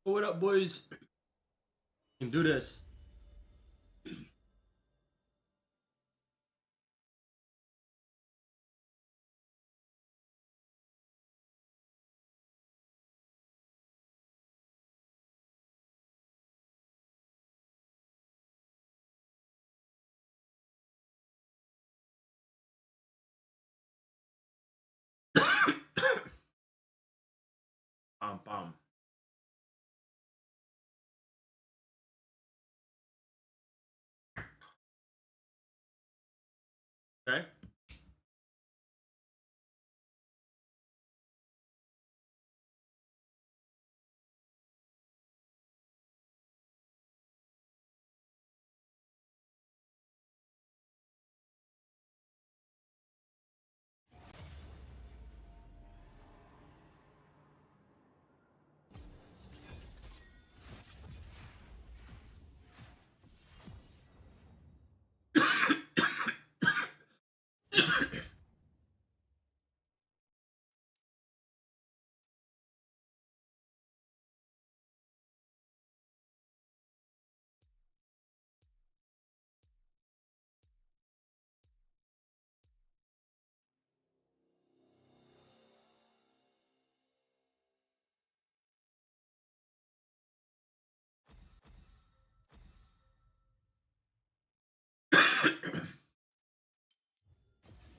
What up, boys? You can do this. Bum bum. Okay.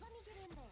Let me get in there.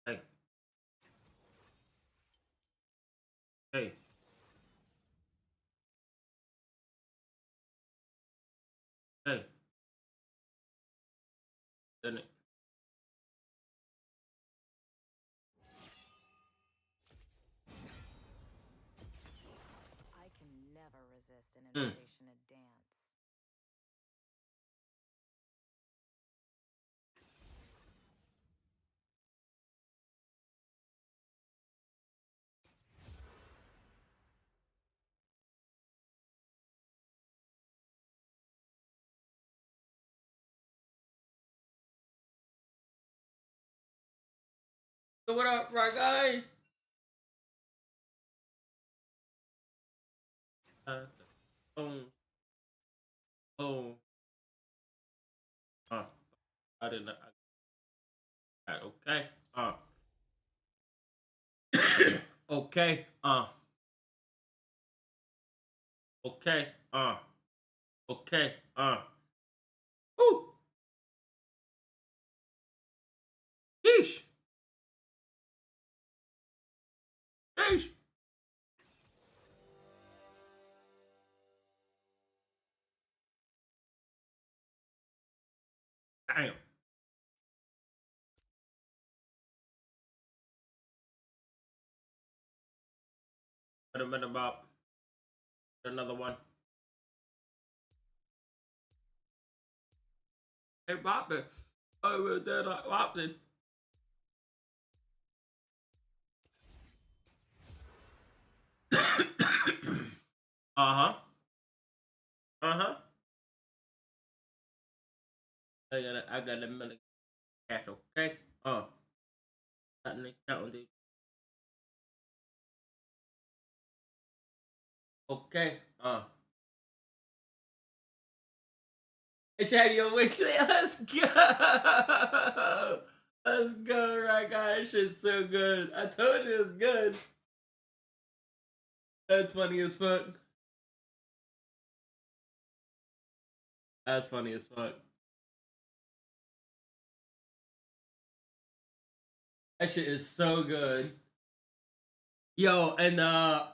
Hey, hey, hey. Didn't it? I can never resist an Mm. invitation to dance. So what up, right guy? Boom, boom. Uh, I didn't. Okay. Okay. Okay. Okay. Woo. Yeesh. Yeesh. Damn. Could have been about another one. Hey, Bobby. Over there, Bobby. Uh-huh. Uh-huh. I got a minute cash, okay? That nigga counting, dude. Okay. It's had your way today. Let's go. Let's go, right, guys. Shit's so good. I told you it's good. That's funny as fuck. That's funny as fuck. That shit is so good. Yo, and the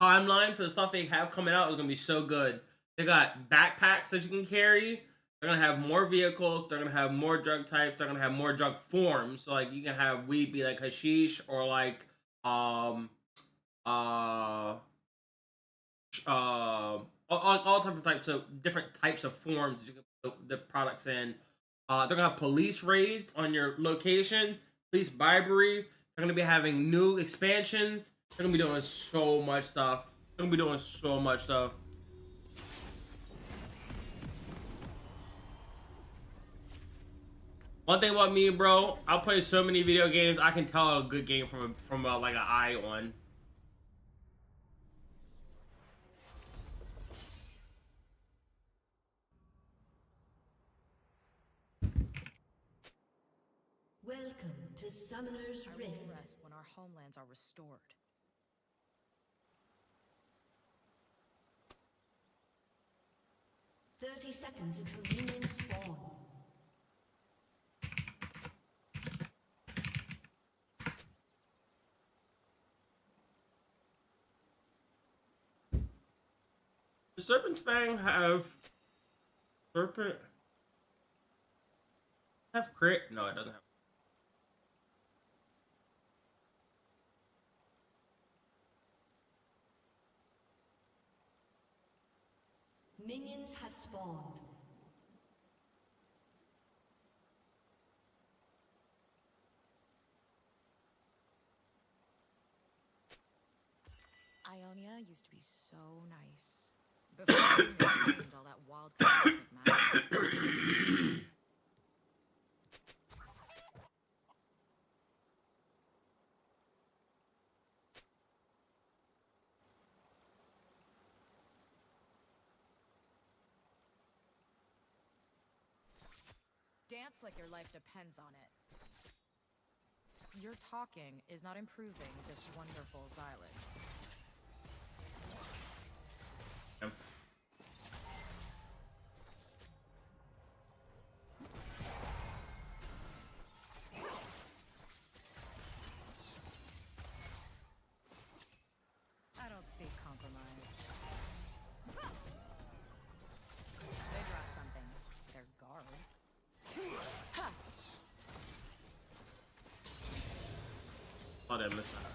timeline for the stuff they have coming out is gonna be so good. They got backpacks that you can carry. They're gonna have more vehicles. They're gonna have more drug types. They're gonna have more drug forms. So like you can have weed be like hashish or like um uh all different types of forms that you can put the products in. They're gonna have police raids on your location, police bribery. They're gonna be having new expansions. They're gonna be doing so much stuff. They're gonna be doing so much stuff. One thing about me, bro, I'll play so many video games. I can tell a good game from like an eye on. Welcome to Summoner's I Rift. will rest when our homelands are restored. "30 seconds until minions spawn." Does Serpent's Fang have Serpent have crit? No, it doesn't have. Minions have spawned. Ionia used to be so nice. Before you named all that wild cosmic magic. Dance like your life depends on it. Your talking is not improving this wonderful silence. Yep. I don't speak compromise. They brought something. Their guard. Ha! Oh, they missed that.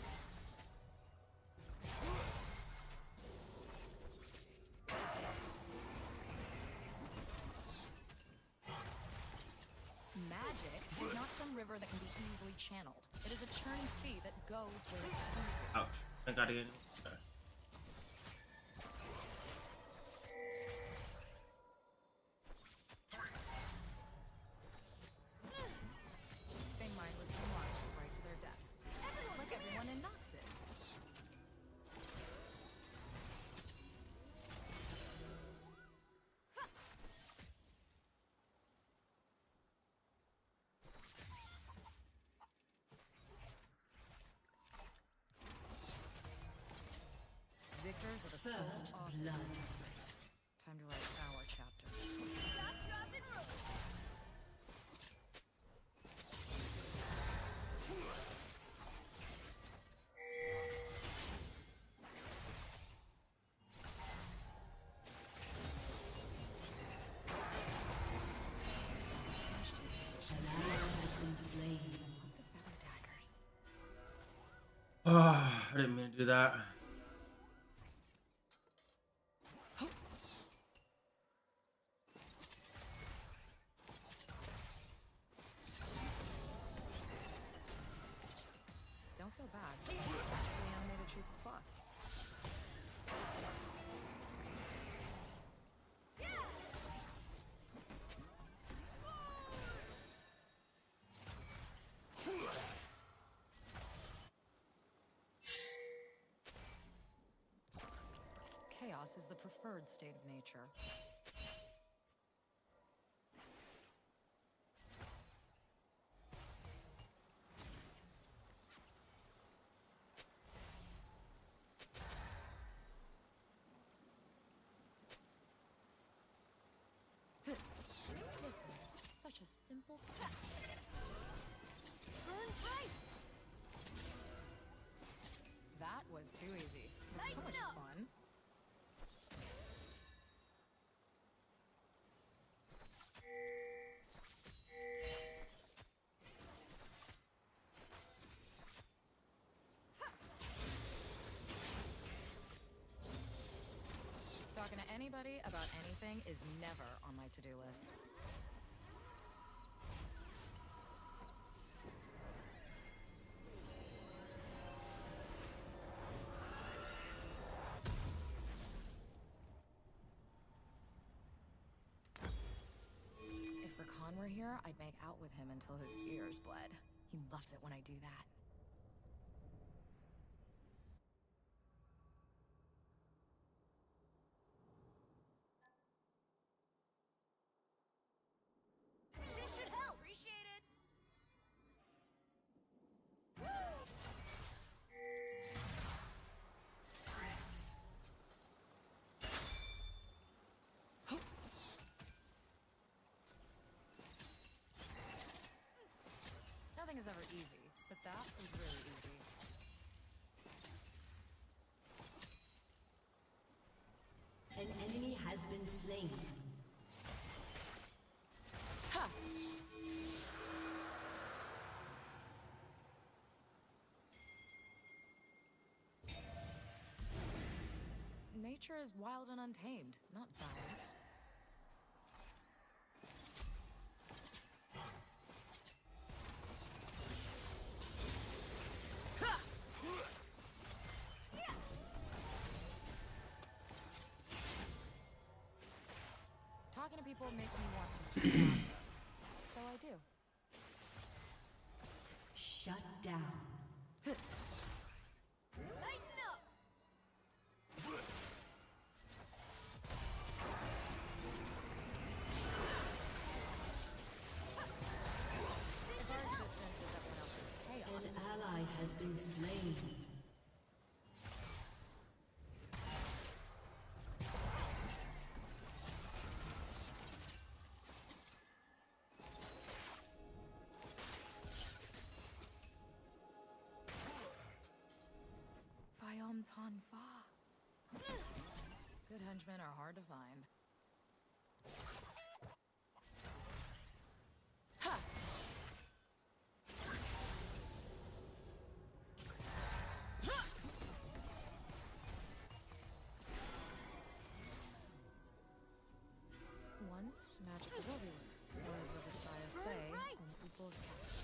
Magic is not some river that can be easily channeled. It is a churning sea that goes where it pleases. Ouch. I gotta get okay. They mindlessly march right to their deaths. Like everyone in Noxus. Victors are the First soul of blood. Time to write our chapter. Do that. Don't feel bad. The animated shoots of cloth. Chaos is the preferred state of nature. Listen, such a simple task. Burn bright! That was too easy. It's so much fun. Talking to anybody about anything is never on my to-do list. If Rakan were here, I'd make out with him until his ears bled. He loves it when I do that. This should help. Appreciate it. Nothing is ever easy, but that was really easy. An enemy has been slain. Ha! Nature is wild and untamed, not balanced. Talking to people makes me want to stab them. So I do. Shut down. Lighten up! If our existence is everyone else's chaos, An ally has been slain. Fayom Tan Fa. Good henchmen are hard to find. Ha! Once magic was everywhere, or as the Visayas say, on equal sides.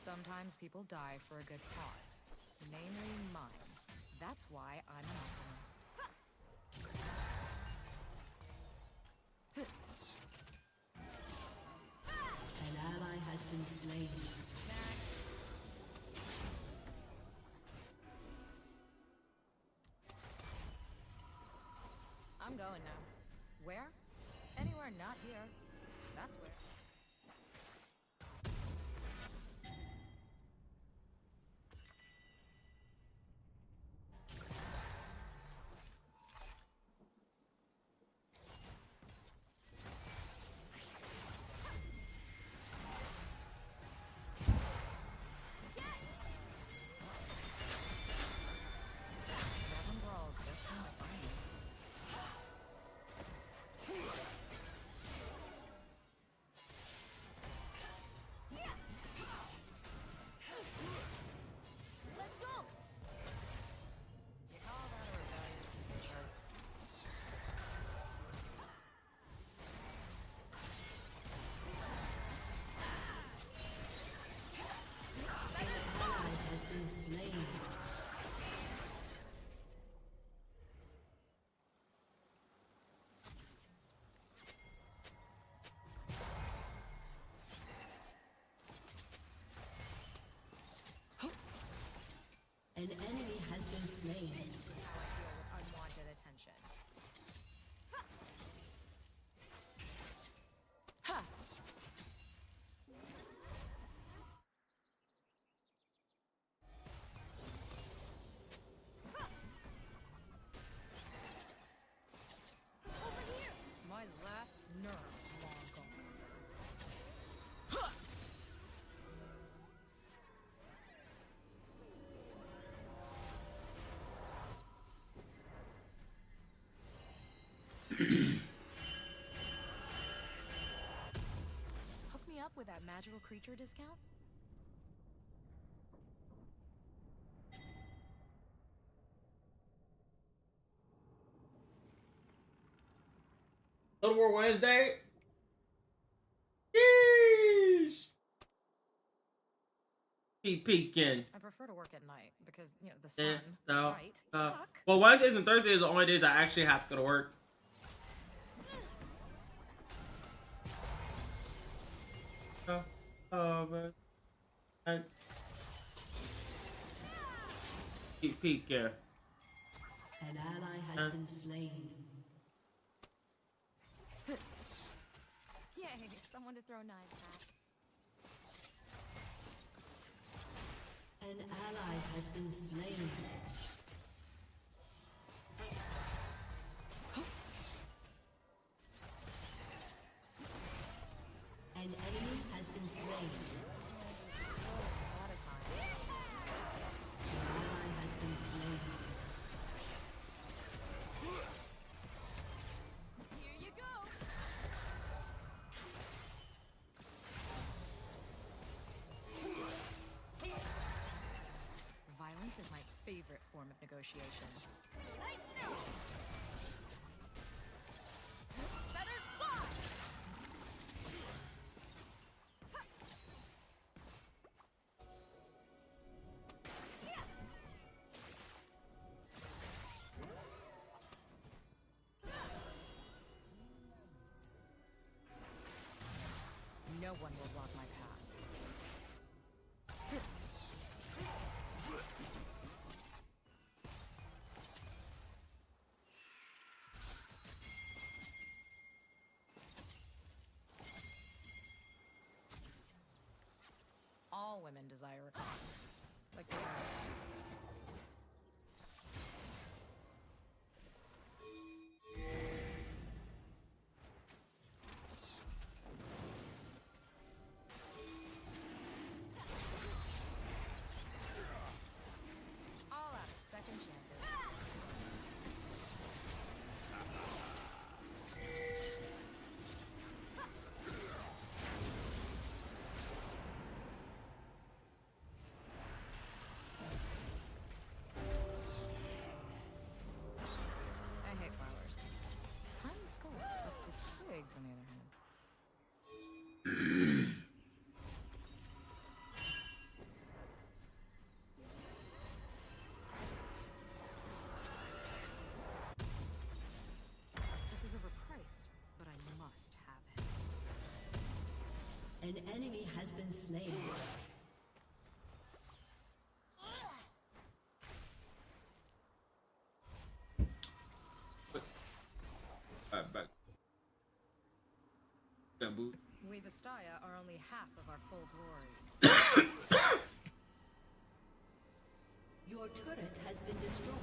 Sometimes people die for a good cause, namely mine. That's why I'm an optimist. An ally has been slain. I'm going now. Where? Anywhere not here. That's where. that magical creature discount? Total War Wednesday. Sheesh. Keep peeking. I prefer to work at night because, you know, the sun, Yeah, right? Yuck. well, Wednesdays and Thursdays are the only days I actually have to go to work. But keep peeking. An ally has been slain. Yay, someone to throw knives at. An ally has been slain. An enemy has been slain. An ally has been slain. Here you go. Violence is my favorite form of negotiation. I know. Feathers fly. No one will block my path. All women desire a car. Like the all out of second chances. I hate flowers. Tiny skulls stuck with twigs, on the other hand. This is overpriced, but I must have it. An enemy has been slain. Back. Bamboo. We Vestaya are only half of our full glory. Your turret has been destroyed.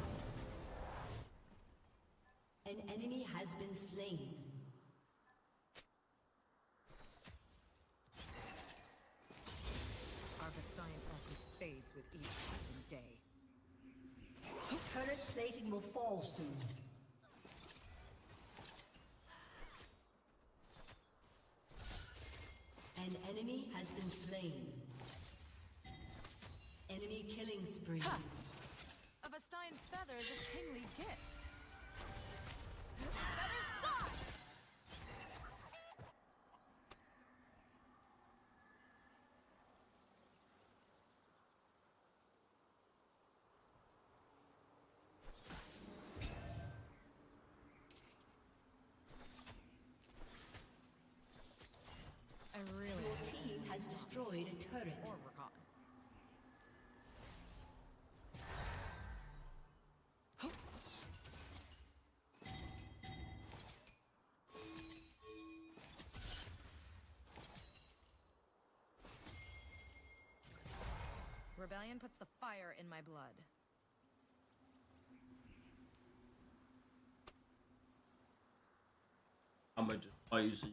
An enemy has been slain. Our Vestayan essence fades with each passing day. Turret plating will fall soon. An enemy has been slain. Enemy killing spree. Ha! A Vestayan feather is a kingly gift. Feathers fly! I really Your team has destroyed a turret. or Rakan. Rebellion puts the fire in my blood. I'm gonna just use it.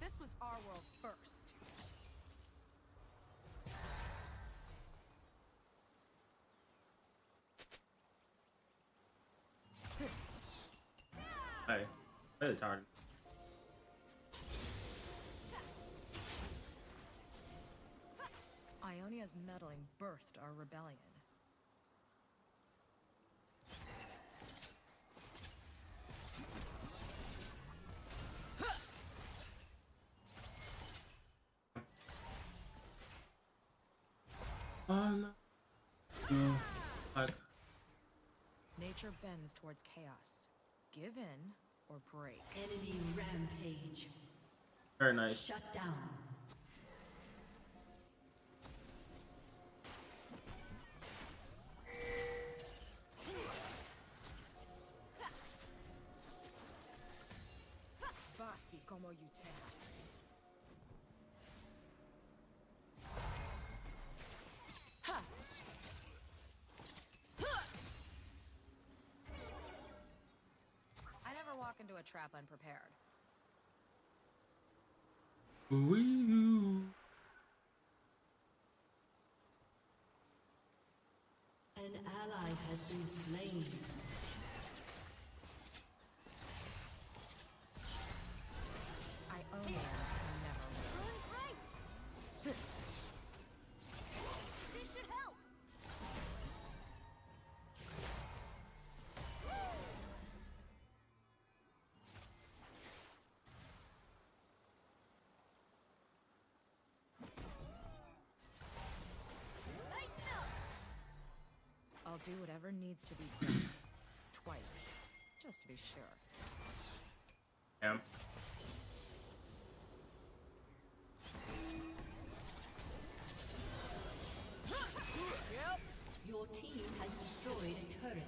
This was our world first. Really tired. Ionia's meddling birthed our rebellion. Oh no. No. Like, Nature bends towards chaos. Give in or break. Enemy rampage. very nice. Shut down. Basi como Utena. I never walk into a trap unprepared. Woo. An ally has been slain. Ionians can never win. This should help. I'll do whatever needs to be done. Twice. Just to be sure. Yeah. Your team has destroyed a turret.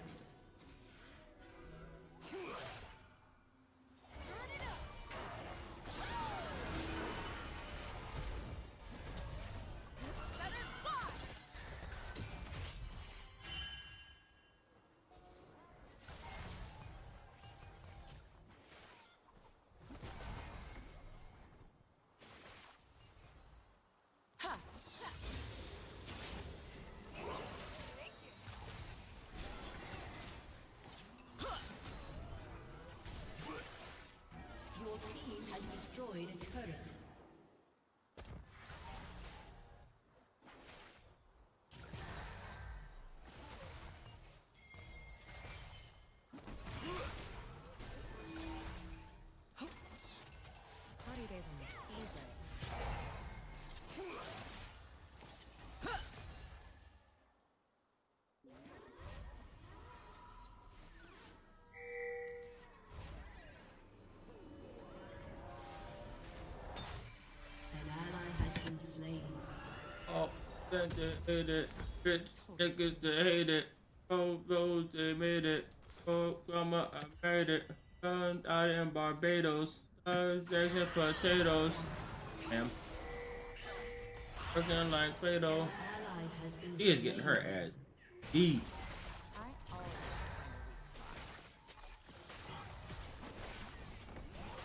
Your team has destroyed a turret. Party days on the Tuesday. An ally has been slain. Oh, that they hate it. Rich niggas they hate it. Oh, those they made it. Oh, grandma, I made it. Out in Barbados. Eggs and potatoes. Damn. Looking like Play-Doh. Ally has been She is getting her ass beat. I always find a weak spot.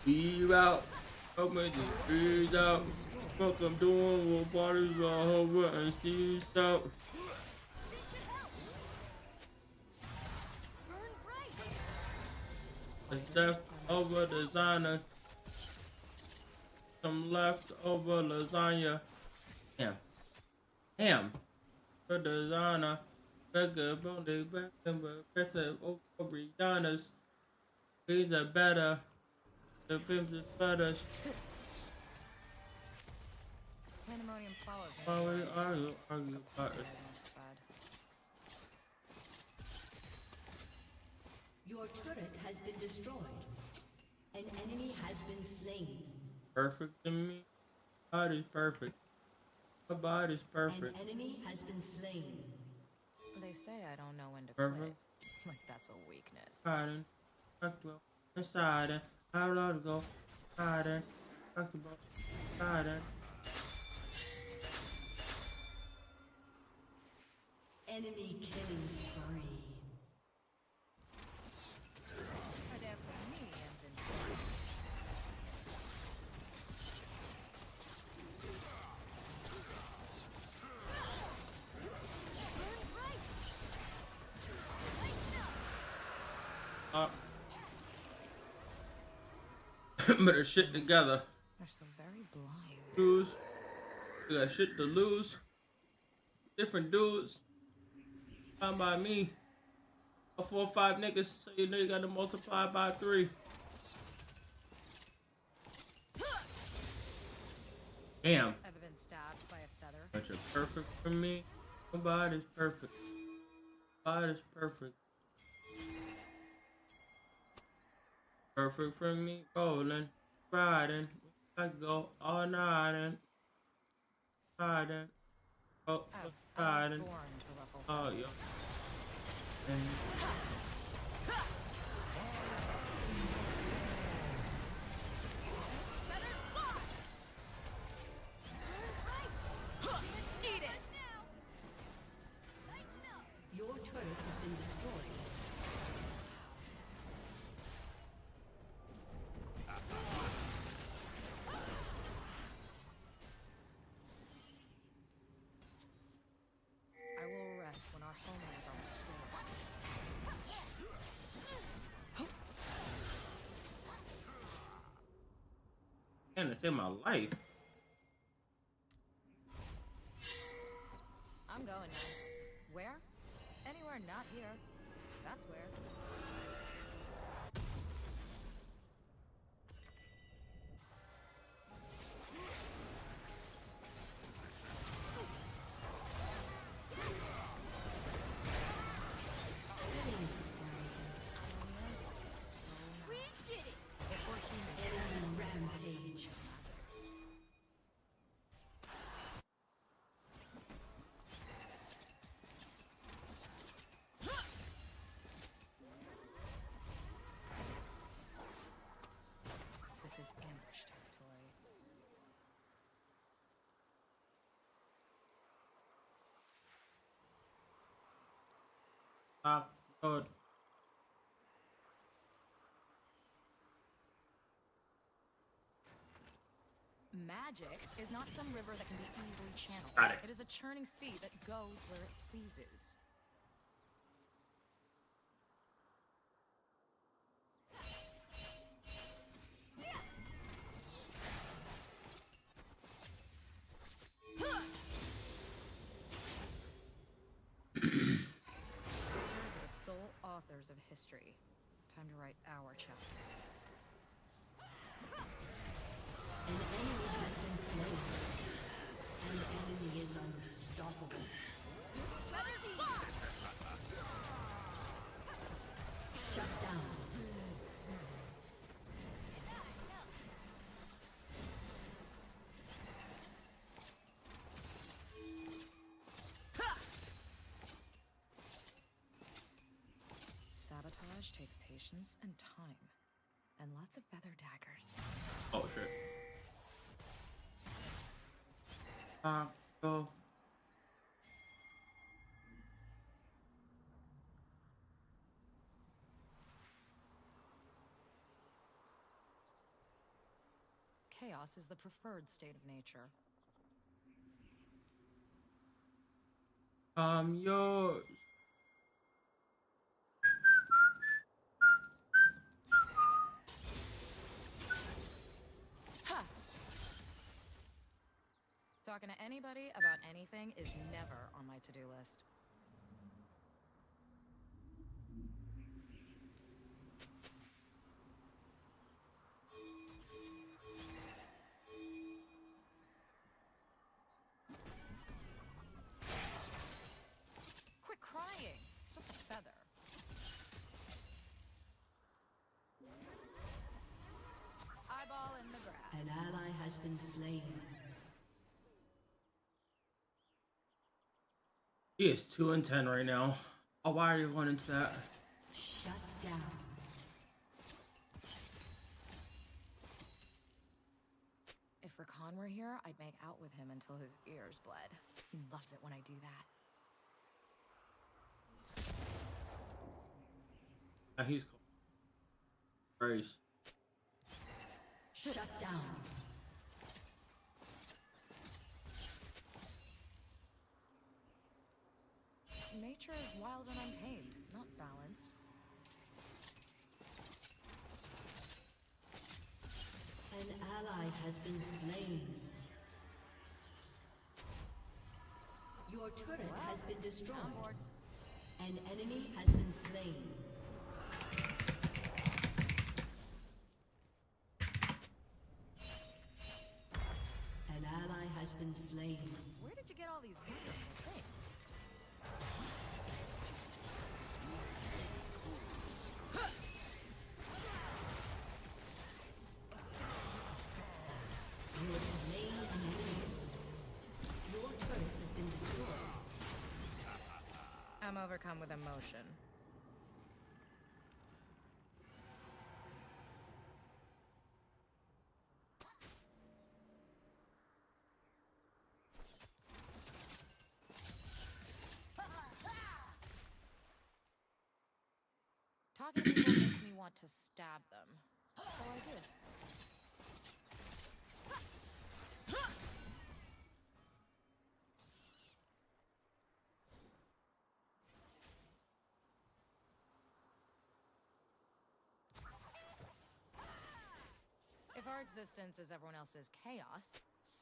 Eve out. Open the trees out. Fuck I'm doing with bodies all over and Steve's out. It's left over designer. Some leftover lasagna. Damn. Damn. The designer. Becca, Bondy, Beckham, Becca, over Rihanna's. These are better. The pimps is better. Pandemonium follows me. Why we everywhere. argue about it? Everyone's fed. Your turret has been destroyed. An enemy has been slain. Perfect to me. Body's perfect. My body's An perfect. enemy has been slain. They say I don't know when to Perfect. quit. Like that's a weakness. Hiding. Comfortable. Inside. I would love to go. Hiding. Comfortable. Hiding. Enemy killing spree. A dance with me ends in blood. Better shit together. They're so very blind. Lose. We got shit to lose. Different dudes. Fine by me. 4 or 5 niggas, so you know you gotta multiply by 3. Damn. Ever been stabbed by a feather? But you're perfect for me. Nobody's perfect. Nobody's perfect. Perfect for me. Rolling, riding. I go all night and riding. Oh, I was riding. born to ruffle Oh, feathers. yo. And Eat it! Your turret has been destroyed. I will rest when our homelands are restored. man, it saved my life. I'm going now. Where? Anywhere not here. That's where. Enemy rampage. This is ambush territory. Good. Magic is not some river that can be easily channeled. Got it. It is a churning sea that goes where it pleases. Creatures are the sole authors of history. Time to write our chapter. An enemy has been slain. An enemy is unstoppable. Shut down. Sabotage takes patience and time. And lots of feather daggers. Oh shit. Go. Chaos is the preferred state of nature. Yours. Ha! Talking to anybody about anything is never on my to-do list. Quit crying. It's just a feather. Eyeball in the grass. An ally has been slain. He is 2 and 10 right now. Oh, why are you going into that? Shut down. If Rakan were here, I'd make out with him until his ears bled. He loves it when I do that. He's Grace. Shut down. Nature is wild and untamed, not balanced. has been slain. Your turret has been destroyed. An enemy has been slain. An ally has been slain. Where did you get all these wonderful things? You have slain an enemy. Your turret has been destroyed. I'm overcome with emotion. Talking to people makes me want to stab them. So I do. If our existence is everyone else's chaos,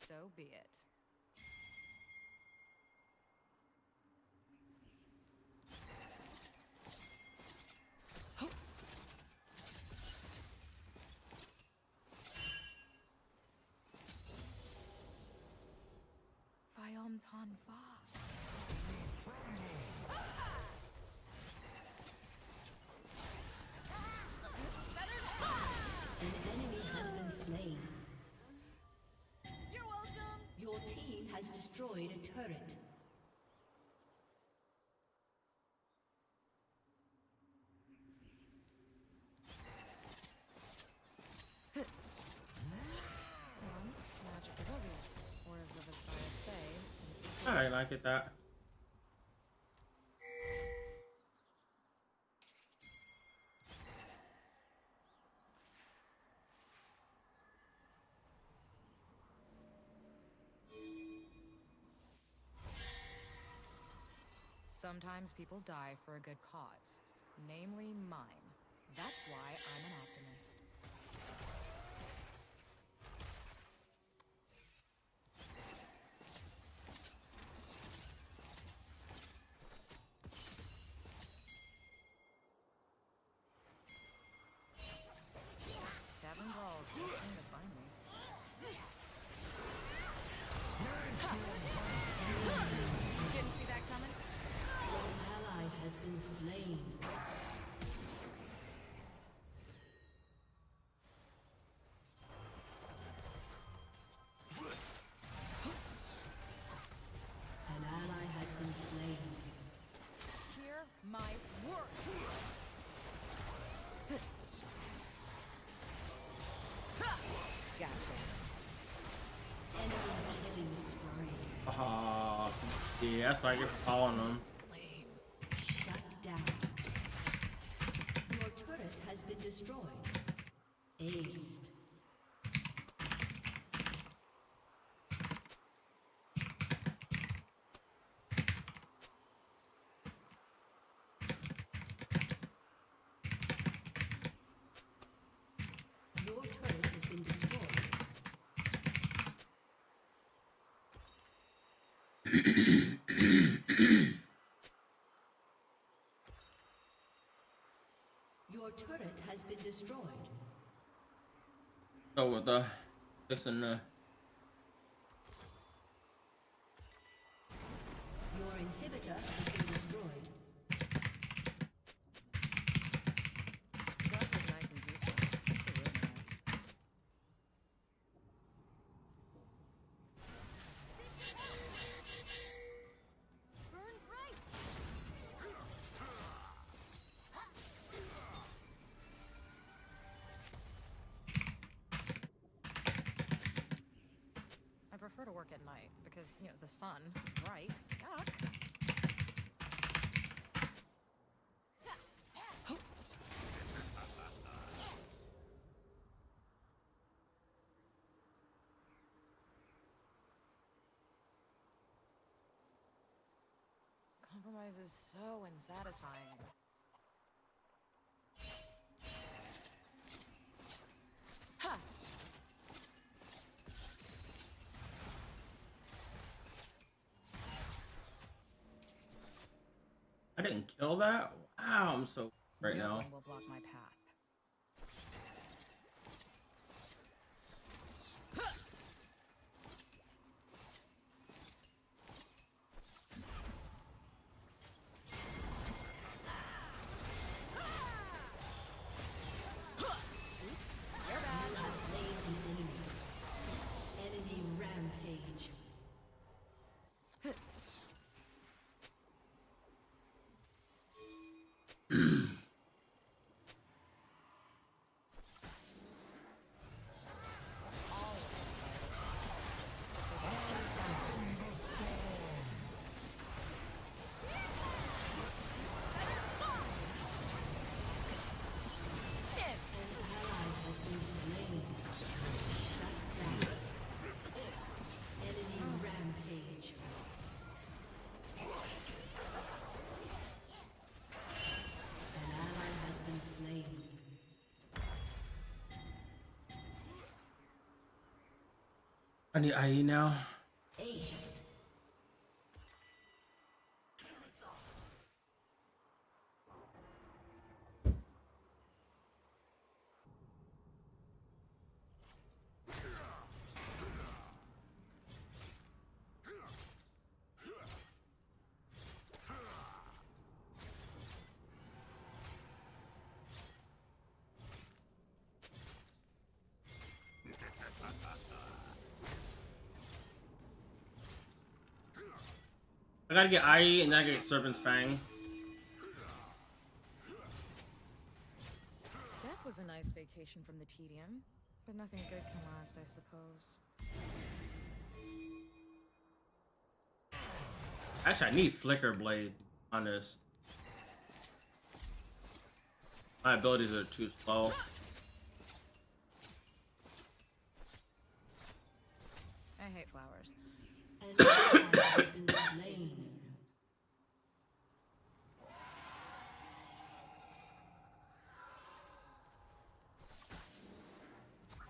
so be it. Tan Fa. An enemy has been slain. You're welcome. Your team has destroyed a turret. Magic is obvious. Or as the Messiah say. Alright, like it that. Sometimes people die for a good cause, namely mine. That's why I'm an optimist. Tavern brawls just seem to find me. Didn't see that coming? An ally has been slain. An ally has been slain. Hear my words. Gotcha. Enemy killing spree. Oh, yeah, that's why you're following them. Shut down. Your turret has been destroyed. Aced. Your turret has been destroyed. Your turret has been destroyed. Go with the fixing the. Your inhibitor has been destroyed. That was nice and peaceful. Thanks for ruining that. Burn bright. I prefer to work at night because, you know, the sun, bright. Yuck. Compromise is so unsatisfying. Ha! I didn't kill that? Wow, I'm so right No now. one will block my path. Oops, you're bad. You have slain an enemy. Enemy rampage. Has been slain. Shut down. Enemy rampage. An ally has been slain. I need IE now. Ace. I gotta get IE and then I get Serpent's Fang. Death was a nice vacation from the tedium, but nothing good can last, I suppose. Actually, I need Flicker Blade on this. My abilities are too slow. I hate flowers. An ally has been slain.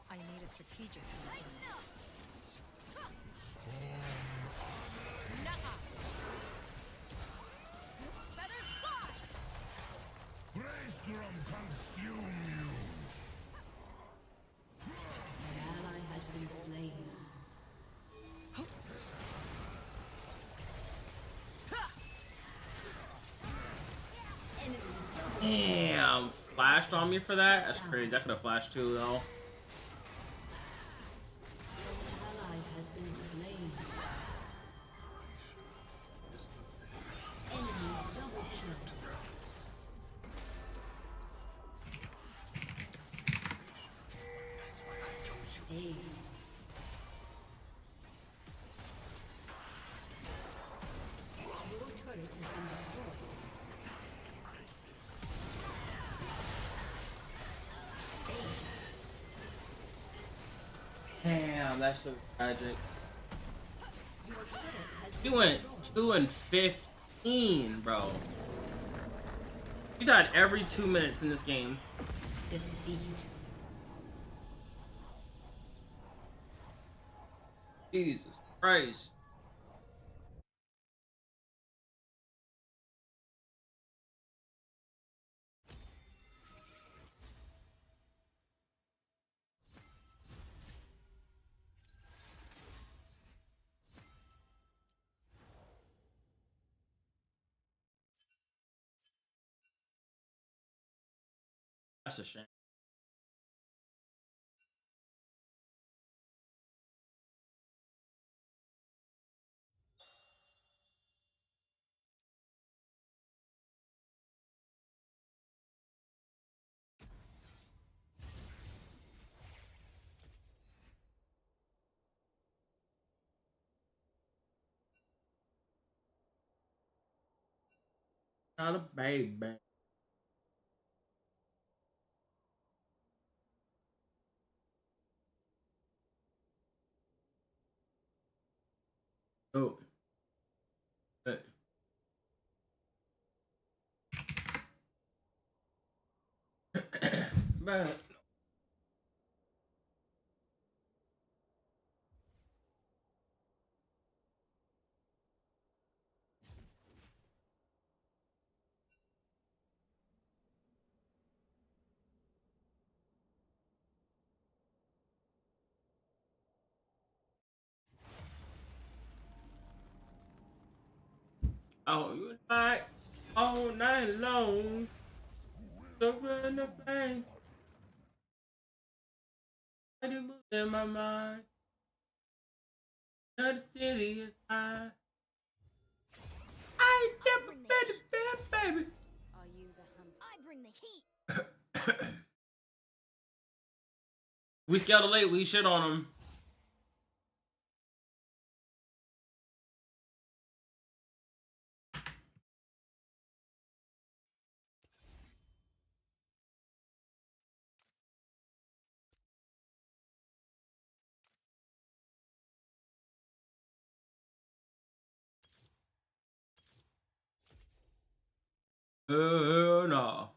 I need a strategic plan. An ally has been slain. Damn, flashed on me for that? That's crazy. I could have flashed too, though. An ally has been slain. Enemy double kill. Aced. Your turret has been destroyed. Damn, that's so tragic. Your turret has He been went destroyed. 2 and 15, bro. He died every 2 minutes in this game. Defeat. Jesus Christ. That's a shame. Not a baby. Oh. Hey. But Oh, you night, all night long. Over the pain. I do move in my mind. Now the city is high. I ain't never been a bad baby. Are you the hunter? I bring the heat. We scaled it late, we shit on him. Hell no.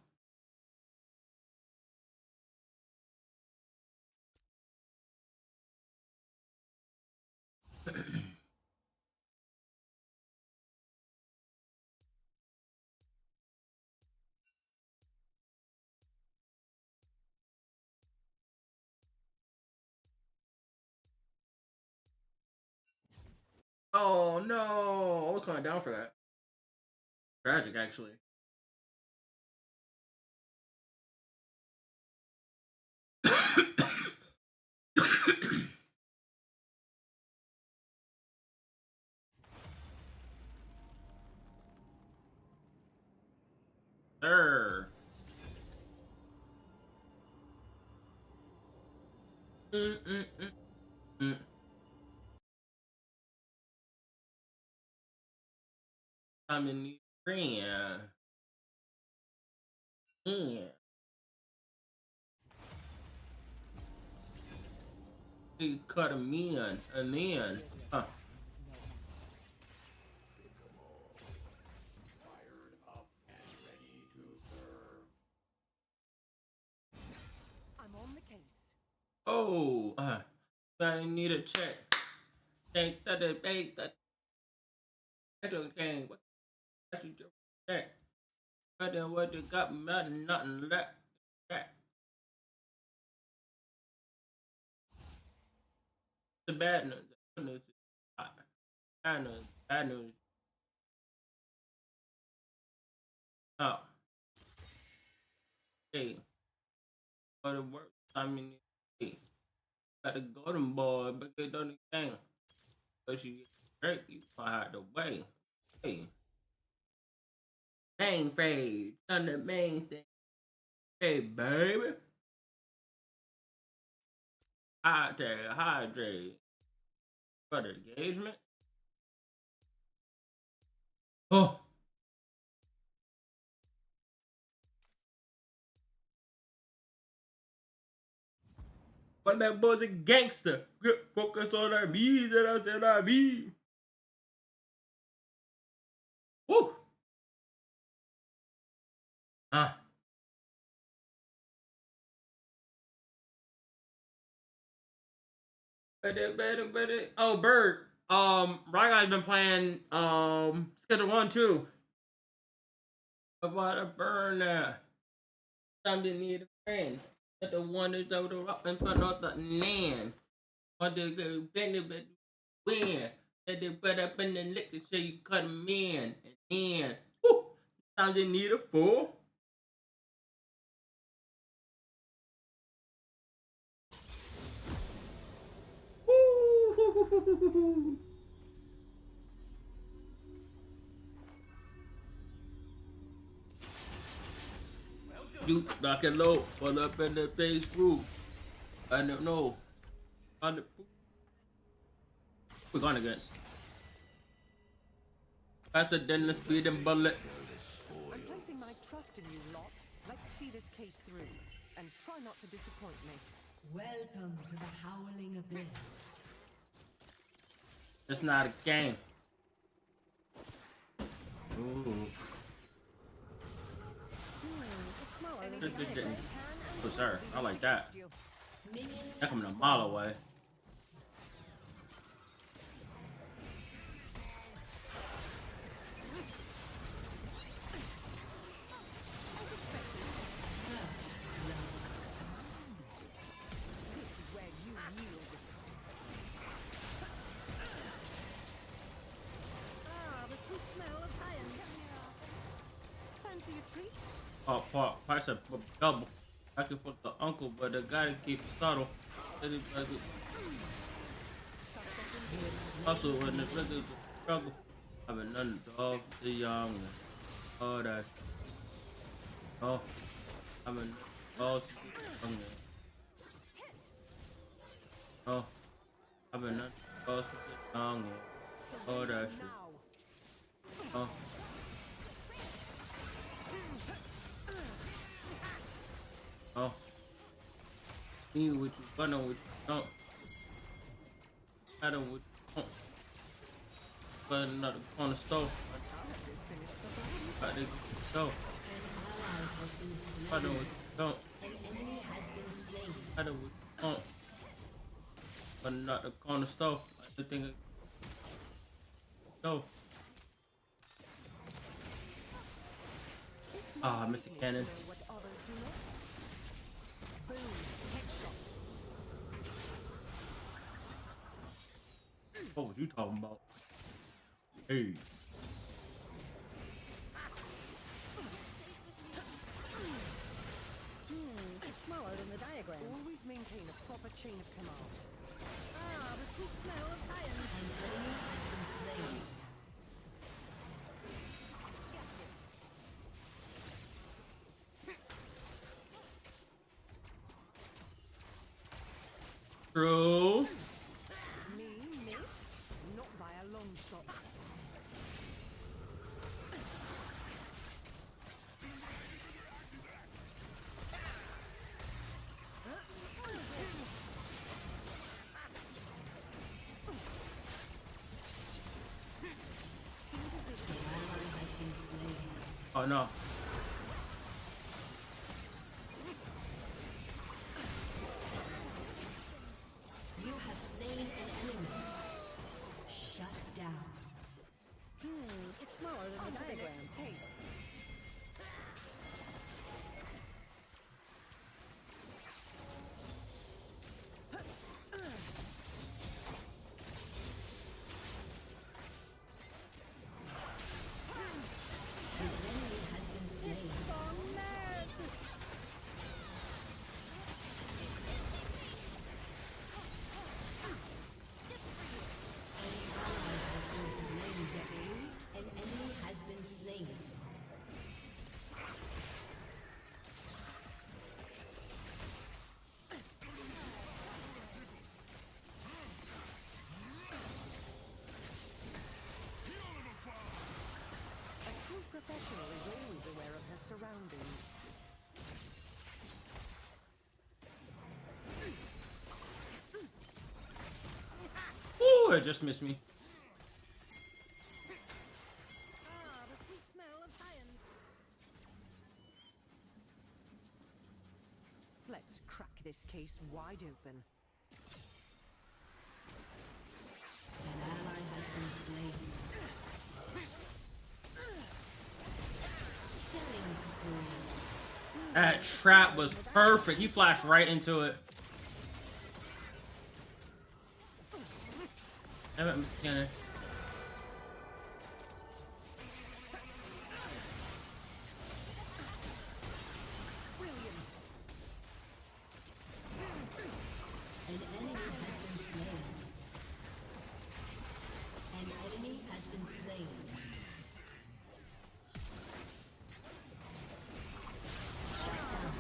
Oh no, I was kind of down for that. Tragic, actually. Sir. Mm. I'm in the friend. Yeah. You cut him in, and then, I'm on the case. oh, I need a check. Think that the bait that I don't think what you do check. But then what you got nothing left. The bad news. The good news is bad news. Bad news. Oh, hey, go to work. I mean, hey, got a golden boy, but they don't think. But you get straight, you gonna have to wait. Hey, main phase, done the main thing. Hey, baby. Hydrate. For the engagement. Oh. But that boy's a gangster. Get focused on that bees and I said I be. Woo. Ah. Better. Oh, Bird. Riot's been playing Schedule 1 too. About a burn now. Something need a friend. But the one that's over up and put out the nan. Want to go benefit win. Let they put up in the liquor so you cut them in. And then, whoo, sometimes you need a fool. Woo! You knock it low, pull up in the face roof. I don't know. We're going against. Faster than the speeding bullet. I'm placing my trust in you lot. Let's see this case through. And try not to disappoint me. Welcome to the Howling Abyss. It's not a game. Ooh. Oh, sir. I like that. That coming a mile away. The sweet smell of science. Fancy a treat? Price of double. I can fuck the uncle, but I gotta keep it subtle. Also, when the regular struggle, I've been none of the young. Oh, that's. Oh, I've been all the young. Oh, I've been none of the young. Oh, that's. Oh. Oh. Me with you, but no with you don't. I don't with you don't. But another on the stove. I think go. I don't with you don't. I don't with you don't. But not the corner stove. I think it go. Ah, Mr. Cannon. What others do not. Boom. Headshots. What was you talking about? Hey. It's smaller than the diagram. Always maintain a proper chain of command. Ah, the sweet smell of science. An enemy has been slain. True. Me, miss? Not by a long shot. An ally has been slain. Oh no. You have slain an enemy. Shut down. It's smaller than the diagram. Case. An enemy has been slain. An enemy has been slain. A true professional is always aware of her surroundings. Ooh, it just missed me. Ah, the sweet smell of science. Let's crack this case wide open. An ally has been slain. Killing spree. That trap was perfect. He flashed right into it. Damn it, Mr. Cannon. Brilliant. An enemy has been slain. An enemy has been slain.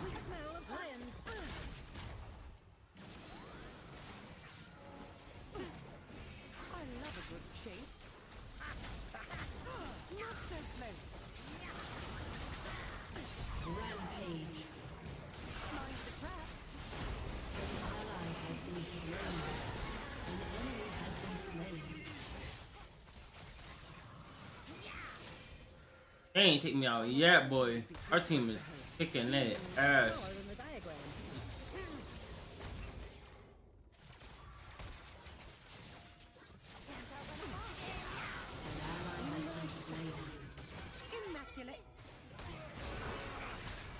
Sweet smell of science. I love a good chase. Not so close. Rampage. Mind the trap. An ally has been slain. An enemy has been slain. They ain't take me out yet, boy. Our team is kicking that ass. Smaller than the diagram. An ally has been slain. Immaculate.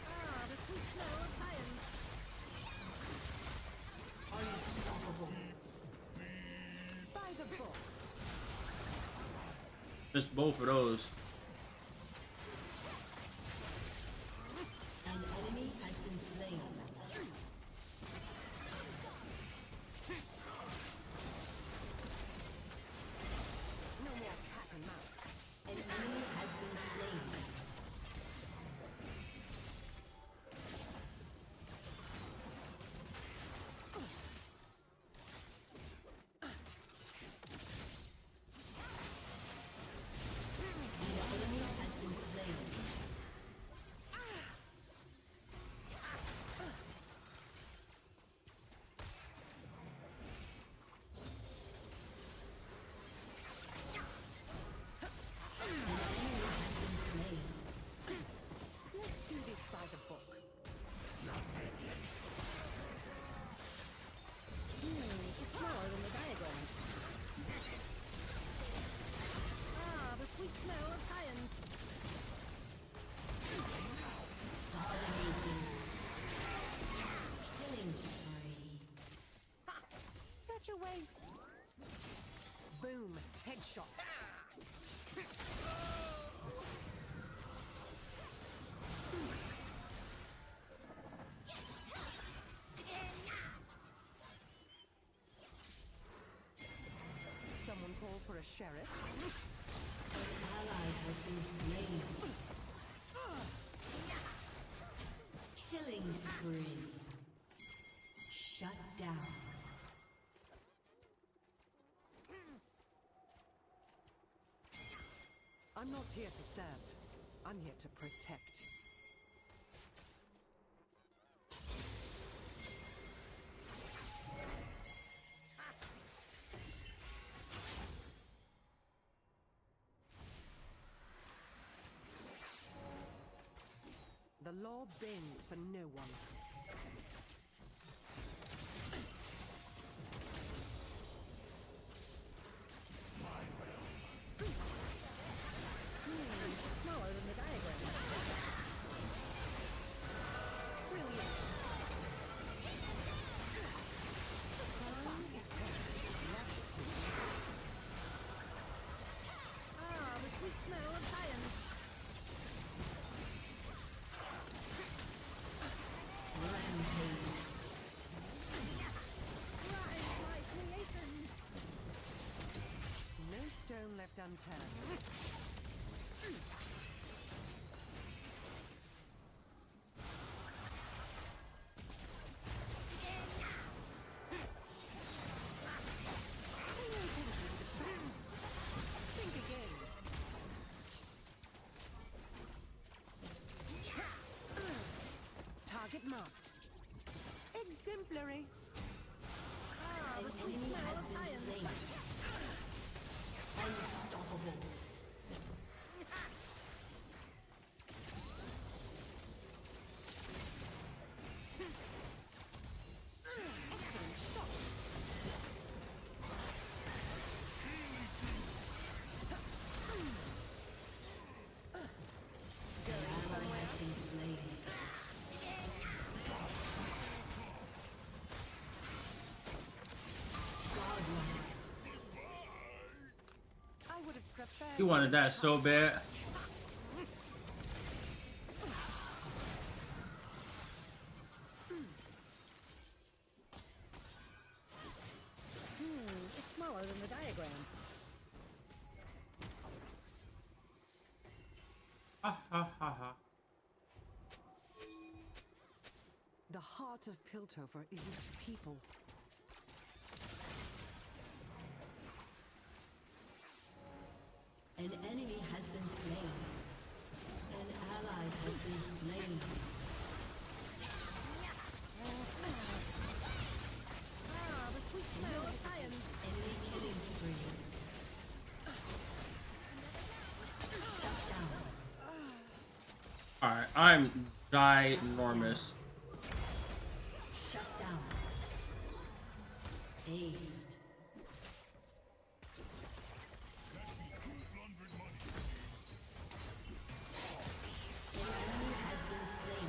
Ah, the sweet smell of science. Unstoppable. By the book. Just both of those. a waste. Boom. Headshot. Someone call for a sheriff. An ally has been slain. Killing spree. Shut down. I'm not here to serve. I'm here to protect. The law bends for no one. Smaller than the diagram. Brilliant. Crime is Ah, the sweet smell of science. Rampage. Rise, my creation. no stone left unturned. Think again. Target marked. Exemplary. Ah, An the sweet enemy smell has of been science. slain. Unstoppable. Excellent shot. An ally has been slain. Godlike. I would have preferred. He wanted that so bad. It's smaller than the diagram. Ha ha ha ha. The heart of Piltover is its people. An enemy has been slain. An ally has been slain. Ah, the sweet smell of science. Enemy killing spree. Shut down. Alright, I'm ginormous. Shut down. Aced. An enemy has been slain.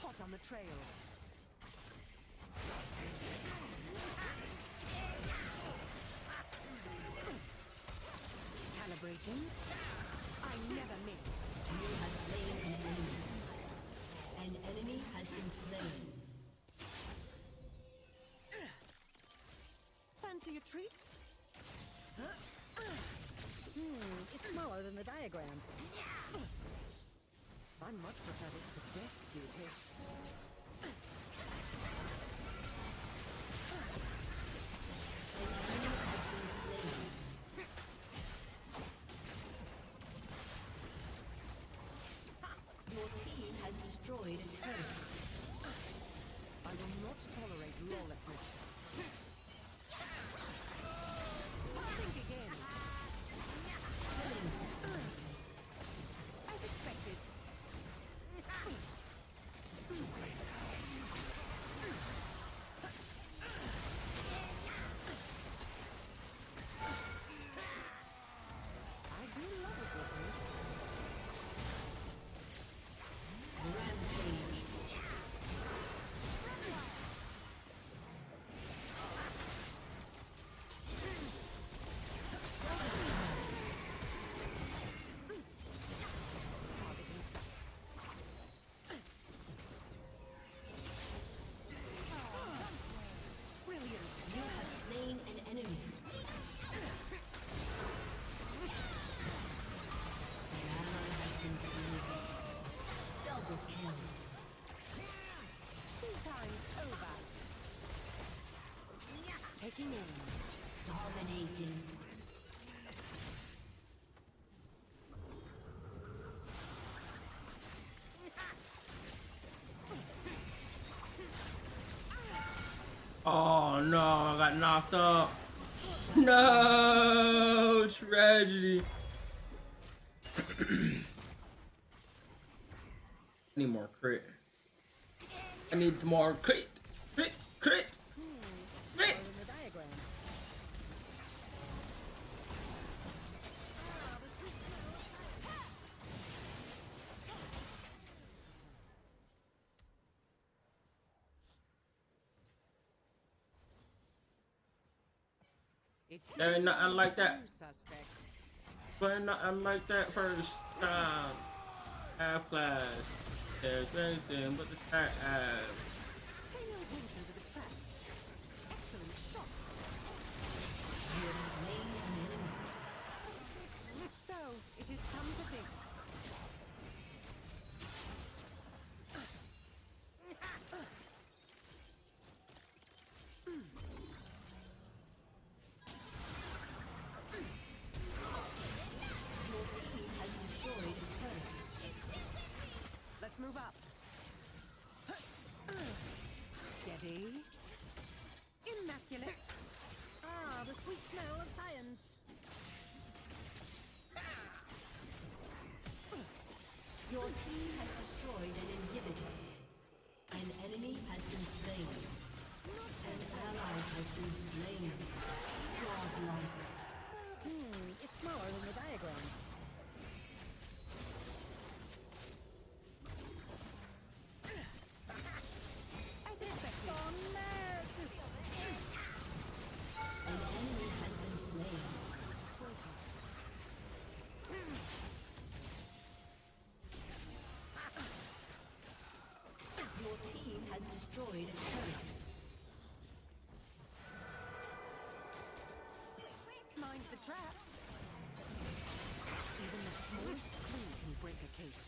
Hot on the trail. Calibrating. I never miss. You have slain an enemy. An enemy has been slain. Fancy a treat? It's smaller than the diagram. I much prefer this to desk duty. An enemy has been slain. Your team has destroyed a turret. I will not tolerate lawlessness. Think again. Killing spree. As expected. Dominating. Oh no, I got knocked up. No, tragedy. I need more crit. I need more crit. Crit. Crit. Crit. In the diagram. It There ain't seems nothing we like have a that. new suspect. But nothing like that first time. Half class. There's anything but the fat ass. Pay no attention to the trap. Excellent shot. You have slain an enemy. So, it has come to this. Your team has destroyed a turret. Let's move up. Steady. Immaculate. Ah, the sweet smell of science. Your team has destroyed an inhibitor. An enemy has been slain. An ally has been slain. Godlike. It's smaller than the diagram. As expected. An enemy has been slain. Your team has destroyed a turret. Mind the trap. Even the smallest clue can break a case.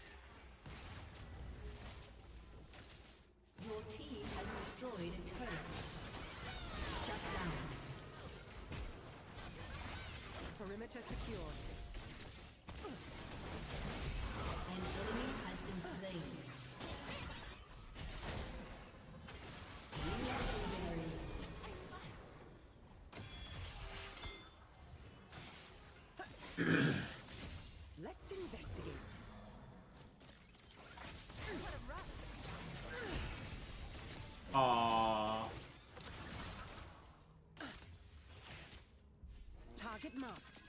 Your team has destroyed a turret. Shut down. Perimeter secured. An enemy has been slain. Legendary. Let's investigate. Aww. Target marked.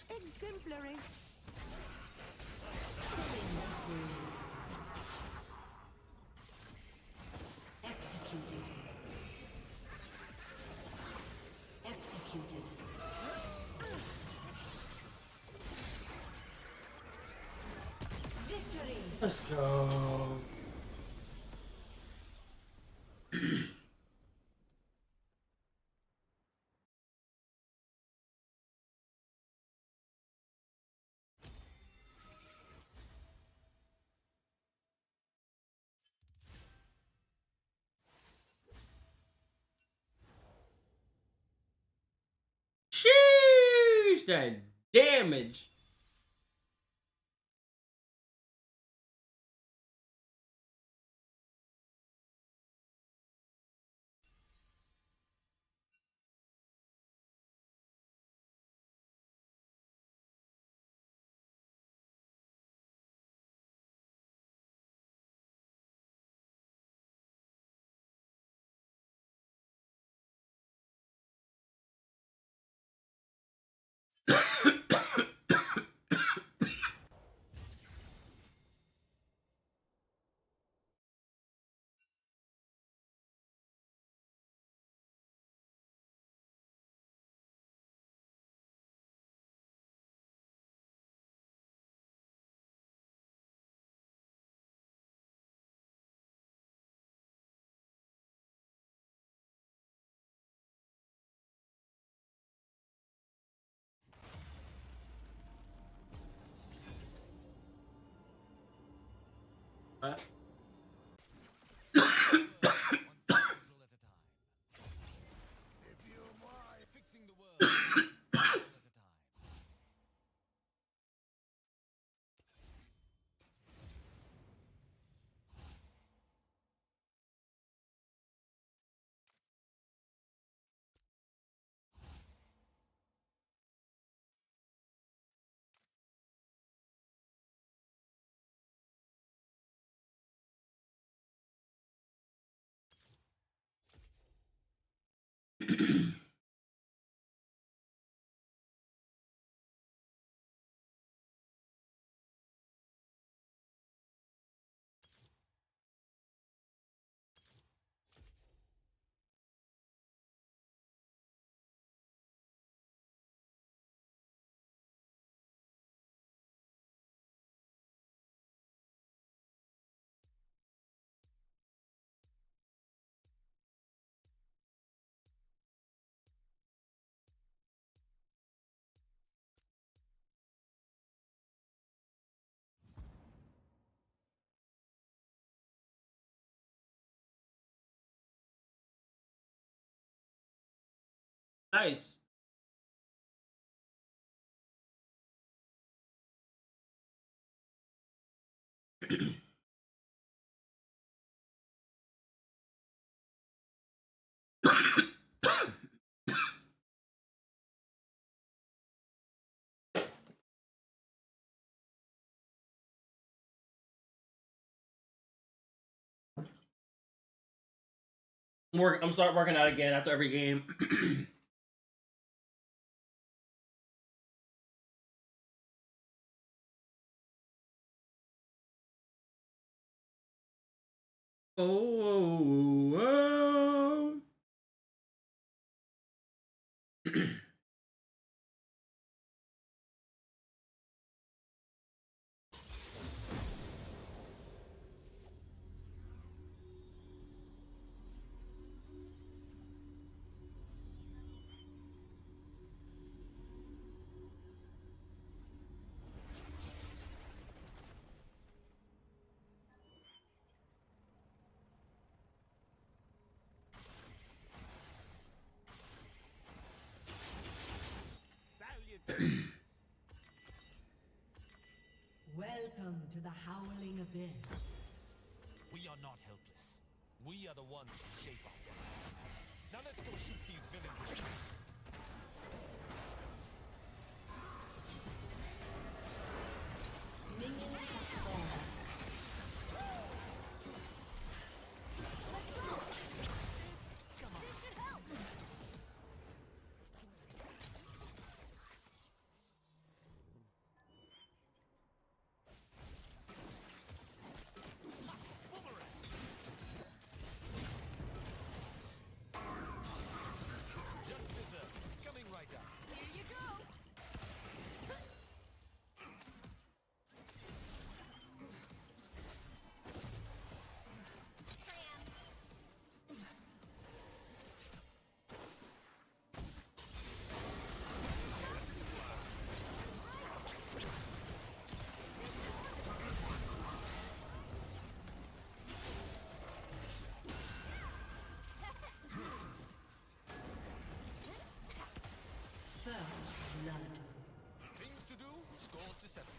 Exemplary. Killing spree. Executed. Executed. Victory! Let's go. Sheesh, that damage. What? Nice. I'm start working out again after every game. Oh. Welcome to the Howling Abyss. We are not helpless. We are the ones who shape our destinies. Now let's go shoot these villains in the face. Minions have spawned. Just desserts. Coming right up. Here you go. First blood. Things to do, scores to settle.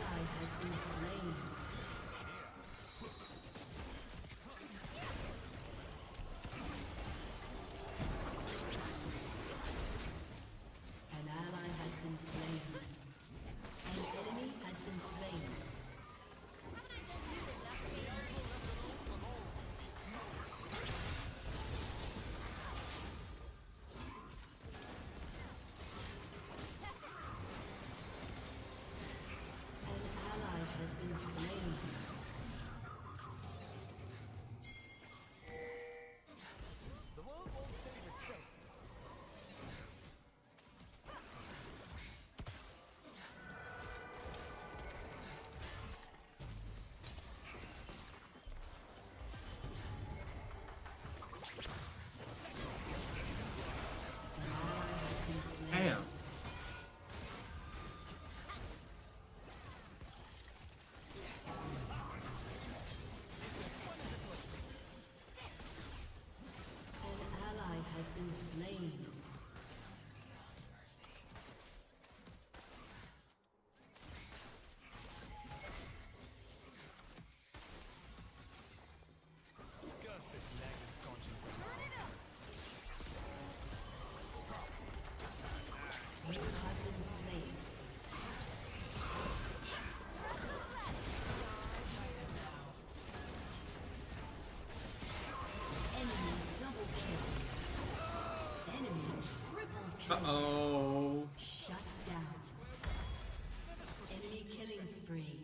Ally has been slain. An ally has been slain. An enemy has been slain. An ally has been slain. The world won't save itself. An ally has been slain. Damn. An ally has been slain. Curse this nagging conscience of mine. You have been slain. Enemy double kill. Enemy triple kill. Uh-oh. Shut down. Enemy killing spree.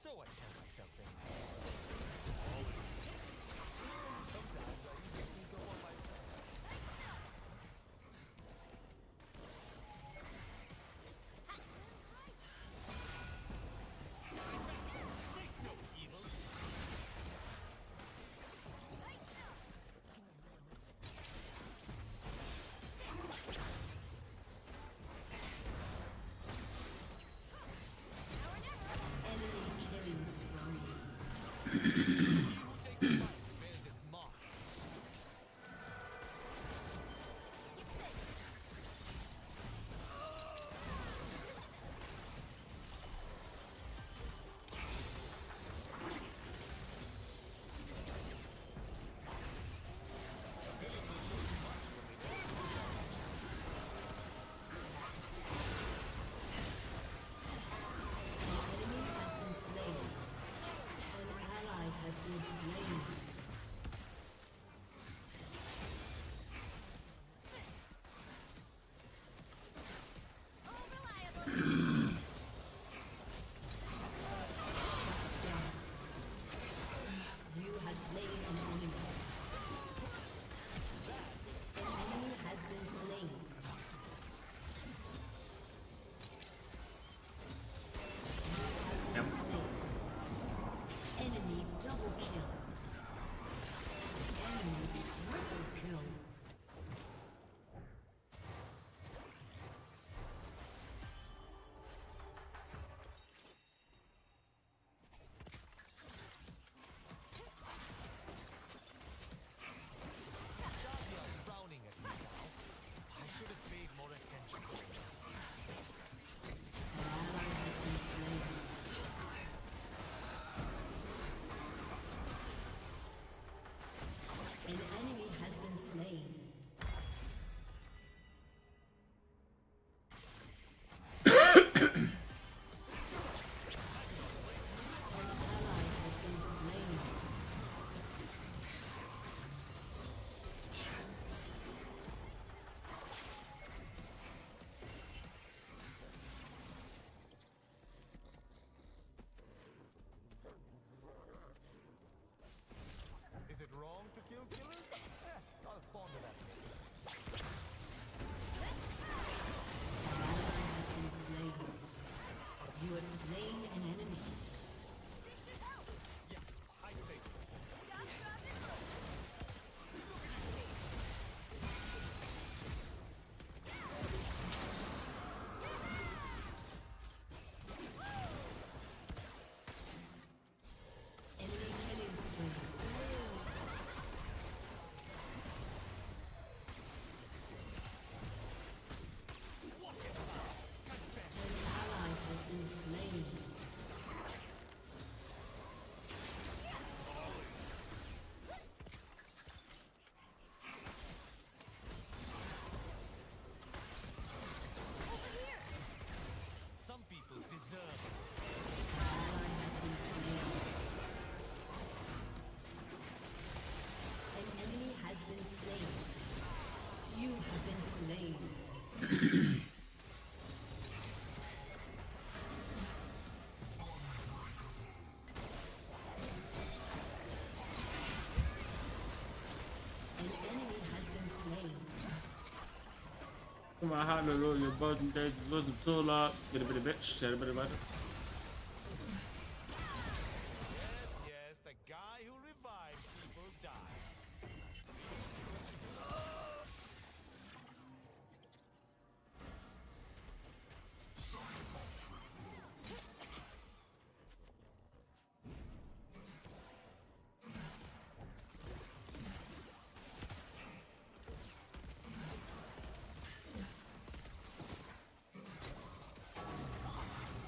So I tell myself anyway. Sometimes I even go on my Take no evil. Enemy killing spree. He who takes a life bears its mark. Enemy has been slain. An ally has been slain. You have slain an enemy. An enemy has been slain. Yep. Enemy double kill. Enemy triple kill. Javia's frowning at me now. I should have paid more attention to this. An ally has been slain. An enemy has been slain. An ally has been slain. Is it wrong to kill killers? Not fond of that. An ally has been slain. You have slain an enemy. Yeah, I'd say so. Enemy killing spree. An ally has been slain. Some people deserve it. An ally has been slain. An enemy has been slain. You have been slain. An enemy has been slain. Come on, how to roll your button days, lose the tool ups, get a bit of bitch, get a bit of butter. Yes, yes, the guy who revives people died.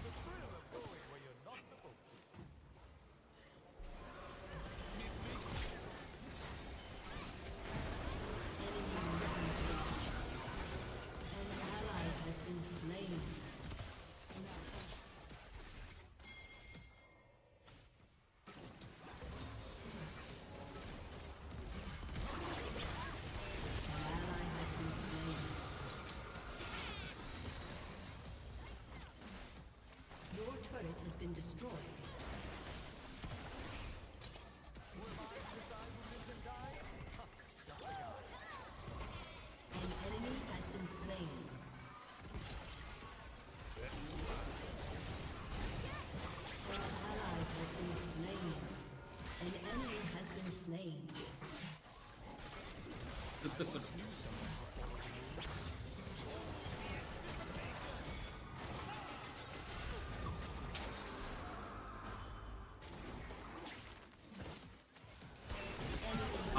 The thrill of going where you're not supposed to. Miss me? Enemy rampage. An ally has been slain. An ally has been slain. Your turret has been destroyed.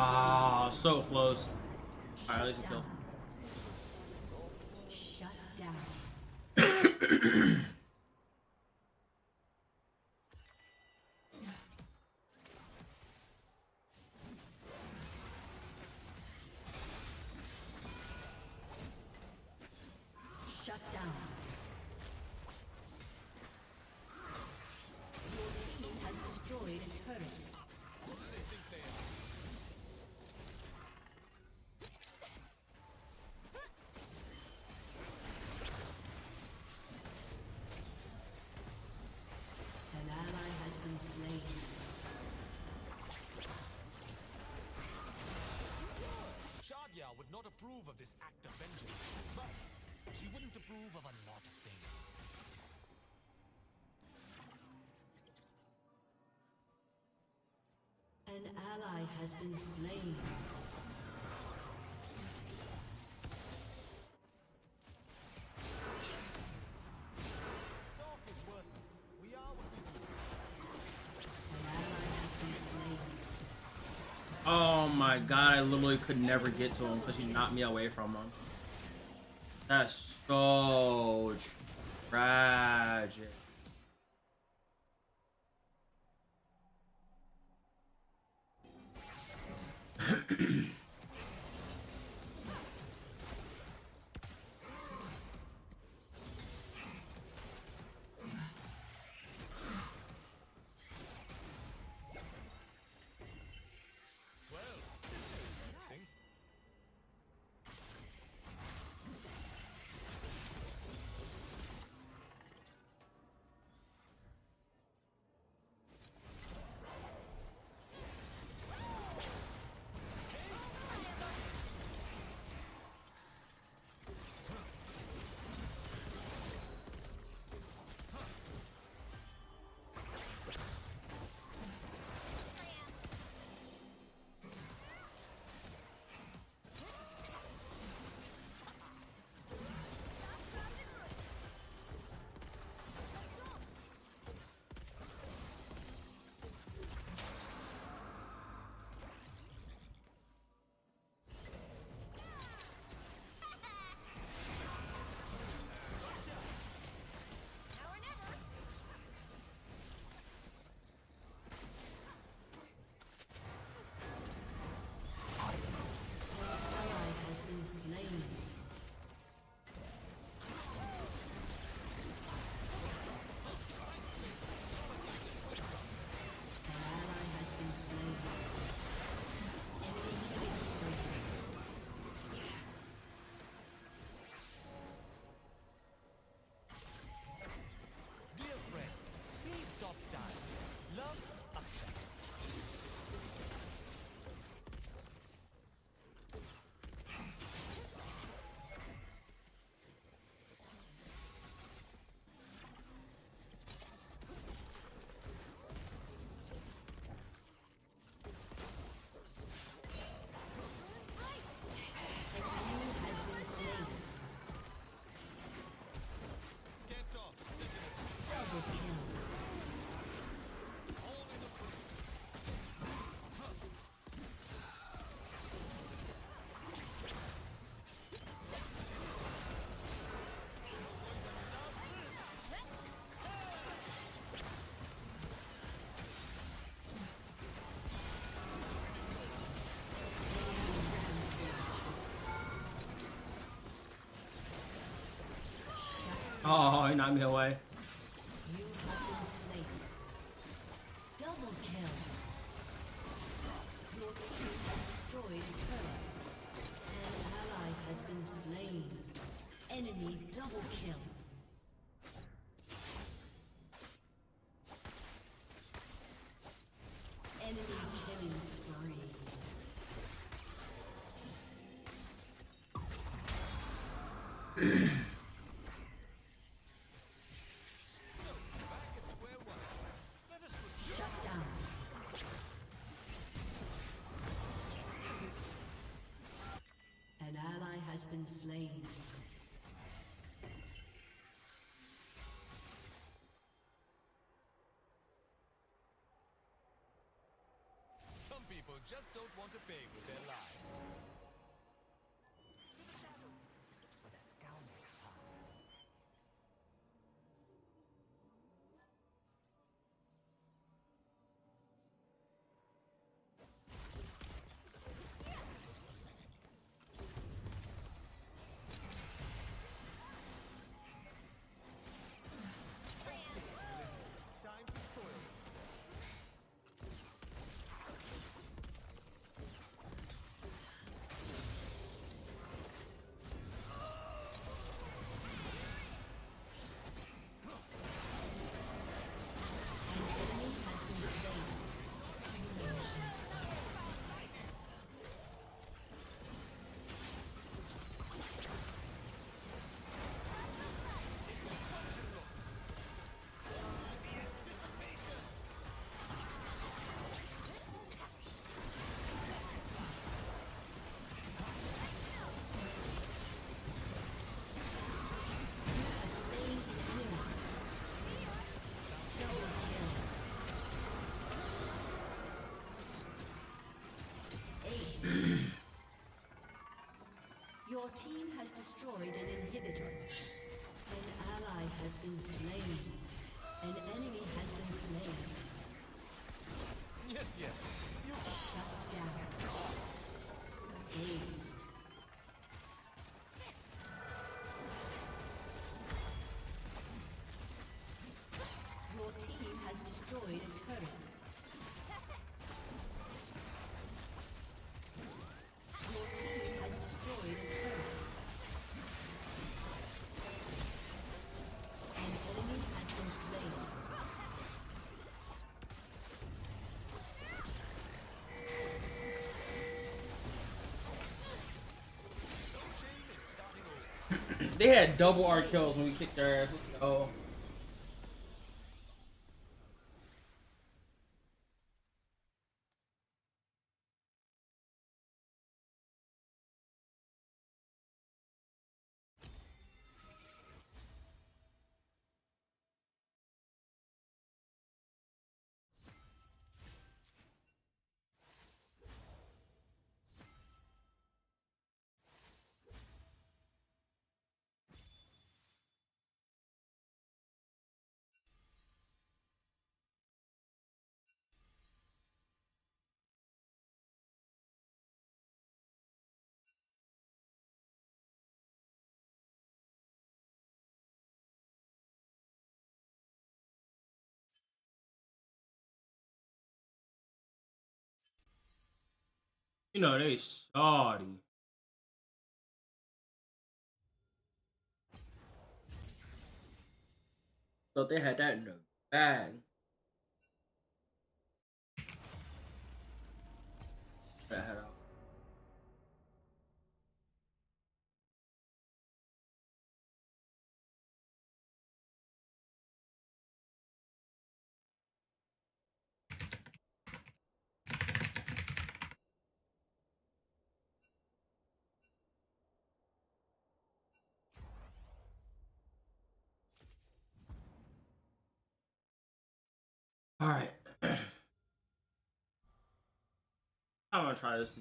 Ah, so close. Alright, at least a kill. Shut down. Shut down. Your team has destroyed a turret. An ally has been slain. Shadia would not approve of this act of vengeance, but she wouldn't approve of a lot of things. An ally has been slain. An ally has been slain. Oh my god, I literally could never get to him because he knocked me away from him. That's so tragic. Sing? Ally has been slain. An ally has been slain. Enemy killing spree. Dear friends, please stop dying. Love, Akshay. An enemy has been slain. Can't talk. Sentinel. Double kill. All in the front. Oh, he knocked me away. You have been slain. Double kill. Your team has destroyed a turret. An ally has been slain. Enemy double kill. Enemy killing spree. Back at square one. Let us proceed. Shut down. slain. Some people just don't want to pay with their lives. Your team has destroyed an inhibitor. An ally has been slain. An enemy has been slain. Yes, yes. Shut down. Aced. Your team has destroyed a turret. Your team has destroyed a turret. An enemy has been slain. No shame in starting over. They had double our kills when we kicked their ass. Let's go. You know they sorry. Thought they had that in the bag. That head out. All right. I'm gonna try this.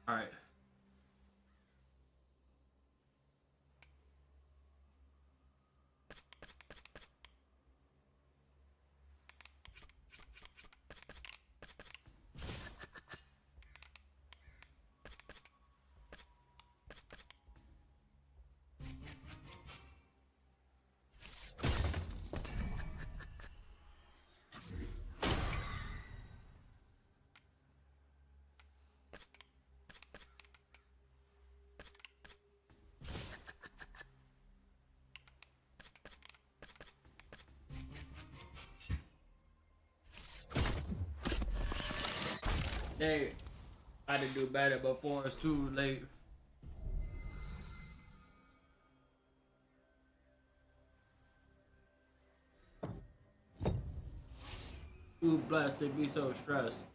All right. Hey, I had to do better before it's too late. Too blessed to be so stressed.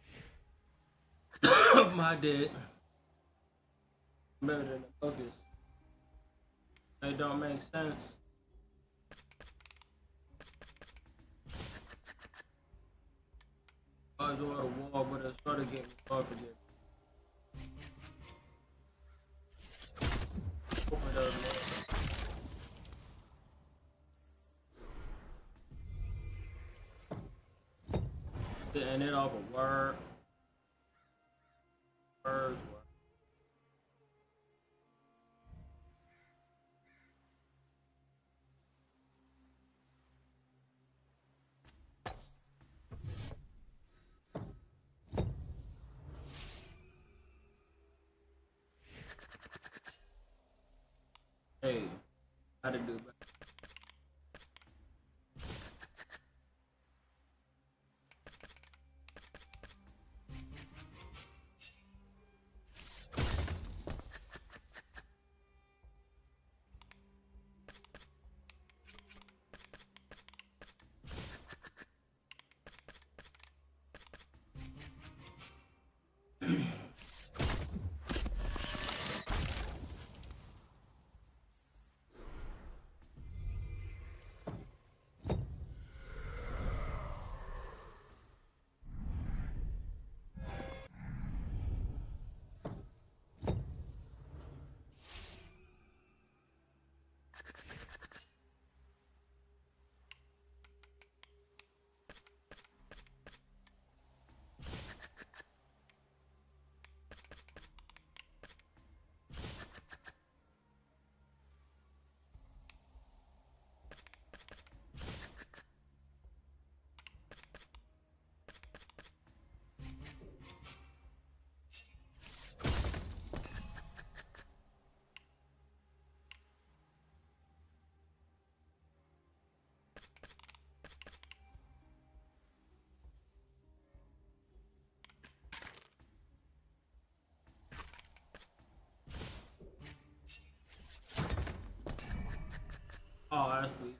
My did. Better than the focus. It don't make sense. I was on a wall, but it started getting hard to get. Open it up, man. Getting it off a word. Words. Hey, how to do better. Oh, that's weak.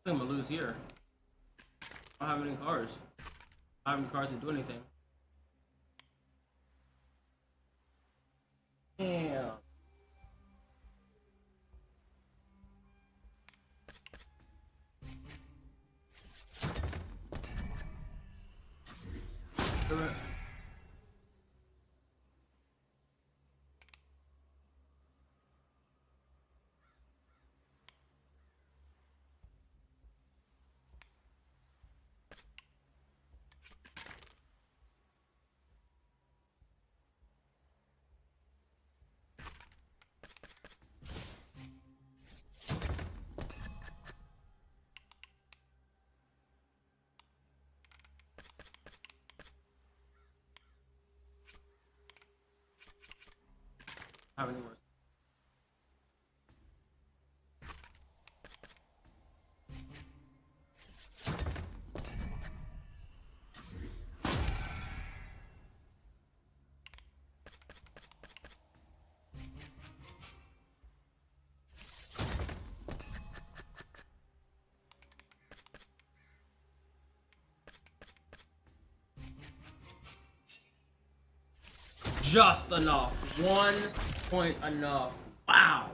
I'm gonna lose here. I don't have any cards. I don't have any cards to do anything. Damn. Have any more? Just enough. 1 point enough. Wow.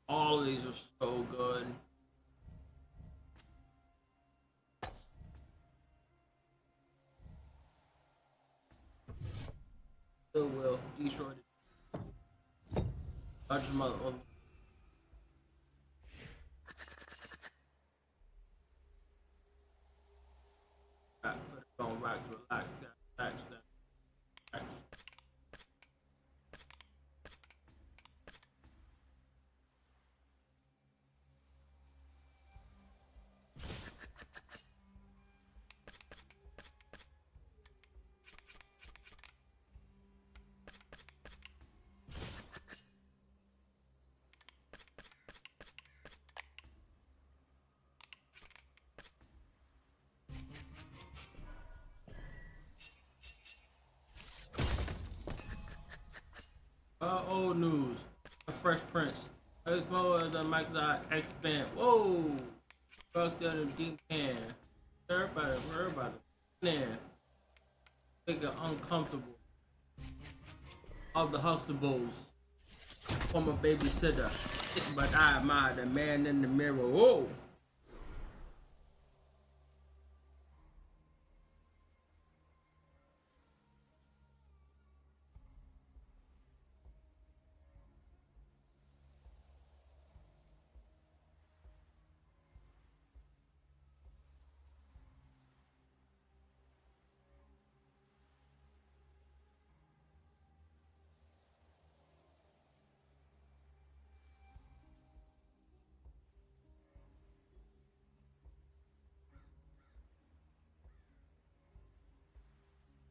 All of these are so good. Still will. Destroyed it. Touch your mother. Put it on right. Relax. Relax. Relax. Old news. A Fresh Prince. Explore the Mike's Eye expand. Whoa! Fucked out of deep can. Everybody, man. Make it uncomfortable. Of the Huxtables. Former babysitter. But I admire the man in the mirror. Whoa!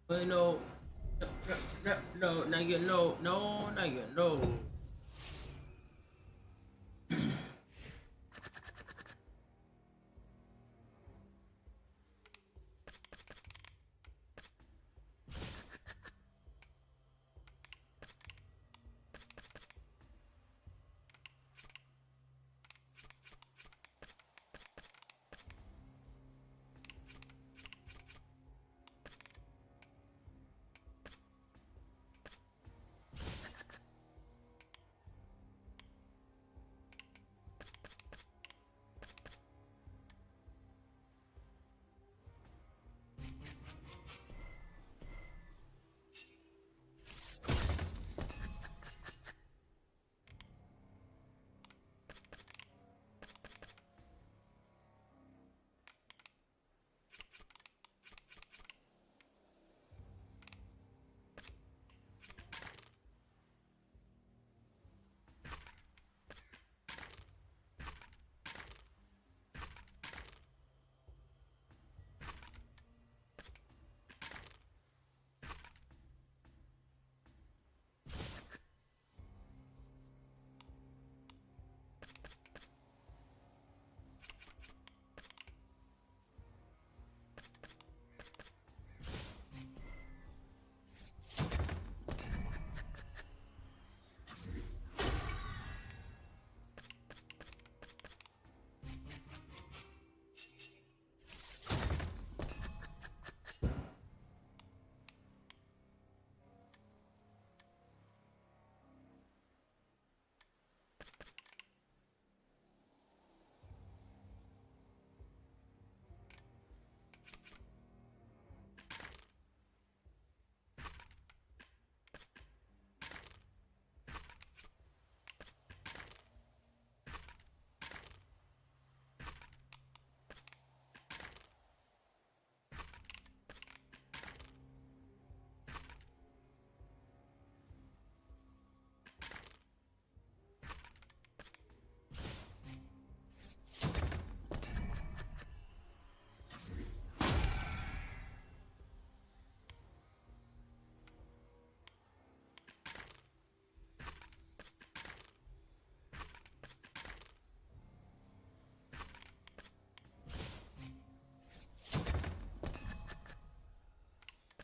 But no, not yet, no, not yet, no.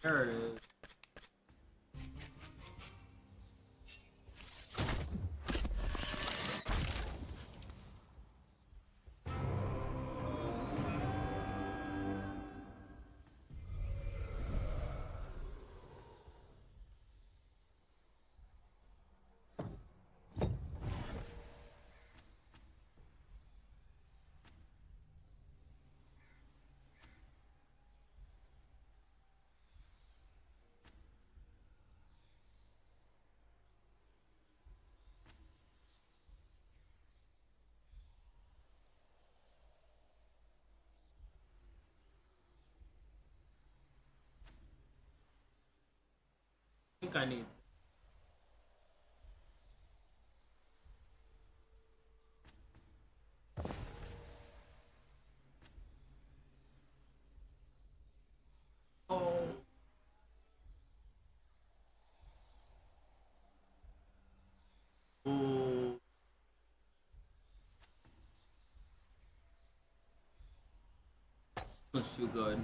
There it is. I think I need. Oh. Ooh. That's too good.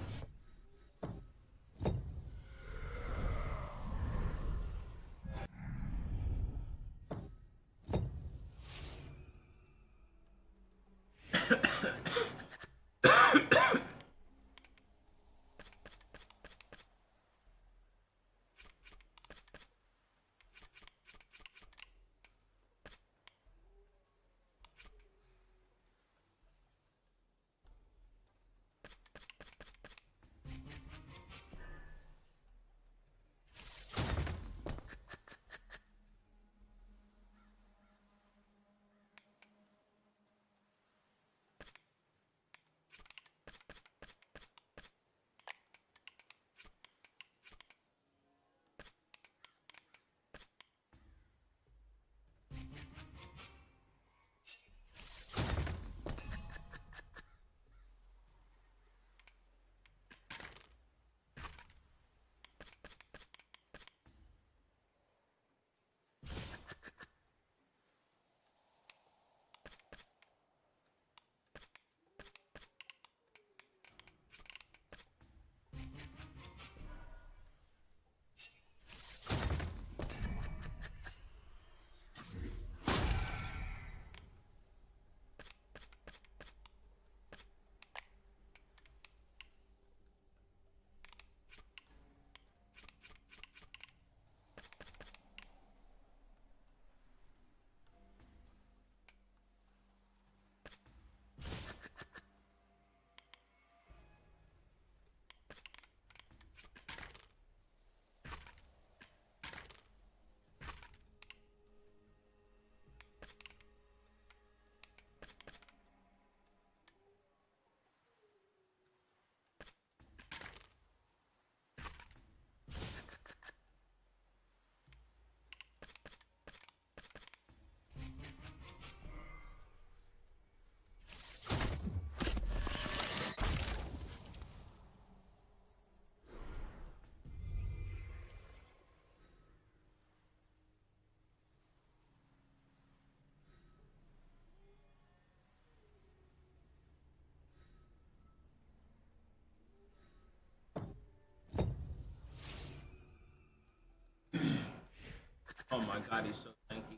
Oh my god, he's so tanky.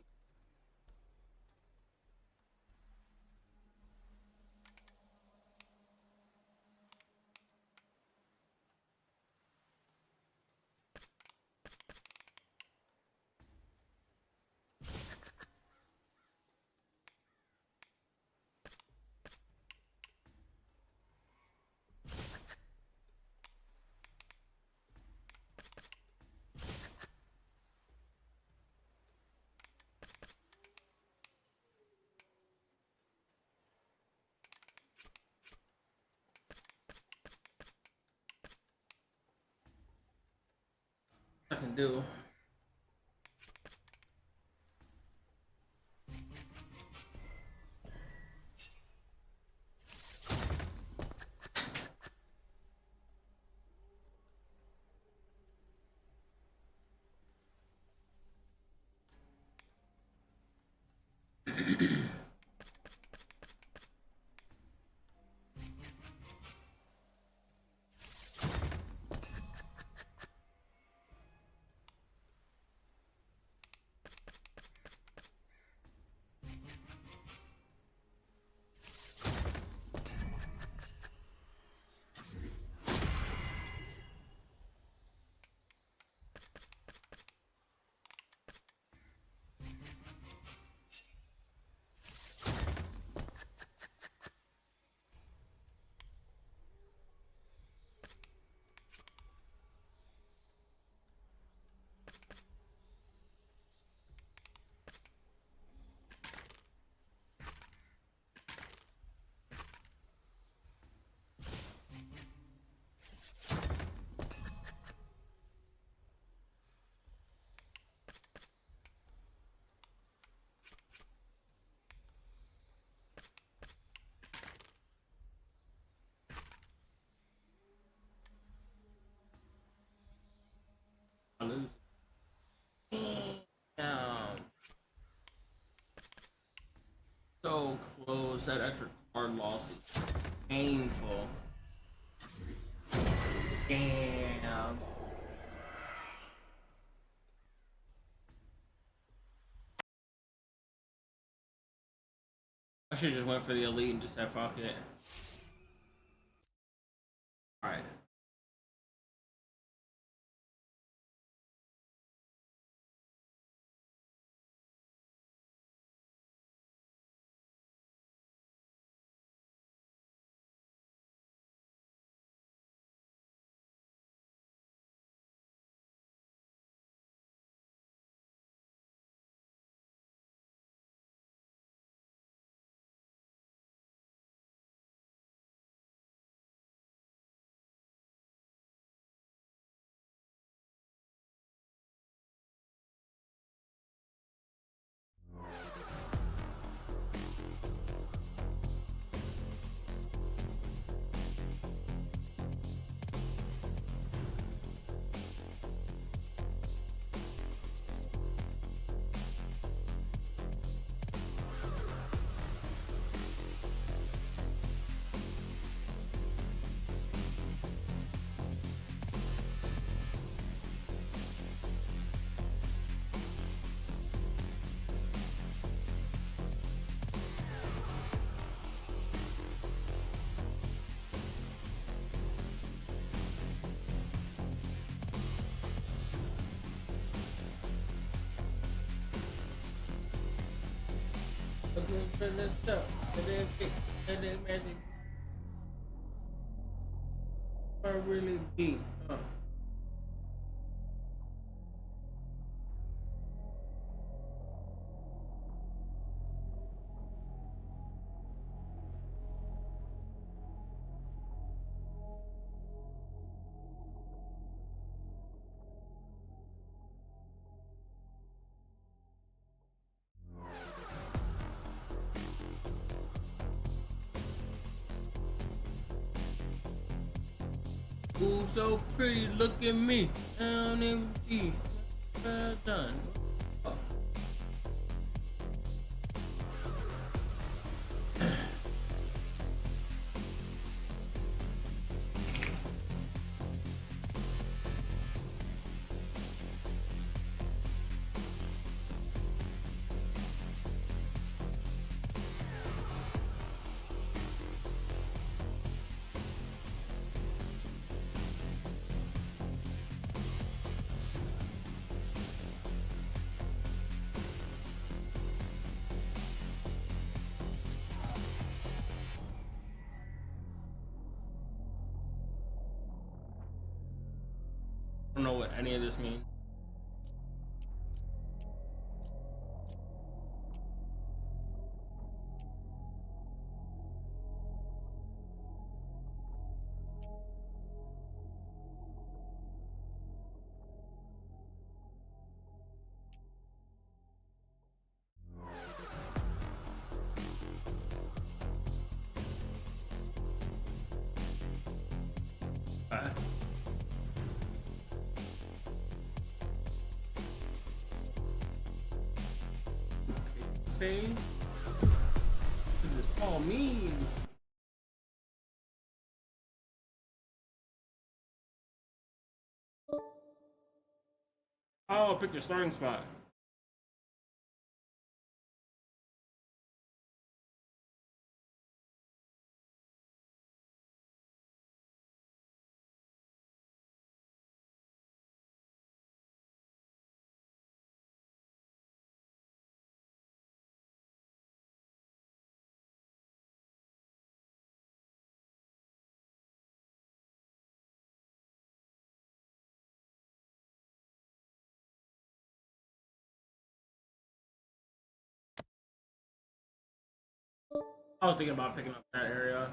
I can do. I lose. Damn. So close. That extra card loss is painful. Damn. I should have just went for the elite and just said fuck it. Alright. Really deep. Ooh, so pretty, look at me. Down in the well done. Oh. I don't know what any of this means. Okay. What does this all mean? Oh, pick your starting spot. I was thinking about picking up that area.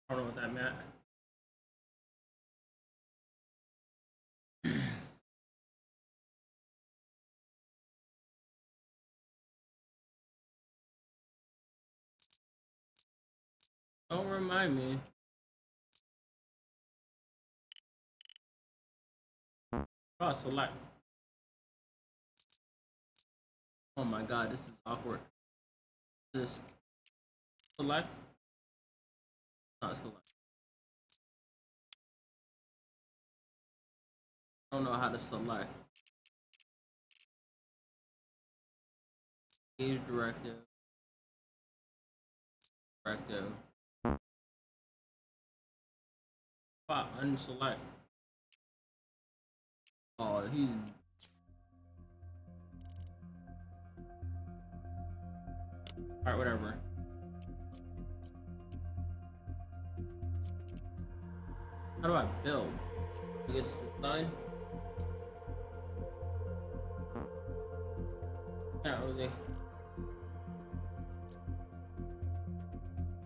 I don't know what that meant. Don't remind me. Oh, select. Oh my god, this is awkward. This select? Not select. I don't know how to select. Age directive. Directive. Unselect. Oh, he's. Alright, whatever. How do I build? I guess it's 9. Not really.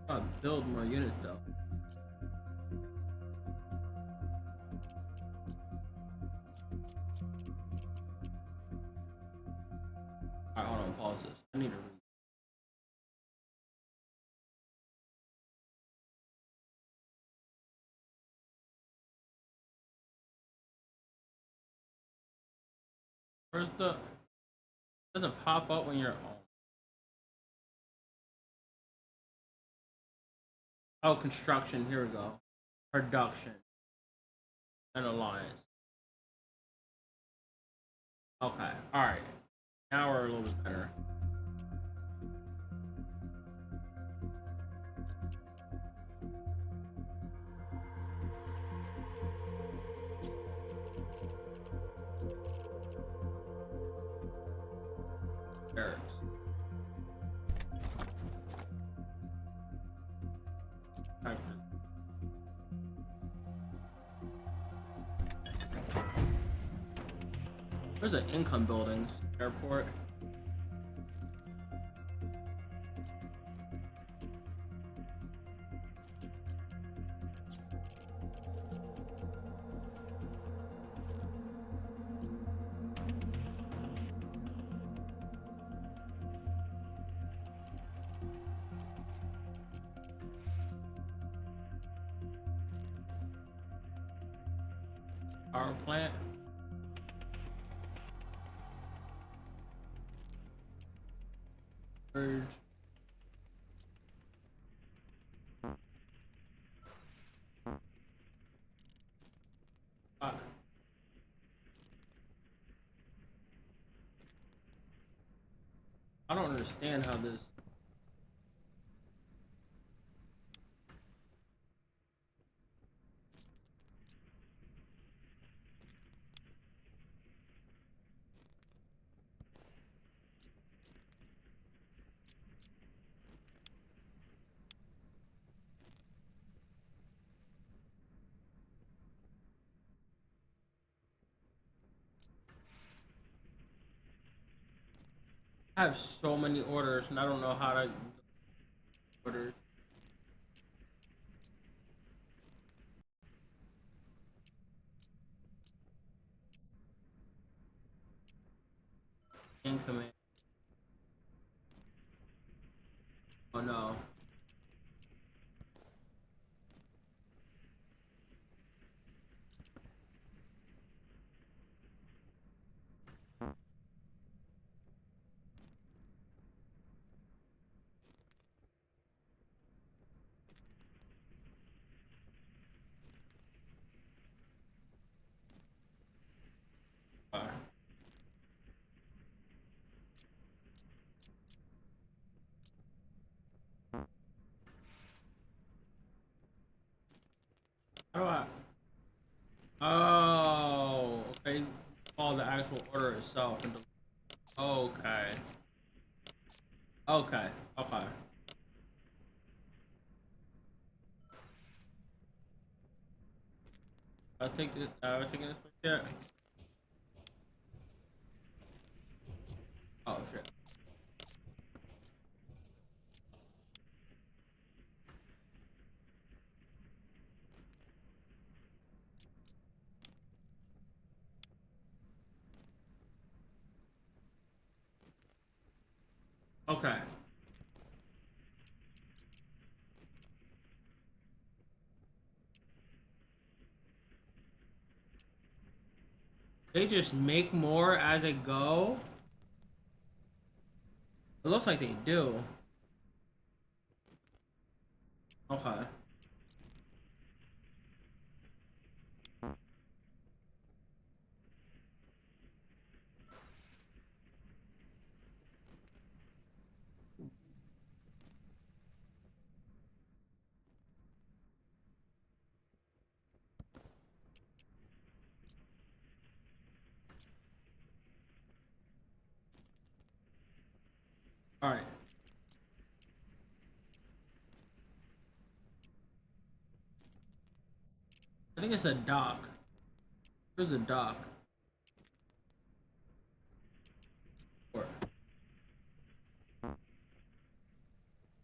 I build more units though. Alright, hold on, pause this. I need to read. Where's the? It doesn't pop up when you're on. Oh, construction. Here we go. Production and alliance. Okay. All right. Now we're a little bit better. Barracks. Where's the income buildings? Airport. Power plant. Urge. I don't understand how this. I have so many orders and I don't know how to order. Incoming. Oh no. How do I? Oh, okay. Call the actual order itself. Okay. Okay. Okay. I'll take it. I'll take this picture. Oh shit. Okay. They just make more as they go. It looks like they do. Okay. All right. I think it's a dock. There's a dock. Or-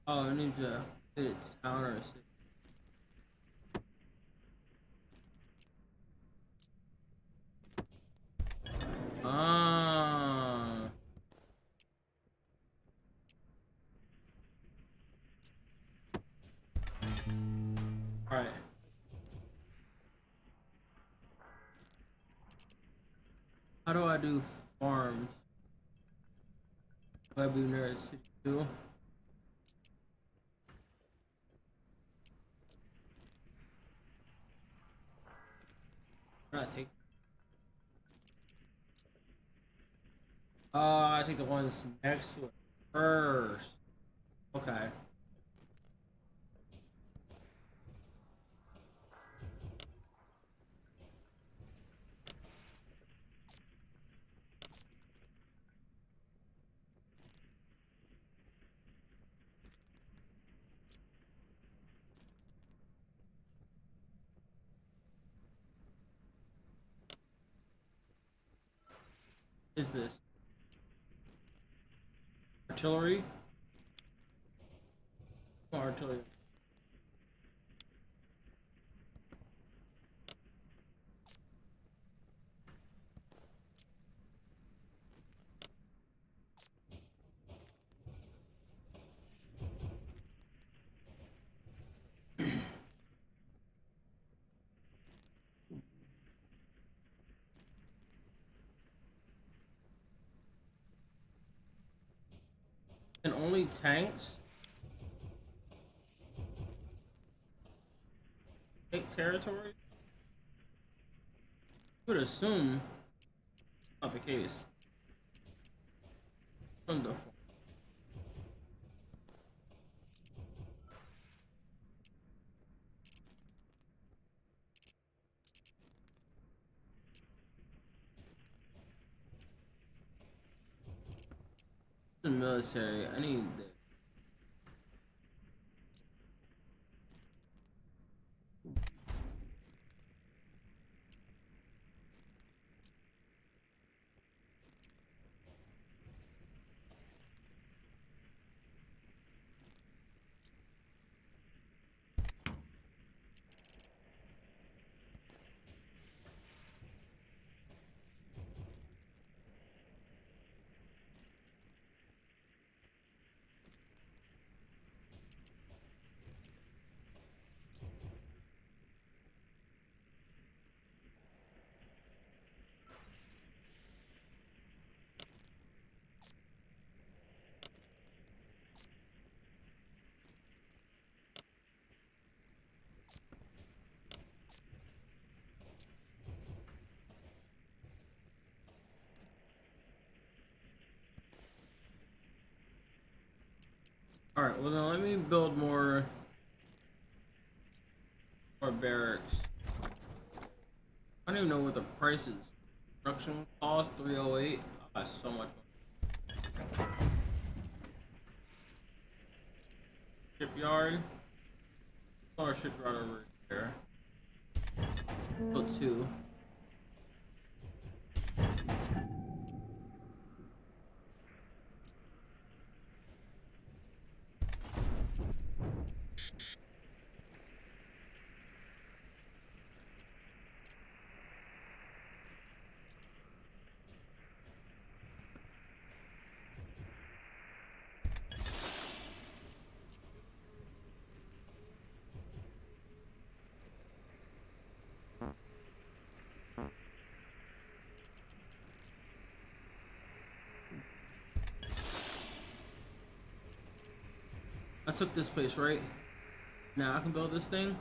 Oh, I need to hit its town or city. Ah. All right. How do I do farms? Do I be near a city too? Not take. I take the ones next to it first. Okay. Is this artillery? Oh, artillery. And only tanks take territory? I would assume not the case. Wonderful. The military. I need this. All right. Well, then let me build more barracks. I don't even know what the price is. Construction cost 308. Oh, that's so much money. Shipyard. Or shipyard over there. Build two. took this place, right? Now I can build this thing.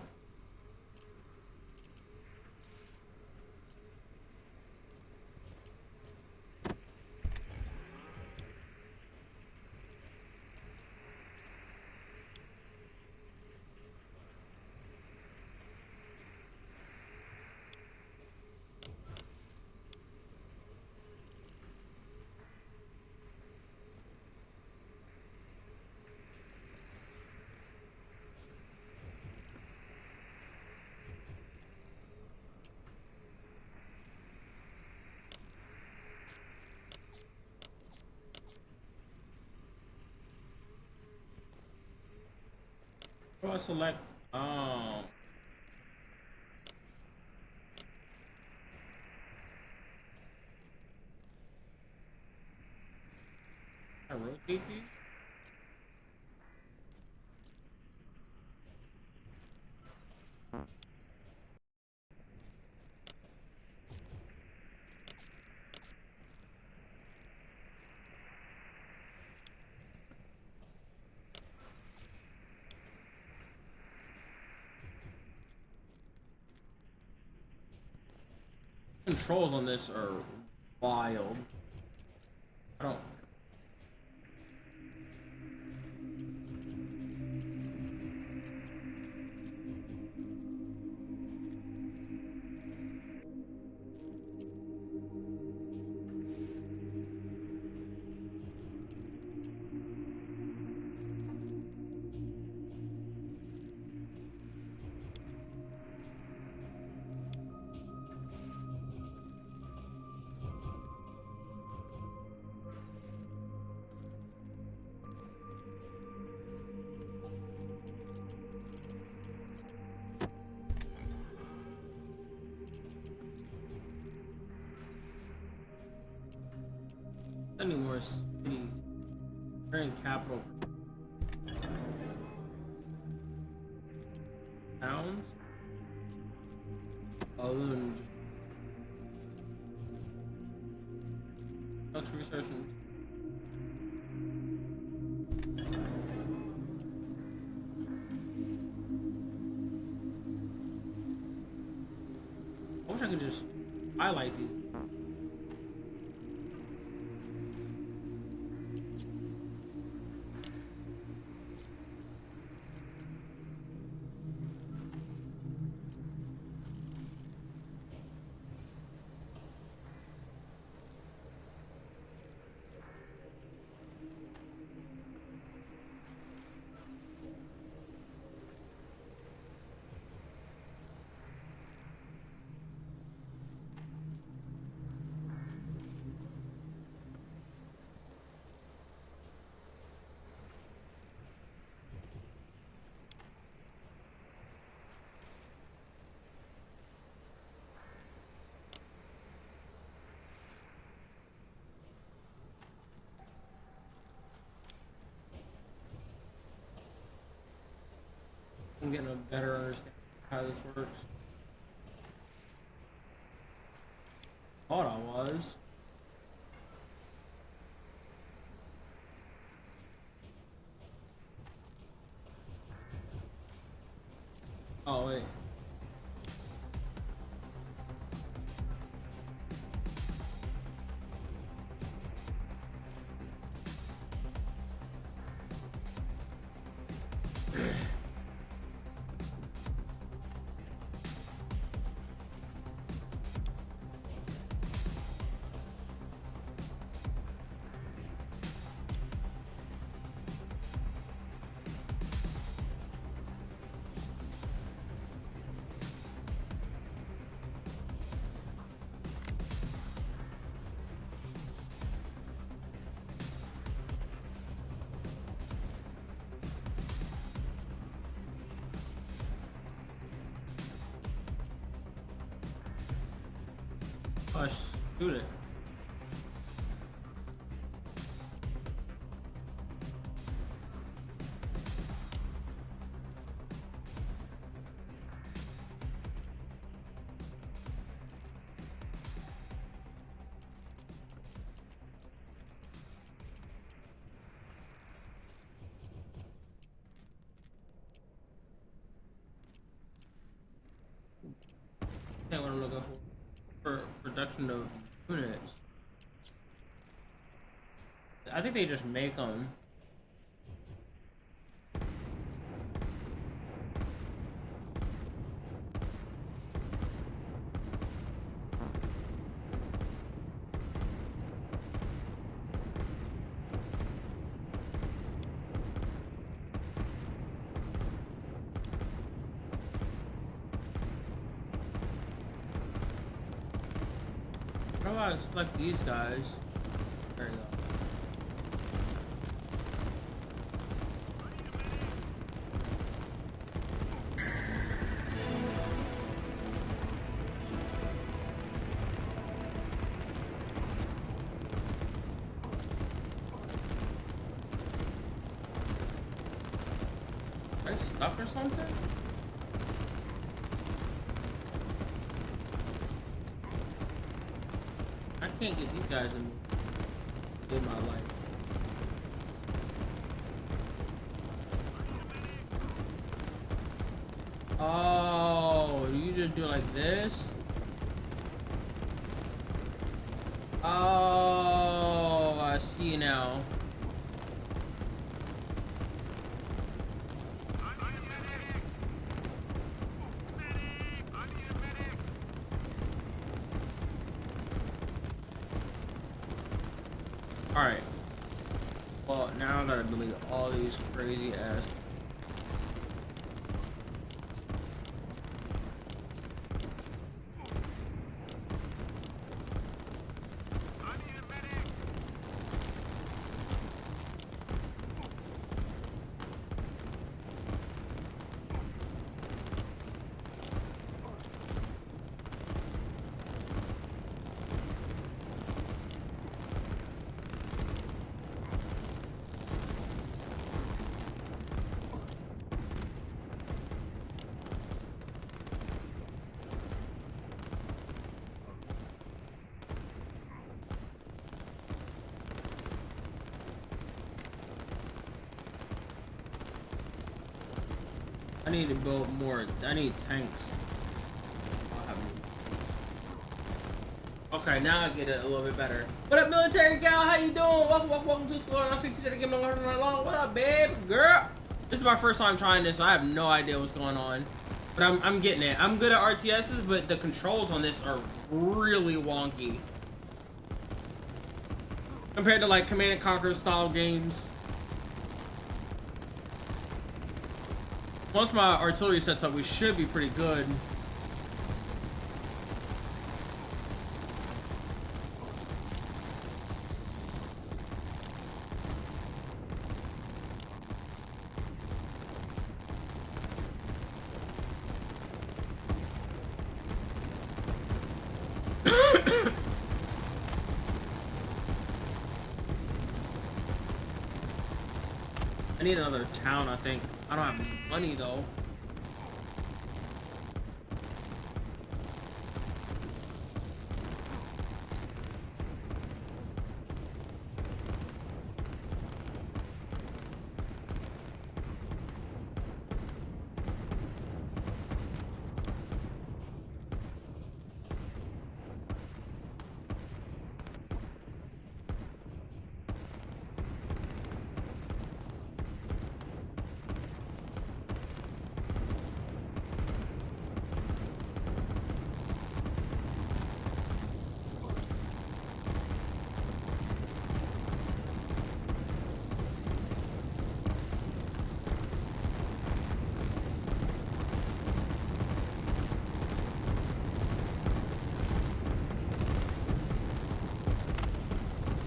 How do I select? Oh. I rotate these? Controls on this are wild. I don't. Any more city? Grand capital towns? Other than just research and I wish I could just highlight these. I'm getting a better understanding of how this works. Thought I was. Oh wait. Gosh, shoot it. That's what I'm looking for production of units. I think they just make them. How do I select these guys? There you go. Are they stuck or something? I can't get these guys in my life. Oh, you just do it like this? Oh, I see now. Alright. Well, now I gotta delete all these crazy ass. I need to build more. I need tanks. Okay, now I get it a little bit better. What up, military gal? How you doing? Welcome to Explore. I'm speaking to the game along. What up, babe? Girl? This is my first time trying this, so I have no idea what's going on. But I'm getting it. I'm good at RTSs, but the controls on this are really wonky. Compared to like Command & Conquer style games. Once my artillery sets up, we should be pretty good. I need another town, I think. I don't have money though.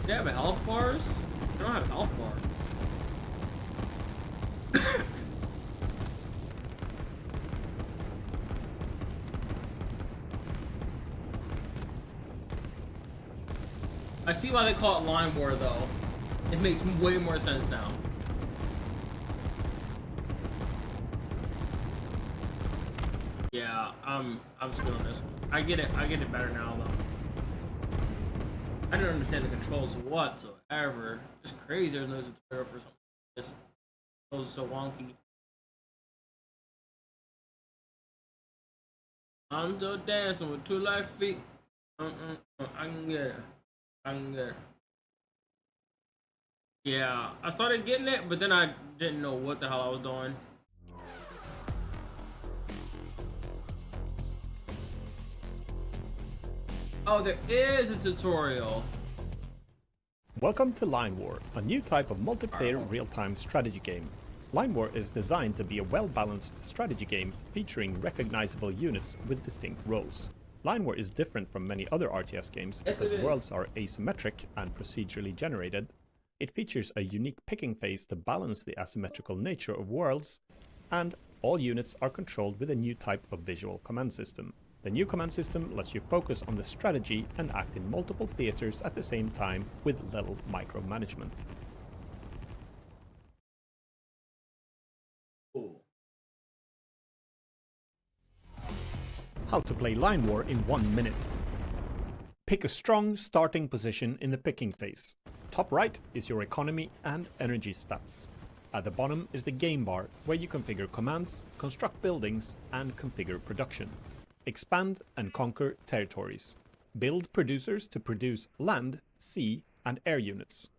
They have health bars? They don't have health bars. I see why they call it line war though. It makes way more sense now. Yeah, I'm still on this. I get it better now though. I don't understand the controls whatsoever. It's crazy there's no tutorial for something like this. It was so wonky. I'm still dancing with 2 left feet. I can get it. I can get it. Yeah, I started getting it, but then I didn't know what the hell I was doing. Oh, there is a tutorial. Welcome to Line War, a new type of multiplayer real-time strategy game. Line War is designed to be a well-balanced strategy game featuring recognizable units with distinct roles. Line War is different from many other RTS games because worlds are asymmetric and procedurally generated. It features a unique picking phase to balance the asymmetrical nature of worlds, and all units are controlled with a new type of visual command system. The new command system lets you focus on the strategy and act in multiple theaters at the same time with little micromanagement. Ooh. How to play Line War in 1 minute. Pick a strong starting position in the picking phase. Top right is your economy and energy stats. At the bottom is the game bar, where you configure commands, construct buildings, and configure production. Expand and conquer territories. Build producers to produce land, sea, and air units.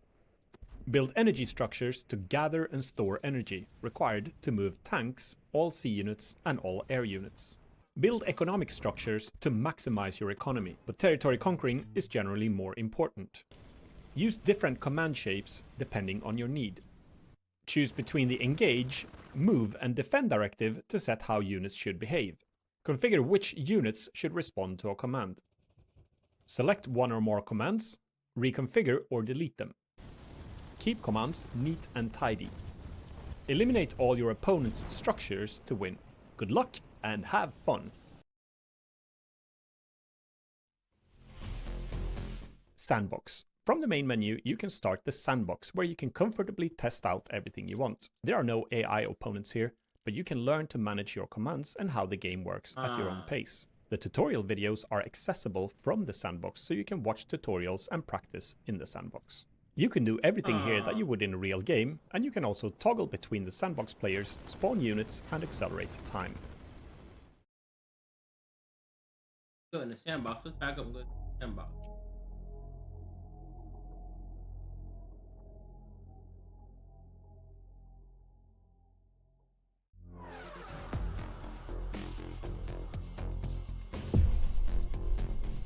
Build energy structures to gather and store energy, required to move tanks, all sea units, and all air units. Build economic structures to maximize your economy, but territory conquering is generally more important. Use different command shapes depending on your need. Choose between the engage, move, and defend directive to set how units should behave. Configure which units should respond to a command. Select one or more commands, reconfigure or delete them. Keep commands neat and tidy. Eliminate all your opponent's structures to win. Good luck and have fun! Sandbox. From the main menu, you can start the sandbox, where you can comfortably test out everything you want. There are no AI opponents here, but you can learn to manage your commands and how the game works at your own pace. The tutorial videos are accessible from the sandbox, so you can watch tutorials and practice in the sandbox. You can do everything here that you would in a real game, and you can also toggle between the sandbox players, spawn units, and accelerate time. Go in the sandbox. Let's back up and go to the sandbox.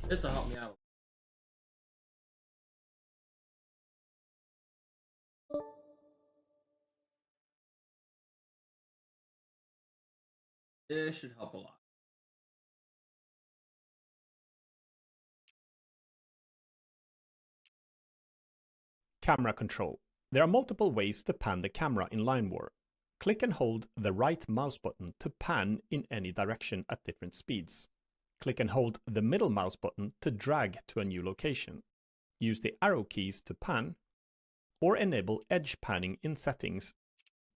This will help me out. This should help a lot. Camera control. There are multiple ways to pan the camera in Line War. Click and hold the right mouse button to pan in any direction at different speeds. Click and hold the middle mouse button to drag to a new location. Use the arrow keys to pan, or enable edge panning in settings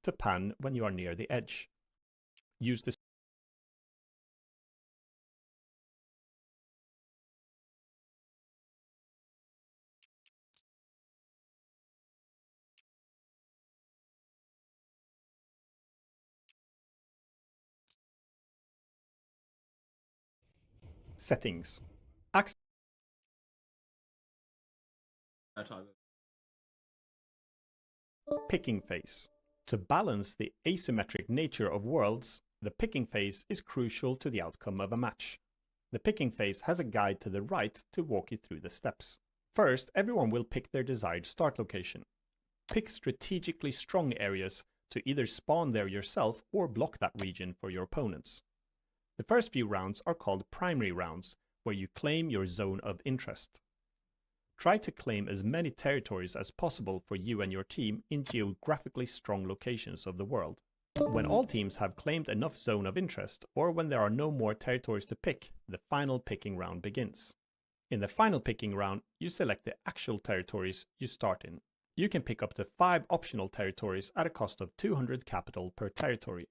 to pan when you are near the edge. Use the settings. That's all good. Picking phase. To balance the asymmetric nature of worlds, the picking phase is crucial to the outcome of a match. The picking phase has a guide to the right to walk you through the steps. First, everyone will pick their desired start location. Pick strategically strong areas to either spawn there yourself or block that region for your opponents. The first few rounds are called primary rounds, where you claim your zone of interest. Try to claim as many territories as possible for you and your team in geographically strong locations of the world. When all teams have claimed enough zone of interest, or when there are no more territories to pick, the final picking round begins. In the final picking round, you select the actual territories you start in. You can pick up to 5 optional territories at a cost of 200 capital per territory.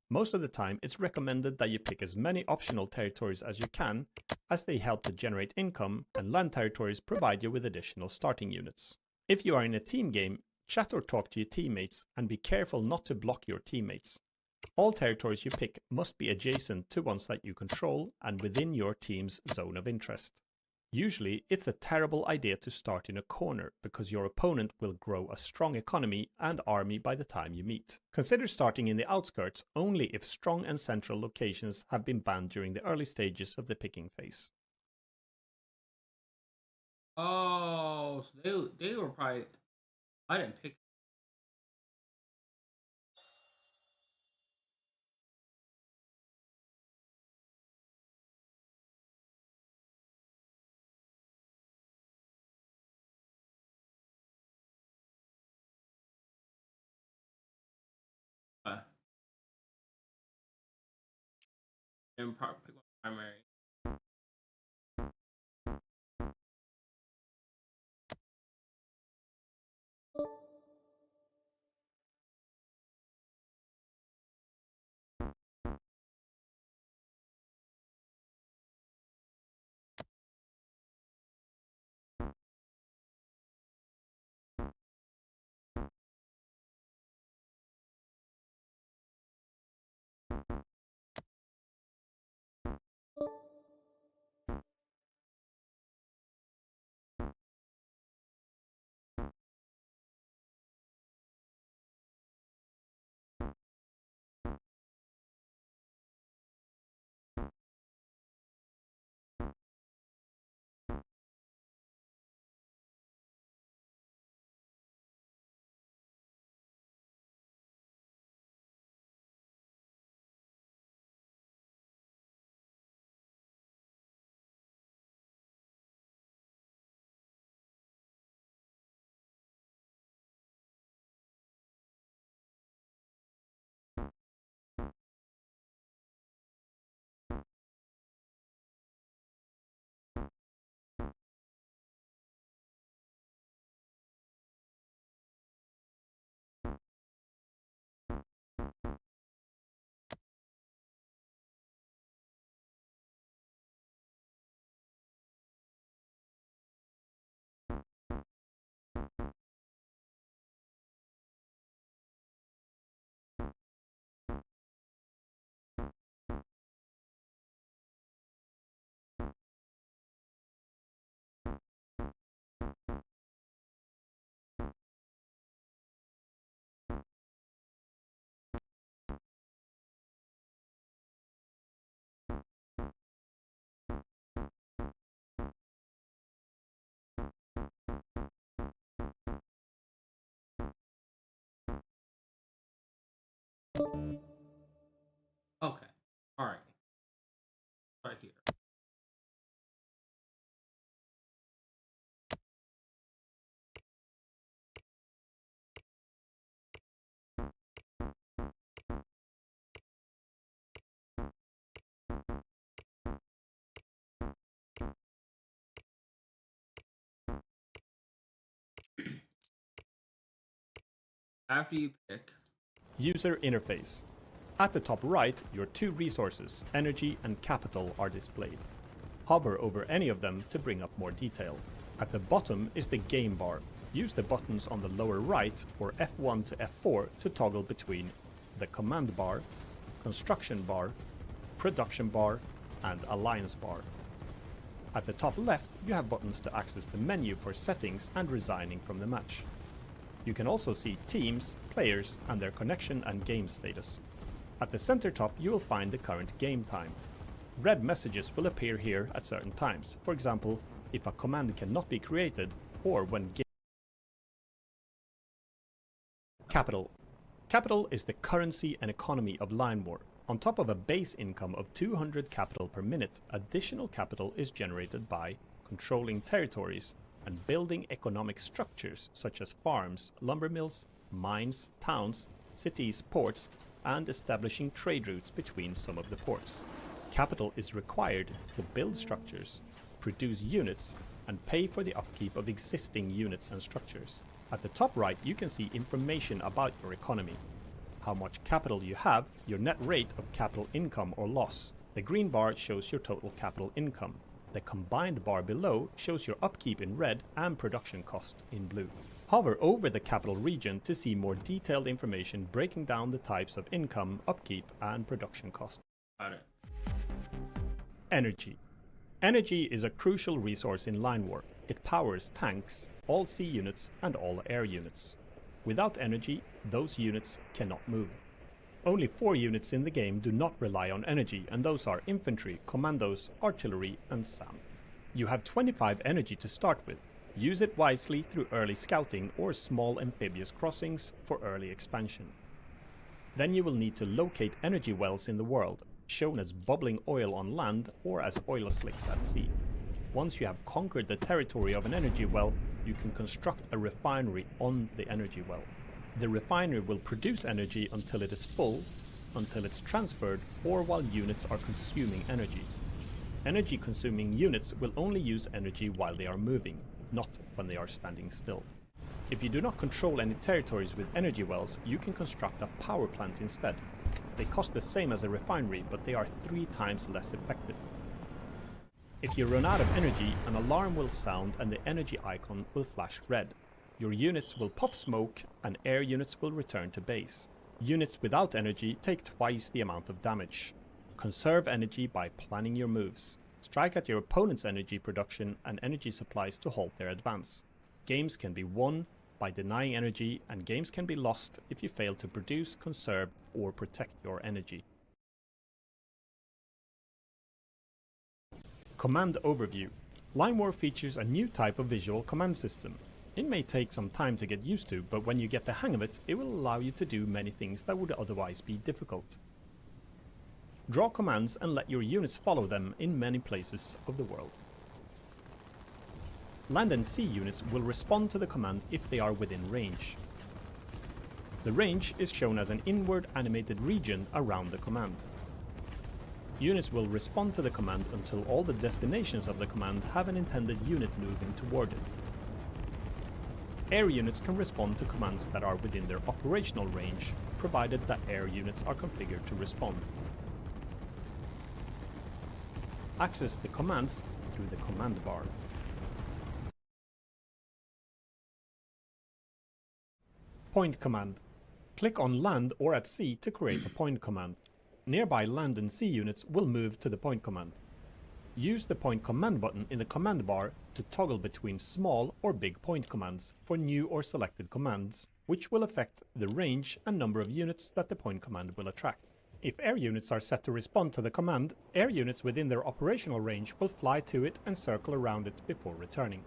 Most of the time, it's recommended that you pick as many optional territories as you can, as they help to generate income, and land territories provide you with additional starting units. If you are in a team game, chat or talk to your teammates and be careful not to block your teammates. All territories you pick must be adjacent to ones that you control and within your team's zone of interest. Usually, it's a terrible idea to start in a corner because your opponent will grow a strong economy and army by the time you meet. Consider starting in the outskirts only if strong and central locations have been banned during the early stages of the picking phase. Oh, so they were probably. I didn't pick. Didn't pick one primary. Okay. All right. Right here. After you pick. User interface. At the top right, your two resources, energy and capital, are displayed. Hover over any of them to bring up more detail. At the bottom is the game bar. Use the buttons on the lower right or F1 to F4 to toggle between the command bar, construction bar, production bar, and alliance bar. At the top left, you have buttons to access the menu for settings and resigning from the match. You can also see teams, players, and their connection and game status. At the center top, you will find the current game time. Red messages will appear here at certain times, for example, if a command cannot be created or when Capital. Capital is the currency and economy of Line War. On top of a base income of 200 capital per minute, additional capital is generated by controlling territories and building economic structures such as farms, lumber mills, mines, towns, cities, ports, and establishing trade routes between some of the ports. Capital is required to build structures, produce units, and pay for the upkeep of existing units and structures. At the top right, you can see information about your economy. How much capital you have, your net rate of capital income or loss. The green bar shows your total capital income. The combined bar below shows your upkeep in red and production cost in blue. Hover over the capital region to see more detailed information breaking down the types of income, upkeep and production cost. Got it. Energy. Energy is a crucial resource in Line War. It powers tanks, all sea units and all air units. Without energy, those units cannot move. Only 4 units in the game do not rely on energy, and those are infantry, commandos, artillery and SAM. You have 25 energy to start with. Use it wisely through early scouting or small amphibious crossings for early expansion. Then you will need to locate energy wells in the world, shown as bubbling oil on land or as oil slicks at sea. Once you have conquered the territory of an energy well, you can construct a refinery on the energy well. The refinery will produce energy until it is full, until it's transferred, or while units are consuming energy. Energy consuming units will only use energy while they are moving, not when they are standing still. If you do not control any territories with energy wells, you can construct a power plant instead. They cost the same as a refinery, but they are 3 times less effective. If you run out of energy, an alarm will sound and the energy icon will flash red. Your units will puff smoke and air units will return to base. Units without energy take twice the amount of damage. Conserve energy by planning your moves. Strike at your opponent's energy production and energy supplies to halt their advance. Games can be won by denying energy, and games can be lost if you fail to produce, conserve or protect your energy. Command Overview. Line War features a new type of visual command system. It may take some time to get used to, but when you get the hang of it, it will allow you to do many things that would otherwise be difficult. Draw commands and let your units follow them in many places of the world. Land and sea units will respond to the command if they are within range. The range is shown as an inward animated region around the command. Units will respond to the command until all the destinations of the command have an intended unit moving toward it. Air units can respond to commands that are within their operational range, provided that air units are configured to respond. Access the commands through the command bar. Point command. Click on land or at sea to create a point command. Nearby land and sea units will move to the point command. Use the point command button in the command bar to toggle between small or big point commands for new or selected commands, which will affect the range and number of units that the point command will attract. If air units are set to respond to the command, air units within their operational range will fly to it and circle around it before returning.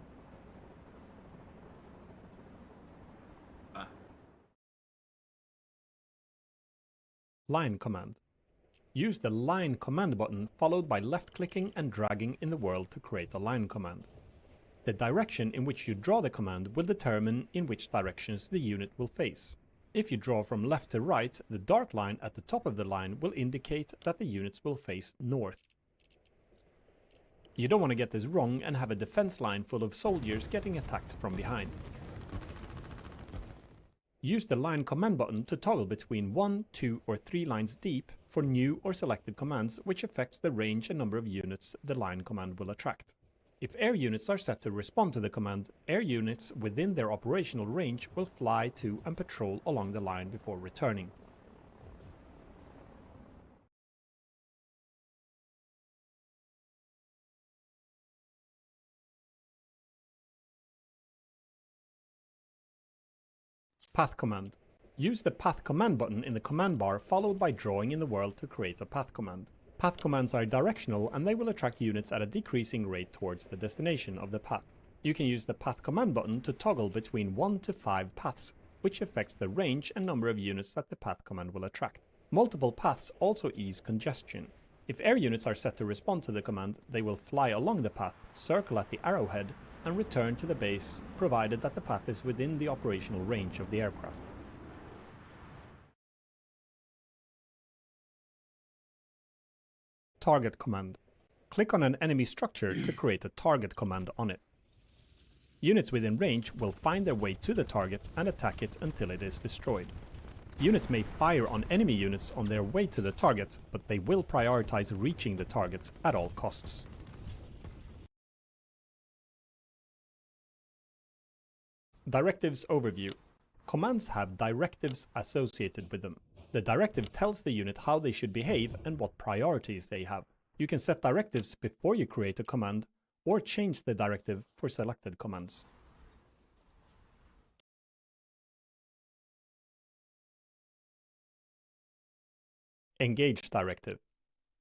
Line command. Use the line command button followed by left-clicking and dragging in the world to create a line command. The direction in which you draw the command will determine in which directions the unit will face. If you draw from left to right, the dark line at the top of the line will indicate that the units will face north. You don't want to get this wrong and have a defense line full of soldiers getting attacked from behind. Use the line command button to toggle between 1, 2 or 3 lines deep for new or selected commands, which affects the range and number of units the line command will attract. If air units are set to respond to the command, air units within their operational range will fly to and patrol along the line before returning. Path command. Use the path command button in the command bar followed by drawing in the world to create a path command. Path commands are directional and they will attract units at a decreasing rate towards the destination of the path. You can use the path command button to toggle between 1 to 5 paths, which affects the range and number of units that the path command will attract. Multiple paths also ease congestion. If air units are set to respond to the command, they will fly along the path, circle at the arrowhead, and return to the base, provided that the path is within the operational range of the aircraft. Target command. Click on an enemy structure to create a target command on it. Units within range will find their way to the target and attack it until it is destroyed. Units may fire on enemy units on their way to the target, but they will prioritize reaching the target at all costs. Directives overview. Commands have directives associated with them. The directive tells the unit how they should behave and what priorities they have. You can set directives before you create a command or change the directive for selected commands. Engage directive.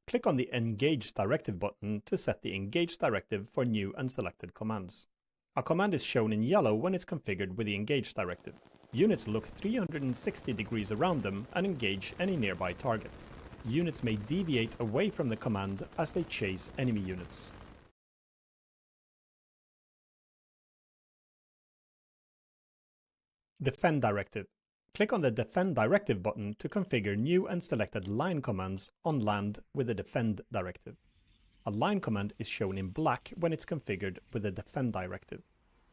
Click on the Engage Directive button to set the Engage Directive for new and selected commands. A command is shown in yellow when it's configured with the Engage Directive. Units look 360 degrees around them and engage any nearby target. Units may deviate away from the command as they chase enemy units. Defend Directive. Click on the Defend Directive button to configure new and selected line commands on land with the Defend Directive. A line command is shown in black when it's configured with the Defend Directive.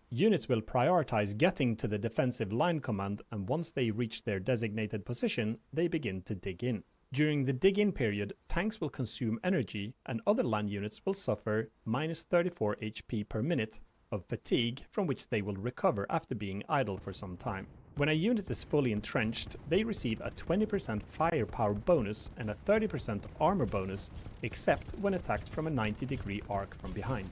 Units will prioritize getting to the defensive line command, and once they reach their designated position, they begin to dig in. During the dig in period, tanks will consume energy and other land units will suffer minus 34 HP per minute of fatigue, from which they will recover after being idle for some time. When a unit is fully entrenched, they receive a 20% firepower bonus and a 30% armor bonus, except when attacked from a 90-degree arc from behind.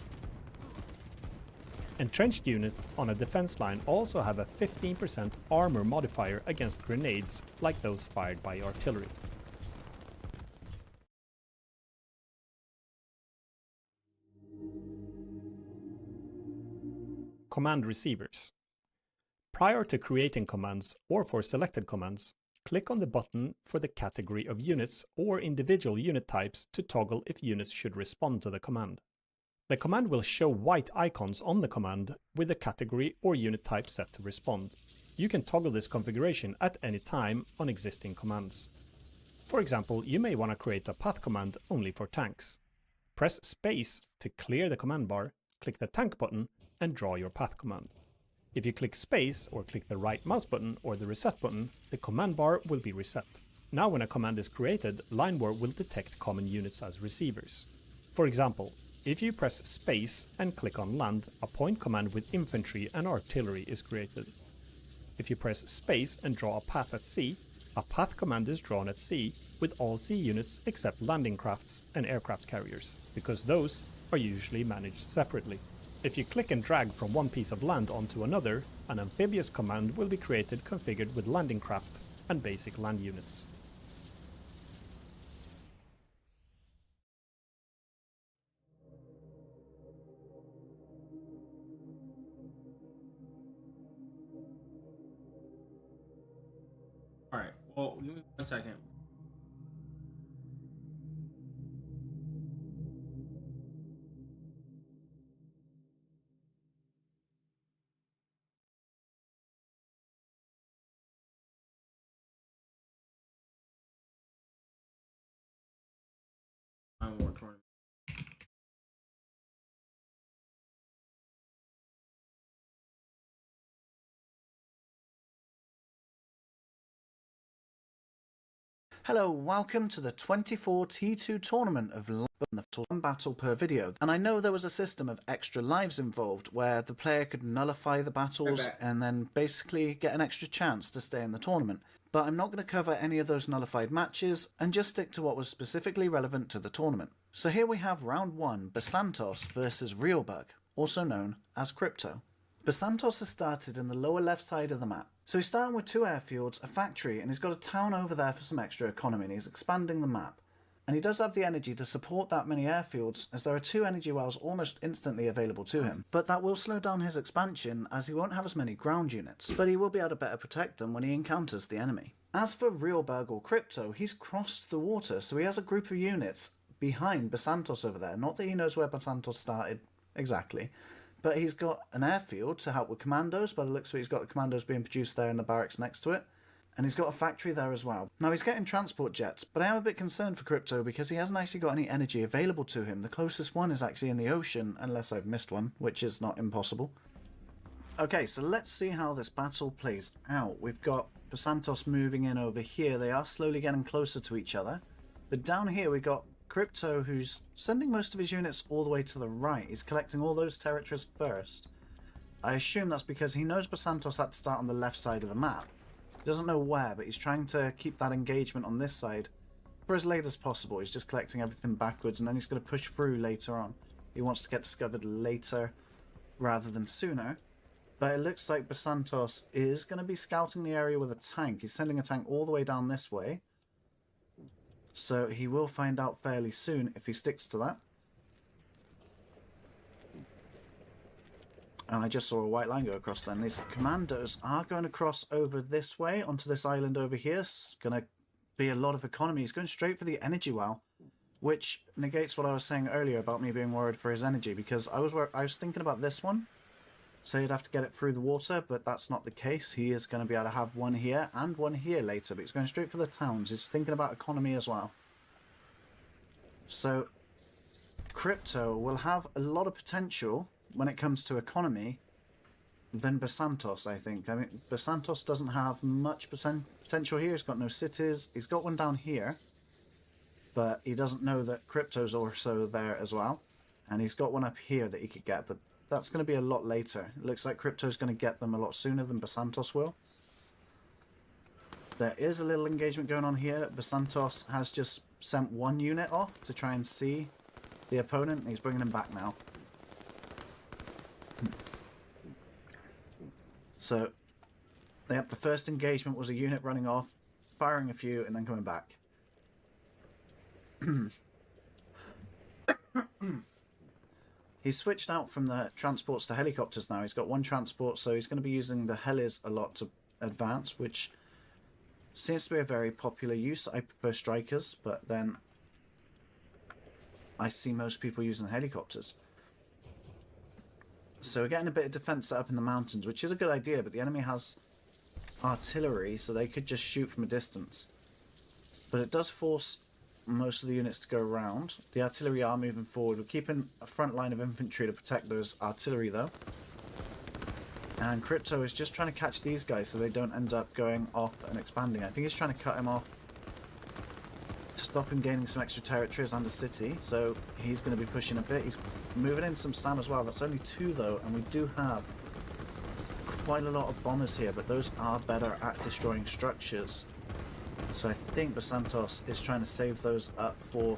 Entrenched units on a defense line also have a 15% armor modifier against grenades, like those fired by artillery. Command receivers. Prior to creating commands or for selected commands, click on the button for the category of units or individual unit types to toggle if units should respond to the command. The command will show white icons on the command with the category or unit type set to respond. You can toggle this configuration at any time on existing commands. For example, you may want to create a path command only for tanks. Press space to clear the command bar, click the tank button, and draw your path command. If you click space or click the right mouse button or the reset button, the command bar will be reset. Now when a command is created, LineWar will detect common units as receivers. For example, if you press space and click on land, a point command with infantry and artillery is created. If you press space and draw a path at sea, a path command is drawn at sea with all sea units except landing crafts and aircraft carriers, because those are usually managed separately. If you click and drag from one piece of land onto another, an amphibious command will be created configured with landing craft and basic land units. Alright, well, give me 1 second. War tournament. Hello, welcome to the 24 T2 tournament of one battle per video. And I know there was a system of extra lives involved where the player could nullify the battles and then basically get an extra chance to stay in the tournament. But I'm not going to cover any of those nullified matches and just stick to what was specifically relevant to the tournament. So here we have round 1, Basantos versus Realbug, also known as Crypto. Basantos has started in the lower left side of the map. So he's starting with 2 airfields, a factory, and he's got a town over there for some extra economy, and he's expanding the map. And he does have the energy to support that many airfields, as there are 2 energy wells almost instantly available to him. But that will slow down his expansion, as he won't have as many ground units, but he will be able to better protect them when he encounters the enemy. As for Realbug or Crypto, he's crossed the water, so he has a group of units behind Basantos over there. Not that he knows where Basantos started exactly, but he's got an airfield to help with commandos. By the looks of it, he's got the commandos being produced there in the barracks next to it. And he's got a factory there as well. Now, he's getting transport jets, but I am a bit concerned for Crypto because he hasn't actually got any energy available to him. The closest one is actually in the ocean, unless I've missed one, which is not impossible. Okay, so let's see how this battle plays out. We've got Basantos moving in over here. They are slowly getting closer to each other. But down here we've got Crypto, who's sending most of his units all the way to the right. He's collecting all those territories first. I assume that's because he knows Basantos had to start on the left side of the map. He doesn't know where, but he's trying to keep that engagement on this side for as late as possible. He's just collecting everything backwards, and then he's going to push through later on. He wants to get discovered later rather than sooner. But it looks like Basantos is going to be scouting the area with a tank. He's sending a tank all the way down this way. So he will find out fairly soon if he sticks to that. And I just saw a white line go across then. These commandos are going to cross over this way onto this island over here. It's going to be a lot of economy. He's going straight for the energy well, which negates what I was saying earlier about me being worried for his energy, because I was thinking about this one. So he'd have to get it through the water, but that's not the case. He is going to be able to have one here and one here later, but he's going straight for the towns. He's thinking about economy as well. So Crypto will have a lot of potential when it comes to economy than Basantos, I think. I mean, Basantos doesn't have much potential here. He's got no cities. He's got one down here, but he doesn't know that Crypto's also there as well. And he's got one up here that he could get, but that's going to be a lot later. It looks like Crypto's going to get them a lot sooner than Basantos will. There is a little engagement going on here. Basantos has just sent one unit off to try and see the opponent, and he's bringing him back now. So, the first engagement was a unit running off, firing a few, and then coming back. He's switched out from the transports to helicopters now. He's got one transport, so he's going to be using the helis a lot to advance, which seems to be a very popular use. I prefer strikers, but then I see most people using helicopters. So we're getting a bit of defense set up in the mountains, which is a good idea, but the enemy has artillery, so they could just shoot from a distance. But it does force most of the units to go around. The artillery are moving forward. We're keeping a front line of infantry to protect those artillery, though. And Crypto is just trying to catch these guys so they don't end up going off and expanding. I think he's trying to cut him off to stop him gaining some extra territories and a city. So he's going to be pushing a bit. He's moving in some SAM as well. That's only 2 though, and we do have quite a lot of bombers here, but those are better at destroying structures. So I think Basantos is trying to save those up for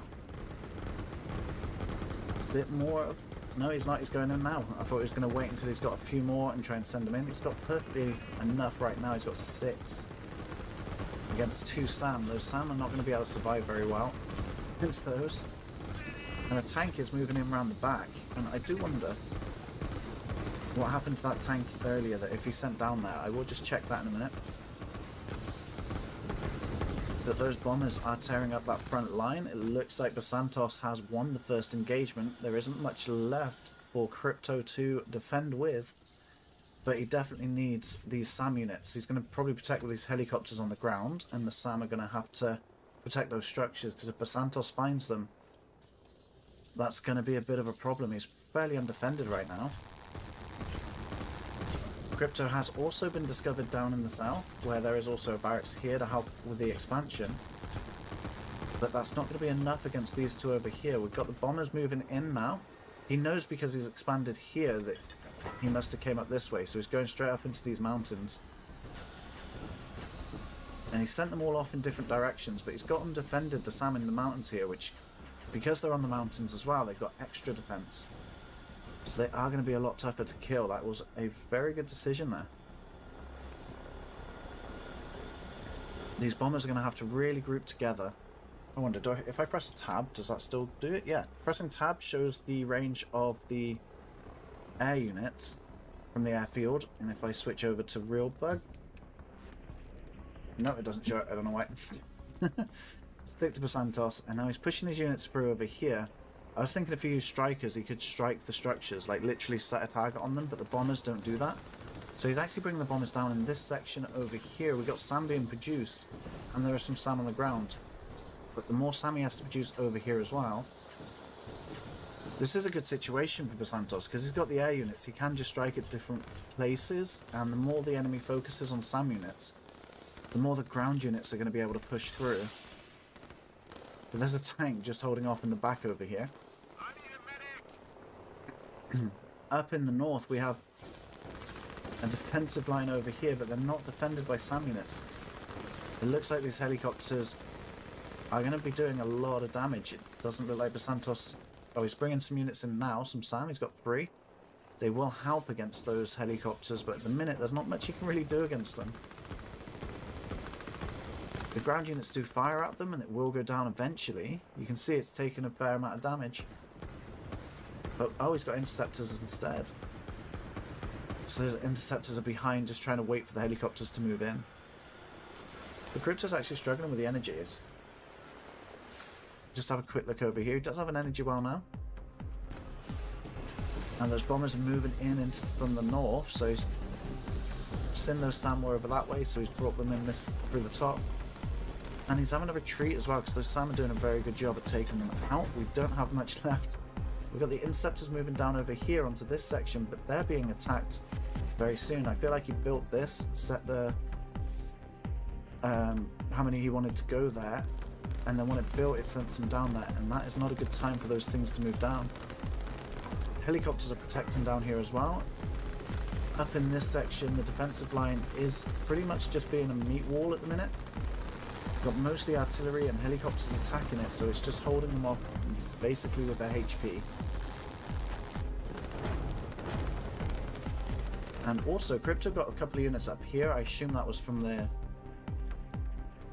a bit more of... No, he's not. He's going in now. I thought he was going to wait until he's got a few more and try and send them in. He's got perfectly enough right now. He's got 6 against 2 SAM. Those SAM are not going to be able to survive very well against those. And a tank is moving in around the back. And I do wonder what happened to that tank earlier, that if he sent down there. I will just check that in a minute. That those bombers are tearing up that front line. It looks like Basantos has won the first engagement. There isn't much left for Crypto to defend with, but he definitely needs these SAM units. He's going to probably protect with these helicopters on the ground, and the SAM are going to have to protect those structures, because if Basantos finds them, that's going to be a bit of a problem. He's fairly undefended right now. Crypto has also been discovered down in the south, where there is also a barracks here to help with the expansion. But that's not going to be enough against these two over here. We've got the bombers moving in now. He knows because he's expanded here that he must have came up this way, so he's going straight up into these mountains. And he sent them all off in different directions, but he's got them defended, the SAM in the mountains here, which, because they're on the mountains as well, they've got extra defense. So they are going to be a lot tougher to kill. That was a very good decision there. These bombers are going to have to really group together. I wonder, if I press tab, does that still do it? Yeah. Pressing tab shows the range of the air units from the airfield. And if I switch over to real bug... No, it doesn't show it. I don't know why. Stick to Basantos. And now he's pushing his units through over here. I was thinking if he used strikers, he could strike the structures, like literally set a target on them, but the bombers don't do that. So he'd actually bring the bombers down in this section over here. We've got SAM being produced, and there is some SAM on the ground. But the more SAM he has to produce over here as well. This is a good situation for Basantos, because he's got the air units. He can just strike at different places, and the more the enemy focuses on SAM units, the more the ground units are going to be able to push through. But there's a tank just holding off in the back over here. Up in the north we have a defensive line over here, but they're not defended by SAM units. It looks like these helicopters are going to be doing a lot of damage. It doesn't look like Basantos... Oh, he's bringing some units in now, some SAM. He's got 3. They will help against those helicopters, but at the minute there's not much you can really do against them. The ground units do fire at them and it will go down eventually. You can see it's taken a fair amount of damage. But, oh, he's got interceptors instead. So those interceptors are behind, just trying to wait for the helicopters to move in. The Crypto's actually struggling with the energy. It's... Just have a quick look over here. He does have an energy well now. And those bombers are moving in from the north, so he's sent those SAM over that way, so he's brought them in this through the top. And he's having a retreat as well, because those SAM are doing a very good job at taking them out. We don't have much left. We've got the interceptors moving down over here onto this section, but they're being attacked very soon. I feel like he built this, set the how many he wanted to go there, and then when it built, it sent some down there, and that is not a good time for those things to move down. Helicopters are protecting down here as well. Up in this section, the defensive line is pretty much just being a meat wall at the minute. Got mostly artillery and helicopters attacking it, so it's just holding them off basically with their HP. And also, Crypto got a couple of units up here. I assume that was from their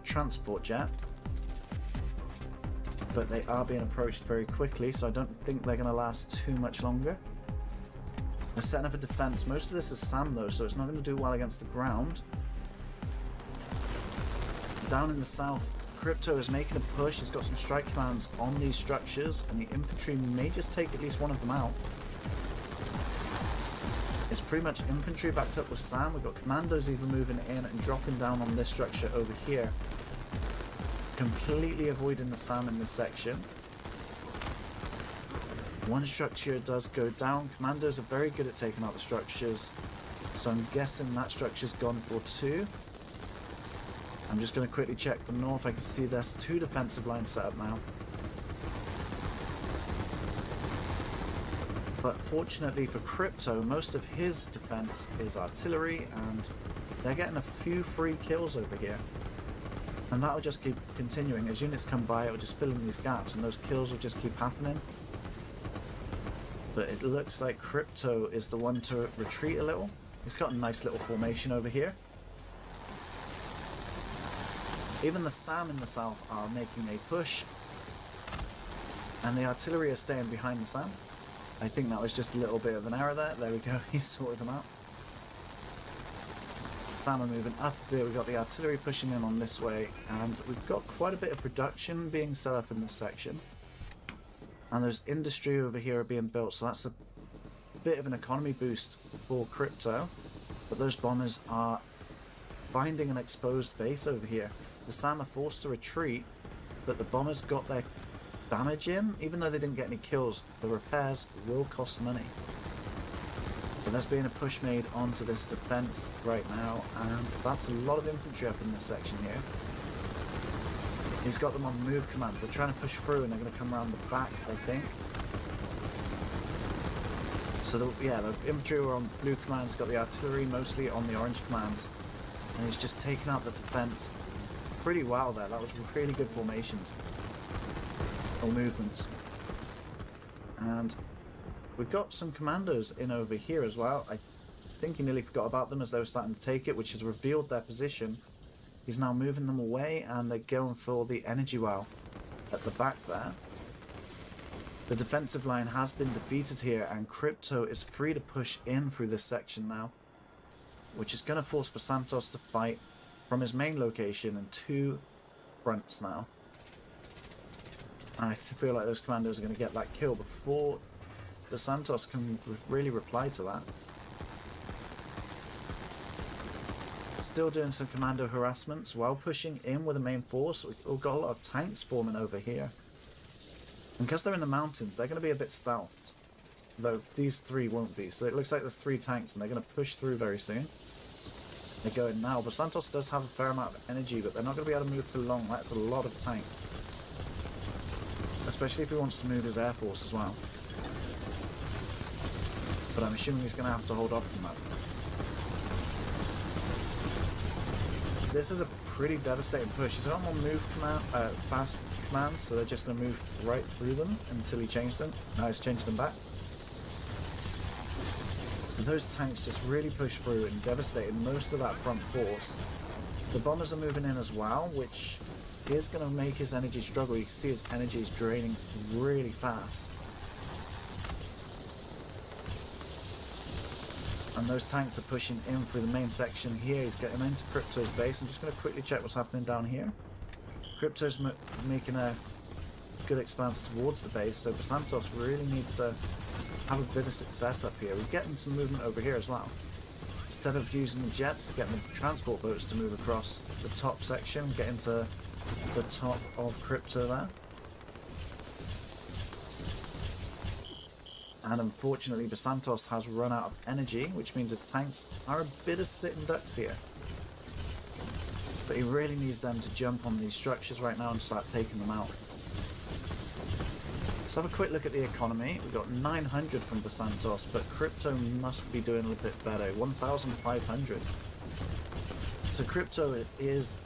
transport jet. But they are being approached very quickly, so I don't think they're going to last too much longer. They're setting up a defense. Most of this is SAM though, so it's not going to do well against the ground. Down in the south, Crypto is making a push. He's got some strike commands on these structures, and the infantry may just take at least one of them out. It's pretty much infantry backed up with SAM. We've got commandos even moving in and dropping down on this structure over here. Completely avoiding the SAM in this section. One structure does go down. Commandos are very good at taking out the structures, so I'm guessing that structure's gone for 2. I'm just going to quickly check the north. I can see there's 2 defensive lines set up now. But fortunately for Crypto, most of his defense is artillery, and they're getting a few free kills over here. And that'll just keep continuing. As units come by, it'll just fill in these gaps, and those kills will just keep happening. But it looks like Crypto is the one to retreat a little. He's got a nice little formation over here. Even the SAM in the south are making a push, and the artillery are staying behind the SAM. I think that was just a little bit of an error there. There we go, he sorted them out. SAM are moving up there. We've got the artillery pushing in on this way, and we've got quite a bit of production being set up in this section. And there's industry over here being built, so that's a bit of an economy boost for Crypto. But those bombers are finding an exposed base over here. The SAM are forced to retreat, but the bombers got their damage in. Even though they didn't get any kills, the repairs will cost money. But there's being a push made onto this defense right now, and that's a lot of infantry up in this section here. He's got them on move commands. They're trying to push through, and they're going to come around the back, I think. So the infantry were on blue commands, got the artillery mostly on the orange commands, and he's just taken out the defense pretty well there. That was really good formations or movements. And we've got some commandos in over here as well. I think he nearly forgot about them as they were starting to take it, which has revealed their position. He's now moving them away, and they're going for the energy well at the back there. The defensive line has been defeated here, and Crypto is free to push in through this section now, which is going to force Basantos to fight from his main location in 2 fronts now. And I feel like those commandos are going to get that kill before Basantos can really reply to that. Still doing some commando harassments while pushing in with the main force. We've got a lot of tanks forming over here. And because they're in the mountains, they're going to be a bit stealthed. Though these 3 won't be. So it looks like there's 3 tanks, and they're going to push through very soon. They're going now. Basantos does have a fair amount of energy, but they're not going to be able to move for long. That's a lot of tanks. Especially if he wants to move his air force as well. But I'm assuming he's going to have to hold off from that. this is a pretty devastating push. He's got more move command, fast commands, so they're just going to move right through them until he changed them. Now he's changed them back. So those tanks just really push through and devastated most of that front force. The bombers are moving in as well, which is going to make his energy struggle. You can see his energy is draining really fast. And those tanks are pushing in through the main section here. He's getting into Crypto's base. I'm just going to quickly check what's happening down here. Crypto's making a good expanse towards the base, so Basantos really needs to have a bit of success up here. We're getting some movement over here as well. Instead of using the jets, getting the transport boats to move across the top section, get into the top of Crypto there. And unfortunately, Basantos has run out of energy, which means his tanks are a bit of sitting ducks here. But he really needs them to jump on these structures right now and start taking them out. Let's have a quick look at the economy. We've got 900 from Basantos, but Crypto must be doing a little bit better. 1,500. So Crypto is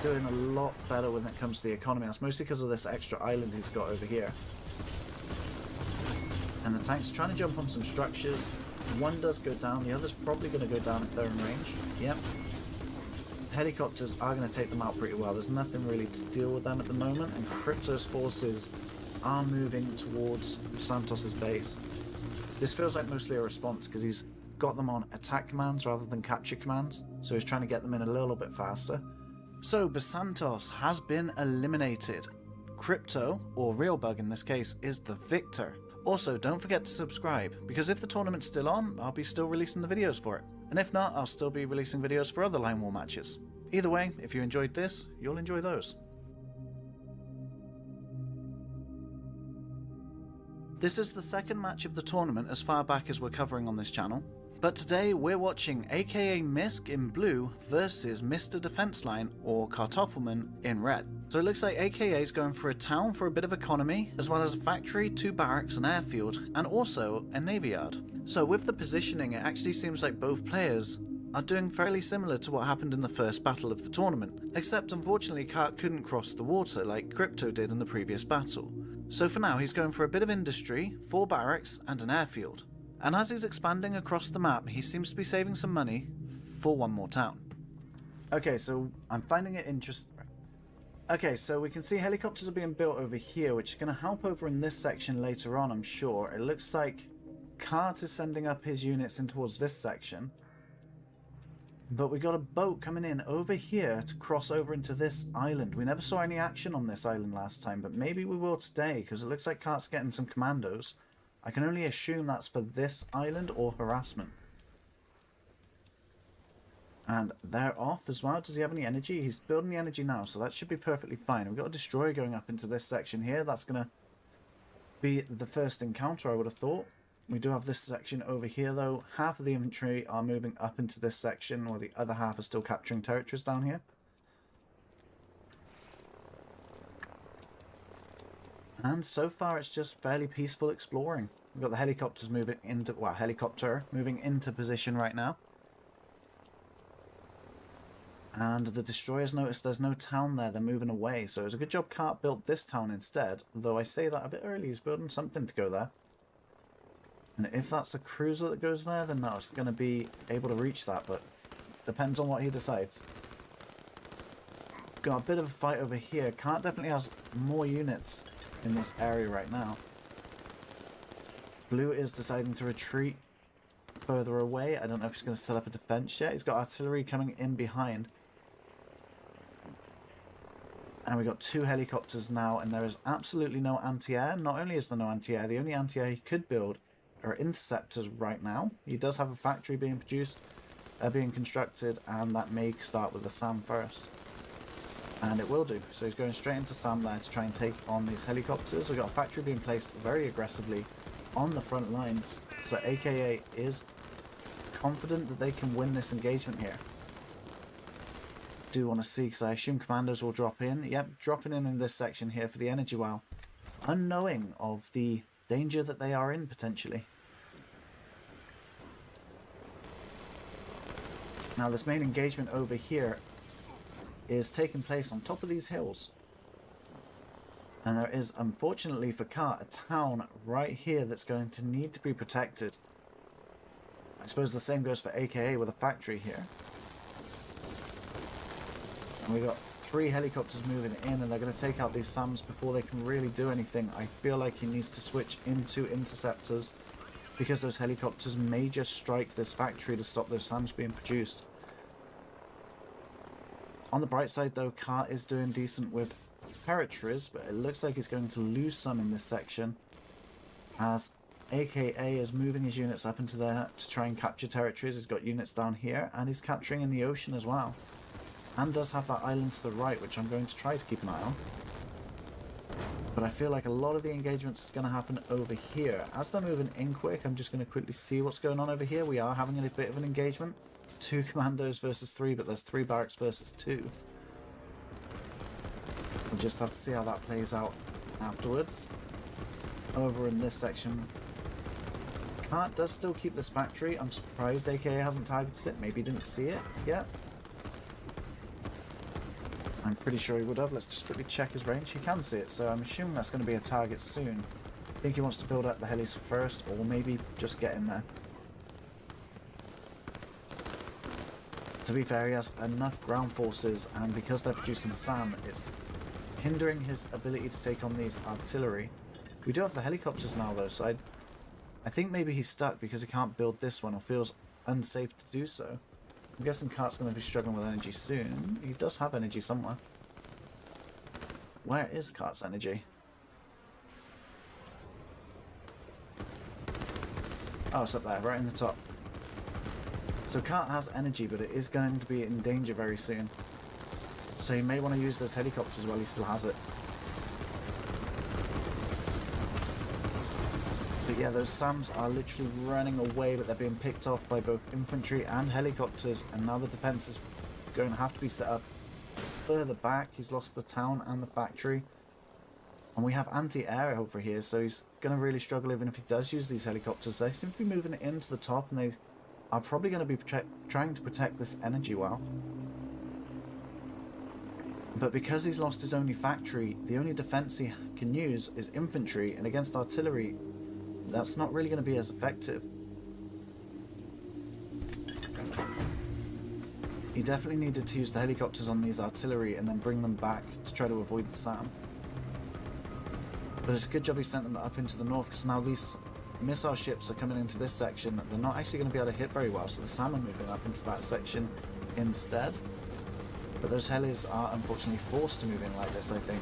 doing a lot better when it comes to the economy. That's mostly because of this extra island he's got over here. And the tank's trying to jump on some structures. One does go down, the other's probably going to go down if they're in range. Yep. Helicopters are going to take them out pretty well. There's nothing really to deal with them at the moment, and Crypto's forces are moving towards Santos's base. This feels like mostly a response because he's got them on attack commands rather than capture commands, so he's trying to get them in a little bit faster. So Basantos has been eliminated. Crypto, or Realbug in this case, is the victor. Also, don't forget to subscribe, because if the tournament's still on, I'll be still releasing the videos for it. And if not, I'll still be releasing videos for other Line War matches. Either way, if you enjoyed this, you'll enjoy those. This is the second match of the tournament as far back as we're covering on this channel. But today we're watching aka Misk in blue versus Mr. Defense Line or Kartoffelman in red. So it looks like aka is going for a town for a bit of economy, as well as a factory, 2 barracks, an airfield, and also a navy yard. So with the positioning, it actually seems like both players are doing fairly similar to what happened in the first battle of the tournament, except unfortunately Kart couldn't cross the water like Crypto did in the previous battle. So for now he's going for a bit of industry, 4 barracks, and an airfield. And as he's expanding across the map, he seems to be saving some money for one more town. Okay, so I'm finding it interesting. Okay, so we can see helicopters are being built over here, which is going to help over in this section later on, I'm sure. It looks like Kart is sending up his units in towards this section. But we got a boat coming in over here to cross over into this island. We never saw any action on this island last time, but maybe we will today, because it looks like Kart's getting some commandos. I can only assume that's for this island or harassment. And they're off as well. Does he have any energy? He's building the energy now, so that should be perfectly fine. We've got a destroyer going up into this section here. That's going to be the first encounter, I would have thought. We do have this section over here, though. Half of the infantry are moving up into this section, while the other half are still capturing territories down here. And so far, it's just fairly peaceful exploring. We've got the helicopters moving into, well, helicopter moving into position right now. And the destroyers notice there's no town there, they're moving away. So it's a good job Kart built this town instead. Though I say that a bit early, he's building something to go there. And if that's a cruiser that goes there, then no, it's going to be able to reach that, but depends on what he decides. Got a bit of a fight over here. Kart definitely has more units in this area right now. Blue is deciding to retreat further away. I don't know if he's going to set up a defense yet. He's got artillery coming in behind. And we got 2 helicopters now, and there is absolutely no anti-air. Not only is there no anti-air, the only anti-air he could build are interceptors right now. He does have a factory being constructed, and that may start with the SAM first. And it will do. So he's going straight into SAM there to try and take on these helicopters. We've got a factory being placed very aggressively on the front lines. So AKA is confident that they can win this engagement here. Do want to see, because I assume commandos will drop in. Yep, dropping in this section here for the energy wow. Unknowing of the danger that they are in potentially. Now this main engagement over here is taking place on top of these hills. And there is, unfortunately for Kart, a town right here that's going to need to be protected. I suppose the same goes for AKA with a factory here. And we've got 3 helicopters moving in, and they're going to take out these SAMs before they can really do anything. I feel like he needs to switch into interceptors, because those helicopters may just strike this factory to stop those SAMs being produced. On the bright side though, Kart is doing decent with territories, but it looks like he's going to lose some in this section, as AKA is moving his units up into there to try and capture territories. He's got units down here, and he's capturing in the ocean as well. And does have that island to the right, which I'm going to try to keep an eye on. But I feel like a lot of the engagements is going to happen over here. As they're moving in quick, I'm just going to quickly see what's going on over here. We are having a bit of an engagement. 2 commandos versus 3, but there's 3 barracks versus 2. We'll just have to see how that plays out afterwards. Over in this section, Kart does still keep this factory. I'm surprised AKA hasn't targeted it. Maybe he didn't see it yet. I'm pretty sure he would have. Let's just quickly check his range. He can see it, so I'm assuming that's going to be a target soon. I think he wants to build up the helis first, or maybe just get in there. To be fair, he has enough ground forces, and because they're producing SAM, it's hindering his ability to take on these artillery. We do have the helicopters now though, so I think maybe he's stuck because he can't build this one, or feels unsafe to do so. I'm guessing Kart's going to be struggling with energy soon. He does have energy somewhere. Where is Kart's energy? Oh, it's up there, right in the top. So Kart has energy, but it is going to be in danger very soon. So you may want to use those helicopters while he still has it. But yeah, those SAMs are literally running away, but they're being picked off by both infantry and helicopters, and now the defense is going to have to be set up further back. He's lost the town and the factory. And we have anti-air over here, so he's going to really struggle even if he does use these helicopters. They seem to be moving it into the top, and they are probably going to be trying to protect this energy well. But because he's lost his only factory, the only defense he can use is infantry, and against artillery, that's not really going to be as effective. He definitely needed to use the helicopters on these artillery and then bring them back to try to avoid the SAM. But it's a good job he sent them up into the north, because now these missile ships are coming into this section. They're not actually going to be able to hit very well, so the SAM are moving up into that section instead. But those helis are unfortunately forced to move in like this, I think.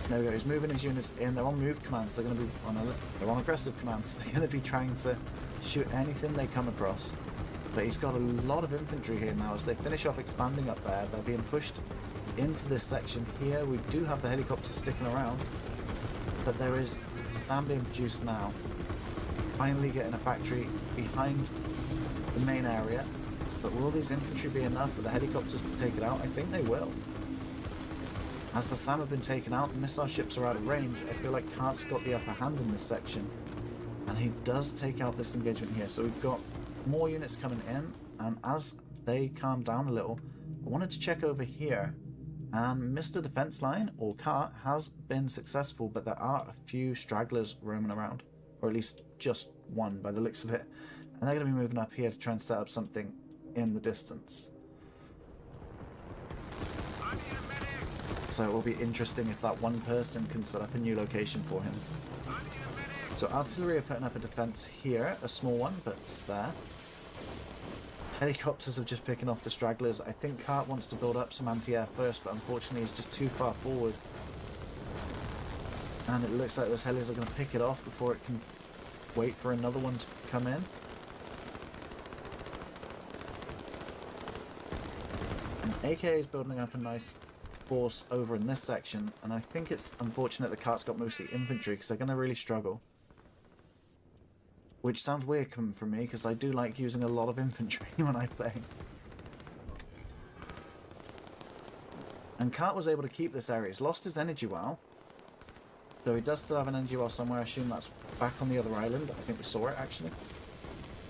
There we go, he's moving his units in. They're on move commands, they're going to be they're on aggressive commands. They're going to be trying to shoot anything they come across. But he's got a lot of infantry here now. As they finish off expanding up there, they're being pushed into this section here. We do have the helicopters sticking around, but there is SAM being produced now. Finally getting a factory behind the main area. But will these infantry be enough for the helicopters to take it out? I think they will. As the SAM have been taken out, the missile ships are out of range. I feel like Kart's got the upper hand in this section, and he does take out this engagement here. So we've got more units coming in, and as they calm down a little, I wanted to check over here, and Mr. Defense Line, or Kart, has been successful, but there are a few stragglers roaming around, or at least just one by the looks of it, and they're going to be moving up here to try and set up something in the distance. So it will be interesting if that one person can set up a new location for him. So artillery are putting up a defense here, a small one, but it's there. Helicopters are just picking off the stragglers. I think Kart wants to build up some anti-air first, but unfortunately he's just too far forward. And it looks like those helis are going to pick it off before it can wait for another one to come in. And AK is building up a nice force over in this section, and I think it's unfortunate that Kart's got mostly infantry, because they're going to really struggle. Which sounds weird coming from me, because I do like using a lot of infantry when I play. And Kart was able to keep this area. He's lost his energy well, though he does still have an energy well somewhere. I assume that's back on the other island. I think we saw it actually.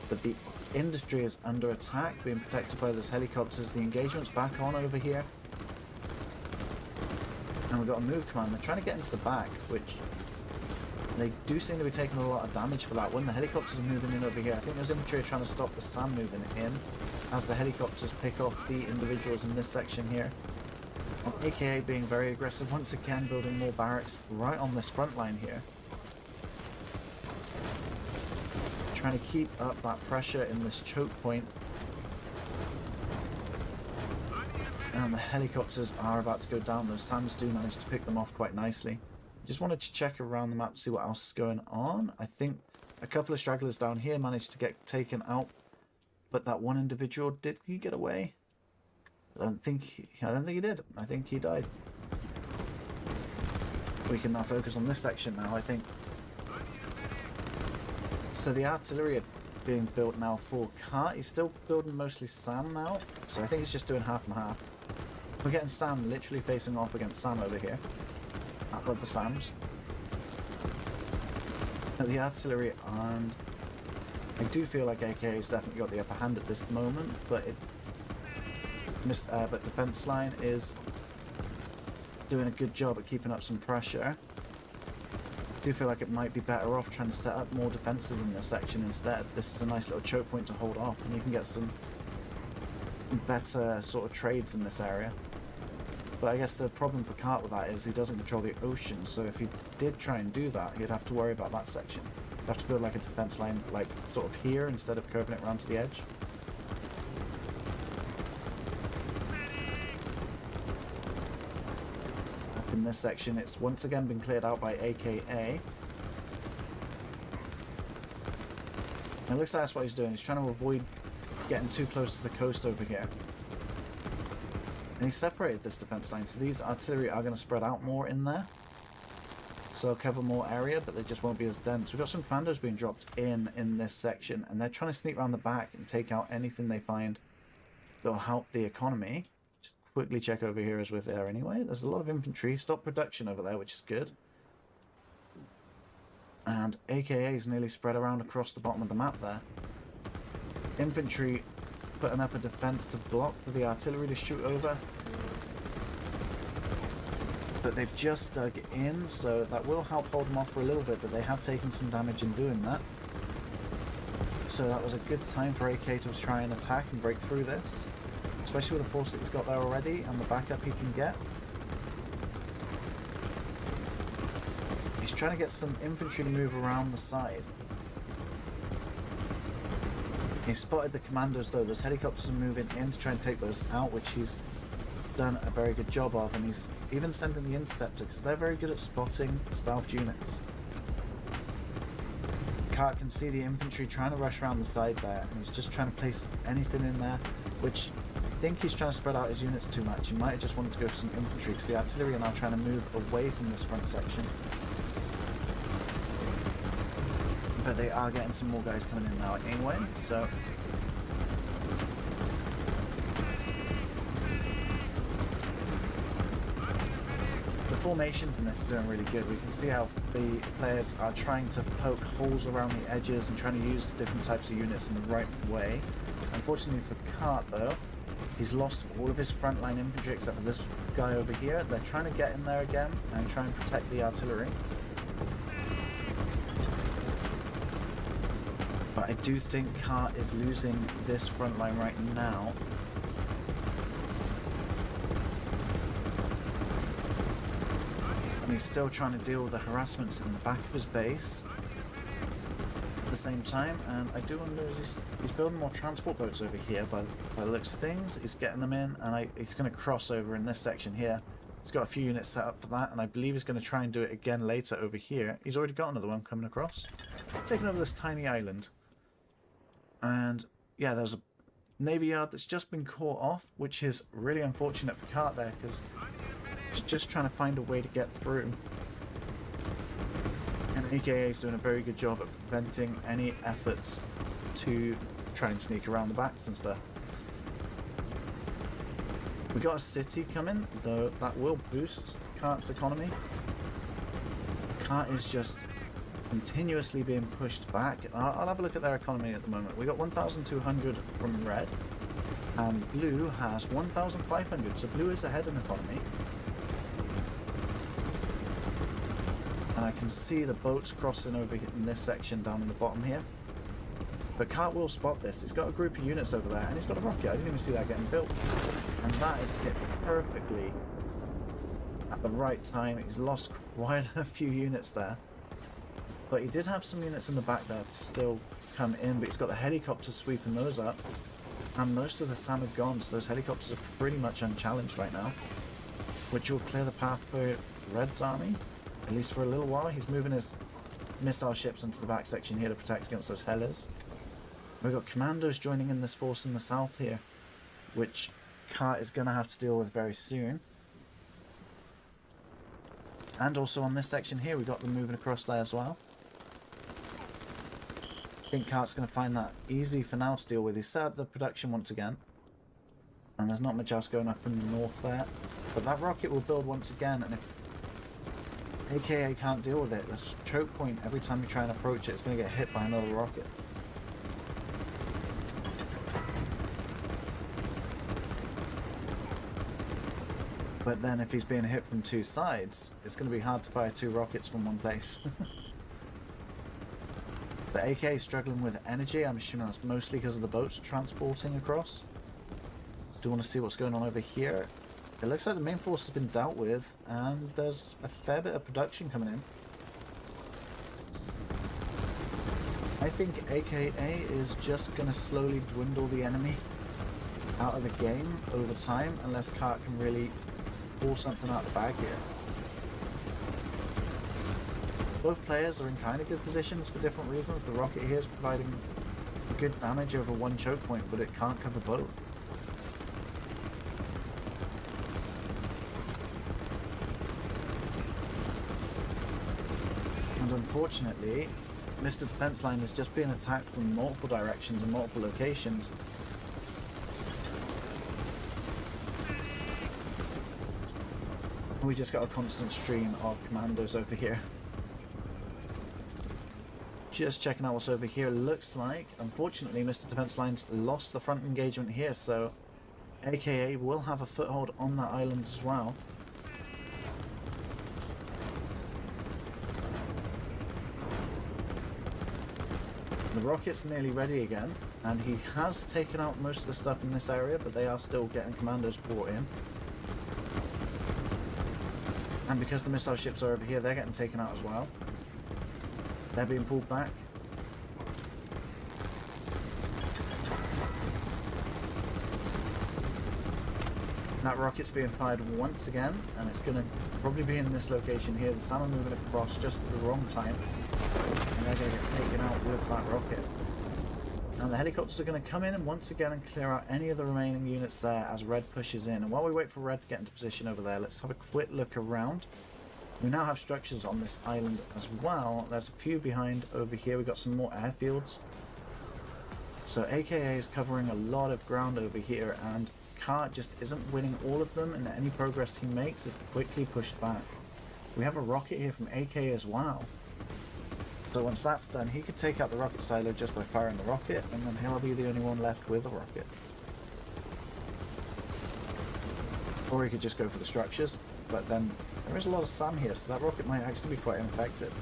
But the industry is under attack, being protected by those helicopters. The engagement's back on over here. And we've got a move command. They're trying to get into the back, which they do seem to be taking a lot of damage for that. When the helicopters are moving in over here, I think those infantry are trying to stop the SAM moving in as the helicopters pick off the individuals in this section here. And AKA being very aggressive once again, building more barracks right on this front line here. Trying to keep up that pressure in this choke point. And the helicopters are about to go down. Those SAMs do manage to pick them off quite nicely. Just wanted to check around the map to see what else is going on. I think a couple of stragglers down here managed to get taken out, but that one individual, did he get away? I don't think he did. I think he died. We can now focus on this section now, I think. So the artillery are being built now for Kart. He's still building mostly SAM now, so I think he's just doing half and half. We're getting SAM literally facing off against SAM over here. Above the SAMs. The artillery, and I do feel like AK has definitely got the upper hand at this moment, but but defense line is doing a good job at keeping up some pressure. I do feel like it might be better off trying to set up more defenses in this section instead. This is a nice little choke point to hold off, and you can get some better sort of trades in this area. But I guess the problem for Kart with that is he doesn't control the ocean, so if he did try and do that, he'd have to worry about that section. He'd have to build like a defense line, like sort of here, instead of curving it around to the edge. Up in this section, it's once again been cleared out by AKA. And it looks like that's what he's doing. He's trying to avoid getting too close to the coast over here. And he separated this defense line, so these artillery are going to spread out more in there. So they'll cover more area, but they just won't be as dense. We've got some Fandos being dropped in this section, and they're trying to sneak around the back and take out anything they find that will help the economy. Just quickly check over here as we're there anyway. There's a lot of infantry. Stop production over there, which is good. And AKA is nearly spread around across the bottom of the map there. Infantry putting up a defense to block for the artillery to shoot over. But they've just dug in, so that will help hold them off for a little bit, but they have taken some damage in doing that. So that was a good time for AK to try and attack and break through this, especially with the force that he's got there already and the backup he can get. He's trying to get some infantry to move around the side. He spotted the commandos though. Those helicopters are moving in to try and take those out, which he's done a very good job of, and he's even sending the interceptor because they're very good at spotting stealth units. Kart can see the infantry trying to rush around the side there, and he's just trying to place anything in there, which I think he's trying to spread out his units too much. He might have just wanted to go for some infantry because the artillery are now trying to move away from this front section. But they are getting some more guys coming in now anyway, so the formations in this are doing really good. We can see how the players are trying to poke holes around the edges and trying to use different types of units in the right way. Unfortunately for Kart though, he's lost all of his frontline infantry except for this guy over here. They're trying to get in there again and try and protect the artillery. But I do think Kart is losing this front line right now. And he's still trying to deal with the harassments in the back of his base at the same time. And I do wonder, he's building more transport boats over here by the looks of things. He's getting them in, and he's going to cross over in this section here. He's got a few units set up for that, and I believe he's going to try and do it again later over here. He's already got another one coming across, taking over this tiny island. And yeah, there's a navy yard that's just been caught off, which is really unfortunate for Kart there because he's just trying to find a way to get through. And AKA is doing a very good job at preventing any efforts to try and sneak around the backs and stuff. We got a city coming, though that will boost Kart's economy. Kart is just continuously being pushed back. I'll have a look at their economy at the moment. We got 1,200 from red, and blue has 1,500. So blue is ahead in economy. And I can see the boats crossing over in this section down in the bottom here. But Cart will spot this. He's got a group of units over there, and he's got a rocket. I didn't even see that getting built. And that is hit perfectly at the right time. He's lost quite a few units there. But he did have some units in the back there to still come in, but he's got the helicopters sweeping those up. And most of the SAM are gone, so those helicopters are pretty much unchallenged right now. Which will clear the path for Red's army, at least for a little while. He's moving his missile ships into the back section here to protect against those hellers. We've got commandos joining in this force in the south here, which Cart is going to have to deal with very soon. And also on this section here, we've got them moving across there as well. I think Cart's going to find that easy for now to deal with. He's set up the production once again. And there's not much else going up in the north there. But that rocket will build once again, and if AKA can't deal with it, this choke point, every time you try and approach it, it's going to get hit by another rocket. But then if he's being hit from two sides, it's going to be hard to fire two rockets from one place. But AK is struggling with energy. I'm assuming that's mostly because of the boats transporting across. Do want to see what's going on over here. It looks like the main force has been dealt with, and there's a fair bit of production coming in. I think AKA is just going to slowly dwindle the enemy out of the game over time, unless Cart can really pull something out of the bag here. Both players are in kind of good positions for different reasons. The rocket here is providing good damage over one choke point, but it can't cover both. And unfortunately, Mr. Defense Line is just being attacked from multiple directions and multiple locations. We just got a constant stream of commandos over here. Just checking out what's over here. Looks like, unfortunately, Mr. Defense Line's lost the front engagement here, so AKA will have a foothold on that island as well. The rocket's nearly ready again, and he has taken out most of the stuff in this area, but they are still getting commandos brought in. And because the missile ships are over here, they're getting taken out as well. They're being pulled back. That rocket's being fired once again, and it's going to probably be in this location here. The SAM are moving across just at the wrong time, and they're going to get taken out with that rocket. And the helicopters are going to come in and once again and clear out any of the remaining units there as Red pushes in. And while we wait for Red to get into position over there, let's have a quick look around. We now have structures on this island as well. There's a few behind over here. We've got some more airfields. So AKA is covering a lot of ground over here, and Cart just isn't winning all of them, and any progress he makes is quickly pushed back. We have a rocket here from AK as well. So once that's done, he could take out the rocket silo just by firing the rocket, and then he'll be the only one left with a rocket. Or he could just go for the structures, but then there is a lot of SAM here, so that rocket might actually be quite ineffective.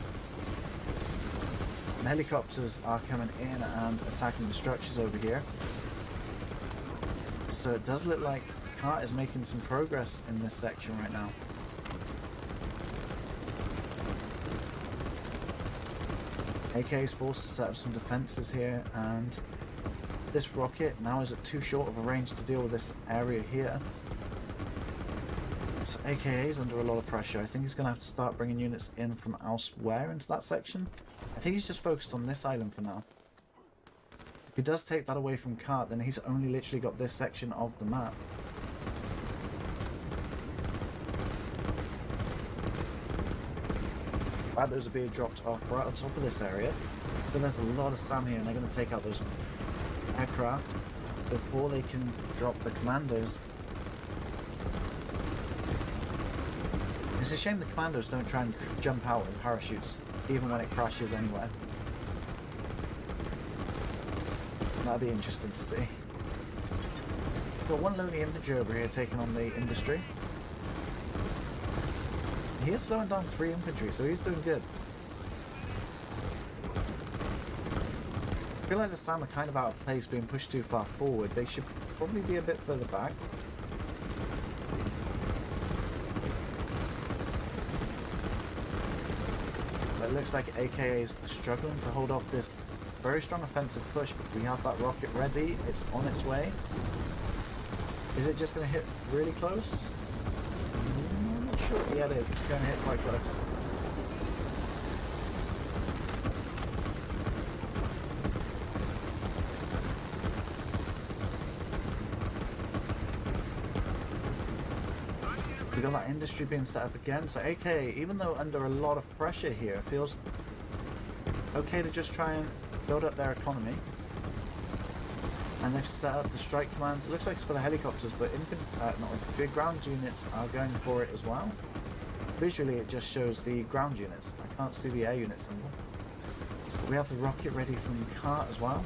The helicopters are coming in and attacking the structures over here. So it does look like Cart is making some progress in this section right now. AK is forced to set up some defenses here, and this rocket now is at too short of a range to deal with this area here. So AKA is under a lot of pressure. I think he's going to have to start bringing units in from elsewhere into that section. I think he's just focused on this island for now. If he does take that away from Cart, then he's only literally got this section of the map. Those are being dropped off right on top of this area. But there's a lot of SAM here, and they're going to take out those aircraft before they can drop the commandos. It's a shame the commandos don't try and jump out in parachutes, even when it crashes anywhere. That'd be interesting to see. Got one lonely infantry over here taking on the industry. He is slowing down 3 infantry, so he's doing good. I feel like the Sam are kind of out of place being pushed too far forward. They should probably be a bit further back. But it looks like AKA is struggling to hold off this very strong offensive push, but we have that rocket ready. It's on its way. Is it just going to hit really close? I'm not sure. Yeah, it is. It's going to hit quite close. We got that industry being set up again. So AKA, even though under a lot of pressure here, it feels okay to just try and build up their economy. And they've set up the strike commands. It looks like it's for the helicopters, but big ground units are going for it as well. Visually, it just shows the ground units. I can't see the air unit symbol. But we have the rocket ready from Cart as well.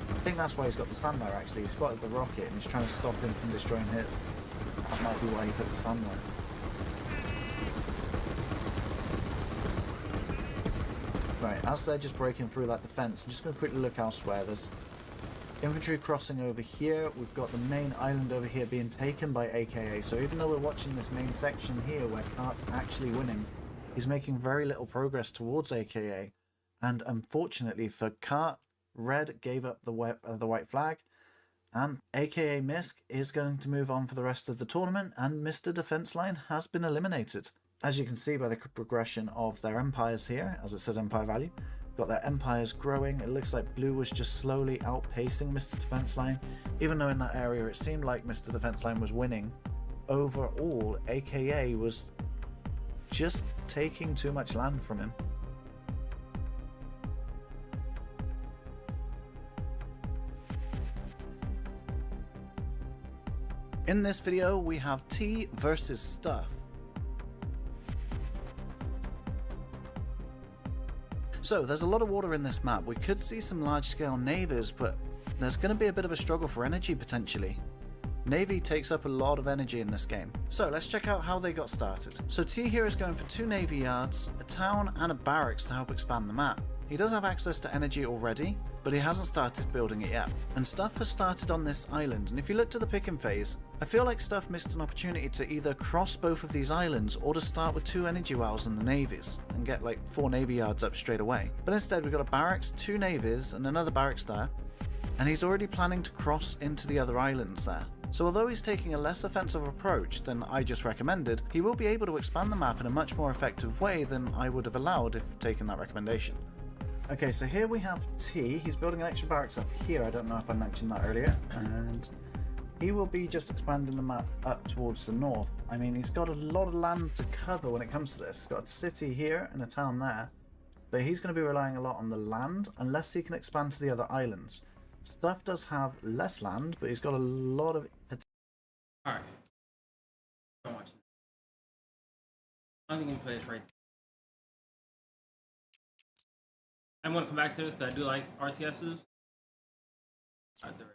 I think that's why he's got the Sam there, actually. He spotted the rocket and he's trying to stop him from destroying his. That might be why he put the Sam there. Right, as they're just breaking through that defense, I'm just going to quickly look elsewhere. There's infantry crossing over here. We've got the main island over here being taken by AKA. So even though we're watching this main section here where Cart's actually winning, he's making very little progress towards AKA. And unfortunately for Cart, Red gave up the white flag. And AKA Misk is going to move on for the rest of the tournament. And Mr. Defense Line has been eliminated. As you can see by the progression of their empires here, as it says empire value, got their empires growing. It looks like Blue was just slowly outpacing Mr. Defense Line, even though in that area it seemed like Mr. Defense Line was winning. Overall, AKA was just taking too much land from him. In this video, we have T versus Stuff. So, there's a lot of water in this map. We could see some large-scale navies, but there's going to be a bit of a struggle for energy, potentially. Navy takes up a lot of energy in this game. So, let's check out how they got started. So, T here is going for 2 navy yards, a town, and a barracks to help expand the map. He does have access to energy already, but he hasn't started building it yet. And Stuff has started on this island, and if you look to the picking phase, I feel like Stuff missed an opportunity to either cross both of these islands or to start with 2 energy wells in the navies and get like 4 navy yards up straight away. But instead we've got a barracks, 2 navies, and another barracks there, and he's already planning to cross into the other islands there. So although he's taking a less offensive approach than I just recommended, he will be able to expand the map in a much more effective way than I would have allowed if taking that recommendation. Okay, so here we have T. He's building an extra barracks up here. I don't know if I mentioned that earlier. And he will be just expanding the map up towards the north. I mean, he's got a lot of land to cover when it comes to this. He's got a city here and a town there. But he's going to be relying a lot on the land unless he can expand to the other islands. Stuff does have less land, but he's got a lot of... Alright. Don't watch it. I think we can play this right. I'm going to come back to this because I do like RTSs. Right there.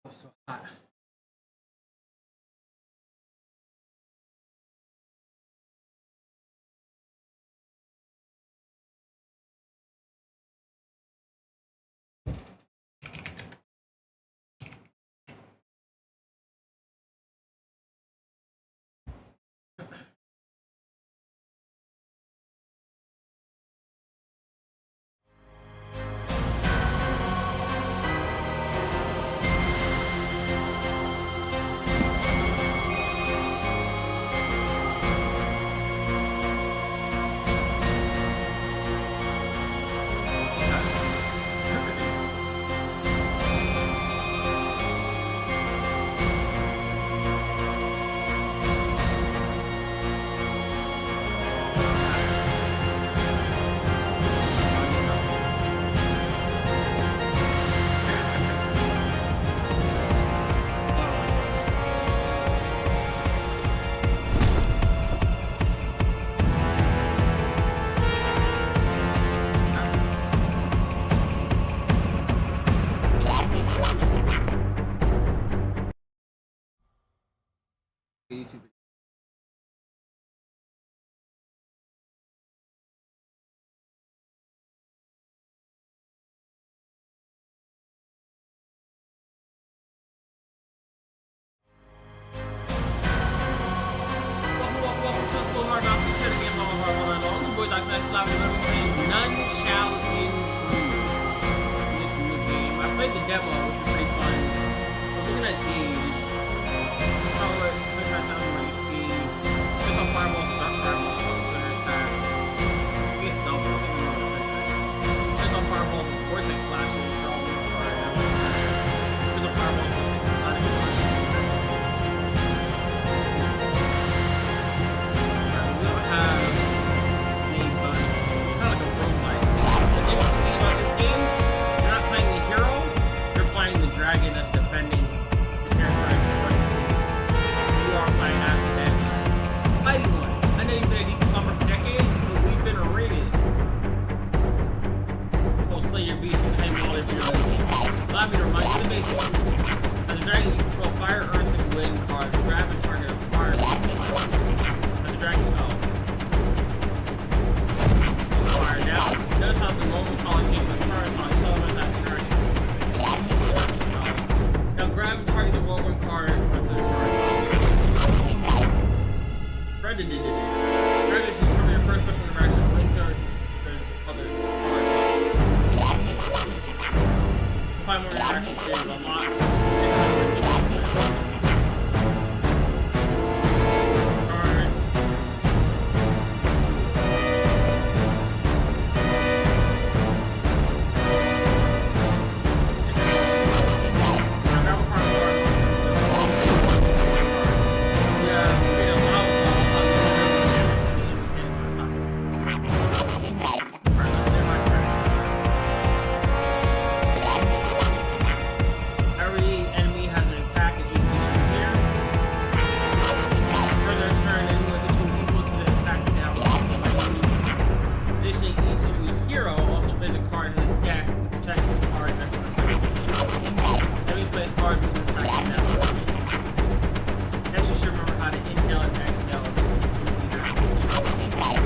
Oh, so hot. YouTube. Welcome to the School Hard Knocks. We're the game on Hard Line Long. It's your boy Dr. Max Live. Remember playing None Shall Intrude. This new game. I played the demo, which was pretty fun. I was looking at these. Power 25,000 HP. Just on fireballs, dark fireballs, center attack. I guess double. Just on fireballs, vortex slashes, draw one card. Just on fireballs, not even one. We don't have any bonuses. It's kind of like a roguelike. The interesting thing about this game is you're not playing the hero, you're playing the dragon that's defending the territory and destroying the city. You are playing as the bad guy. Mighty One. I know you've been a deep slumber for decades, but we've been raided. We'll slay your beast and claim all of your living. Allow me to remind you the basics. As a dragon, you control fire, earth, and wind cards. Grab and target a fire. As a dragon spell. Fire down. Notice how the normal color changes with turn on each that interaction. Now grab and target the whirlwind card onto the turret. Dragon is determine your first special interaction. Link to other cards. Find more interactions here. Unlock. Alright. Every enemy has an attack and each here. Further turn anyone hits you equal to the attack down. Additionally, each enemy hero also plays a card in his deck with protecting the card next to the enemy plays cards with an attack down. Next, you should remember how to inhale and exhale.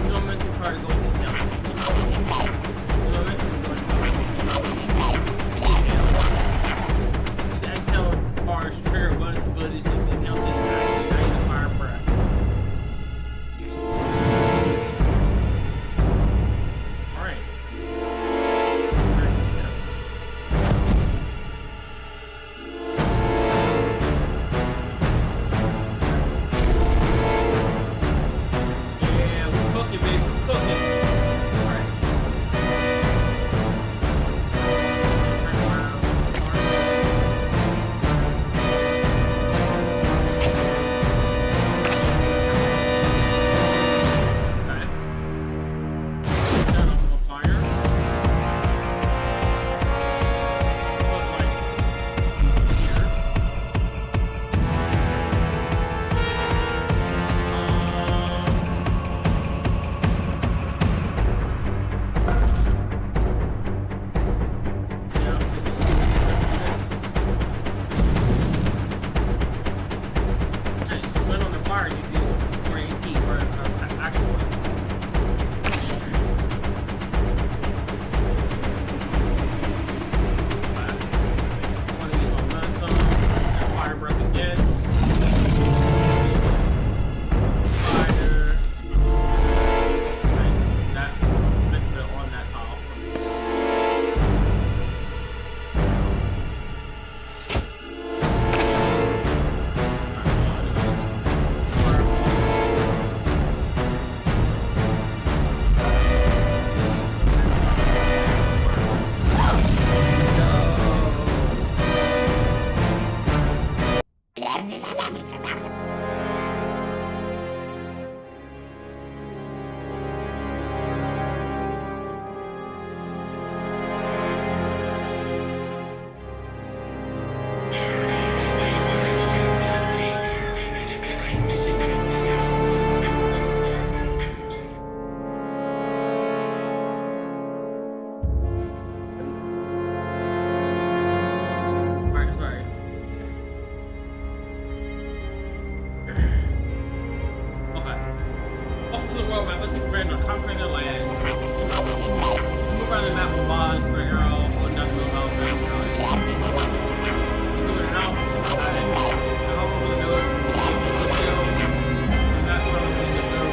No mental card goes to inhale. No mental card goes to inhale. These exhale bars trigger bonus abilities of the inhale thing and actually drain the fire breath. Alright. Yeah, we're cooking, baby. We're cooking. Alright. Turn around. Okay. Turn off the fire. Put like these here. Nice. When on the fire, you do more AP for actual one. One of these momentum. Fire breath again. Fire. And that. Let's put it on that tile. Alright, sorry. barbarians are conquering their land. Move around the map with boss, or arrow, or not real health, and he's doing it now. I hope we're gonna do it. And that's what I'm gonna get there.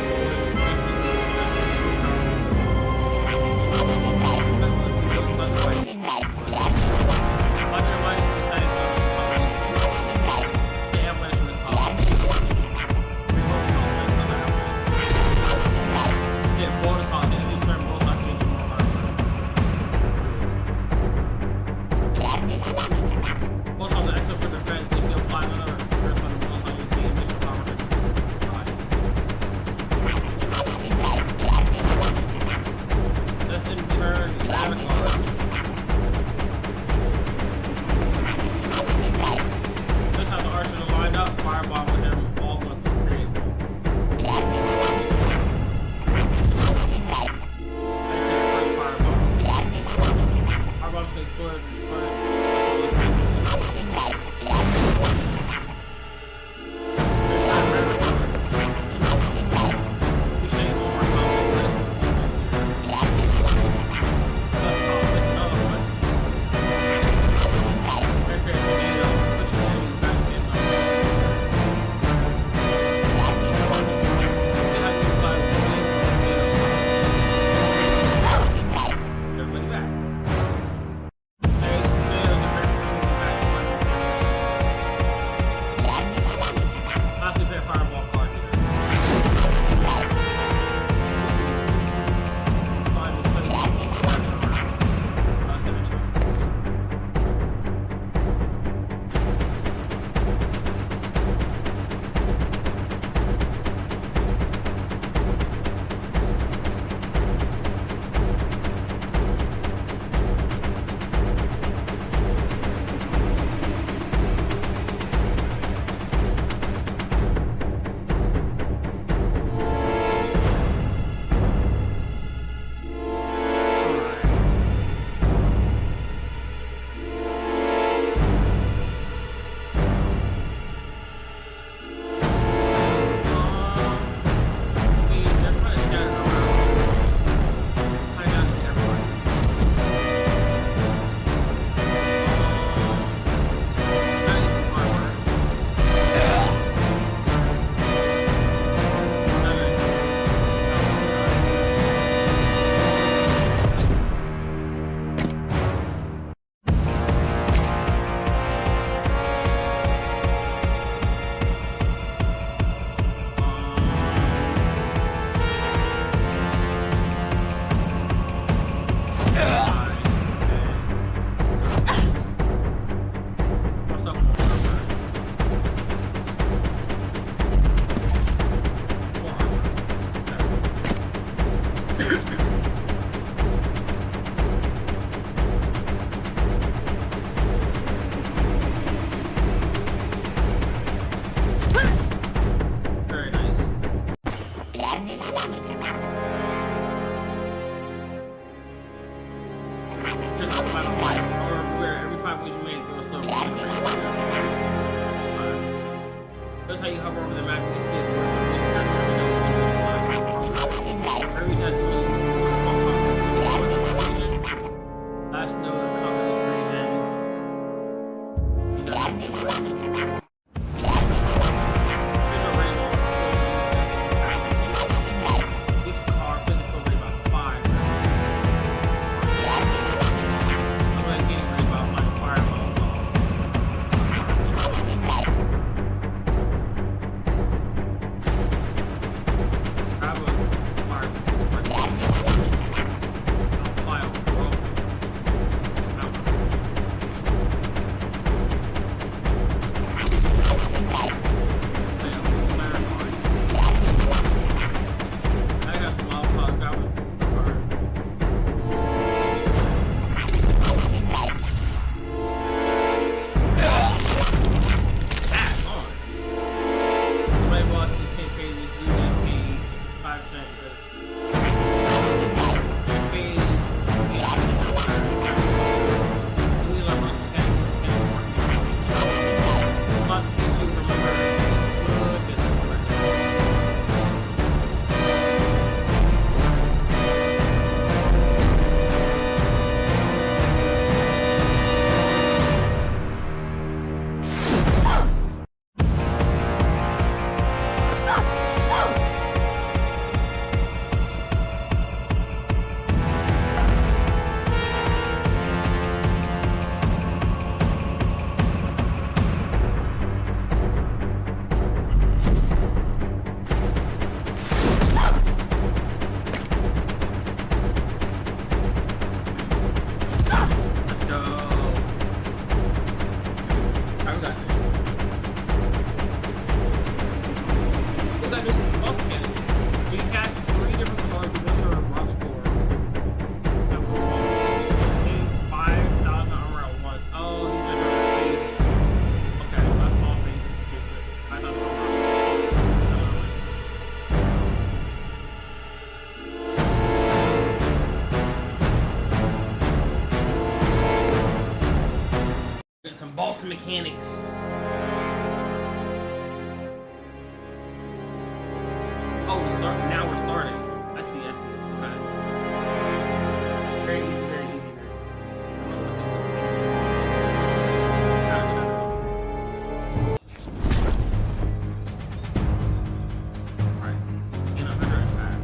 That's how you hover over the map and you see it. Every time you leave, last node covers region. Each car fits for about 5. I'm like getting worried about my fireballs. awesome mechanics. Oh, now we're starting. I see. Okay. Very easy. I don't know what that was. Alright. In 100 attack.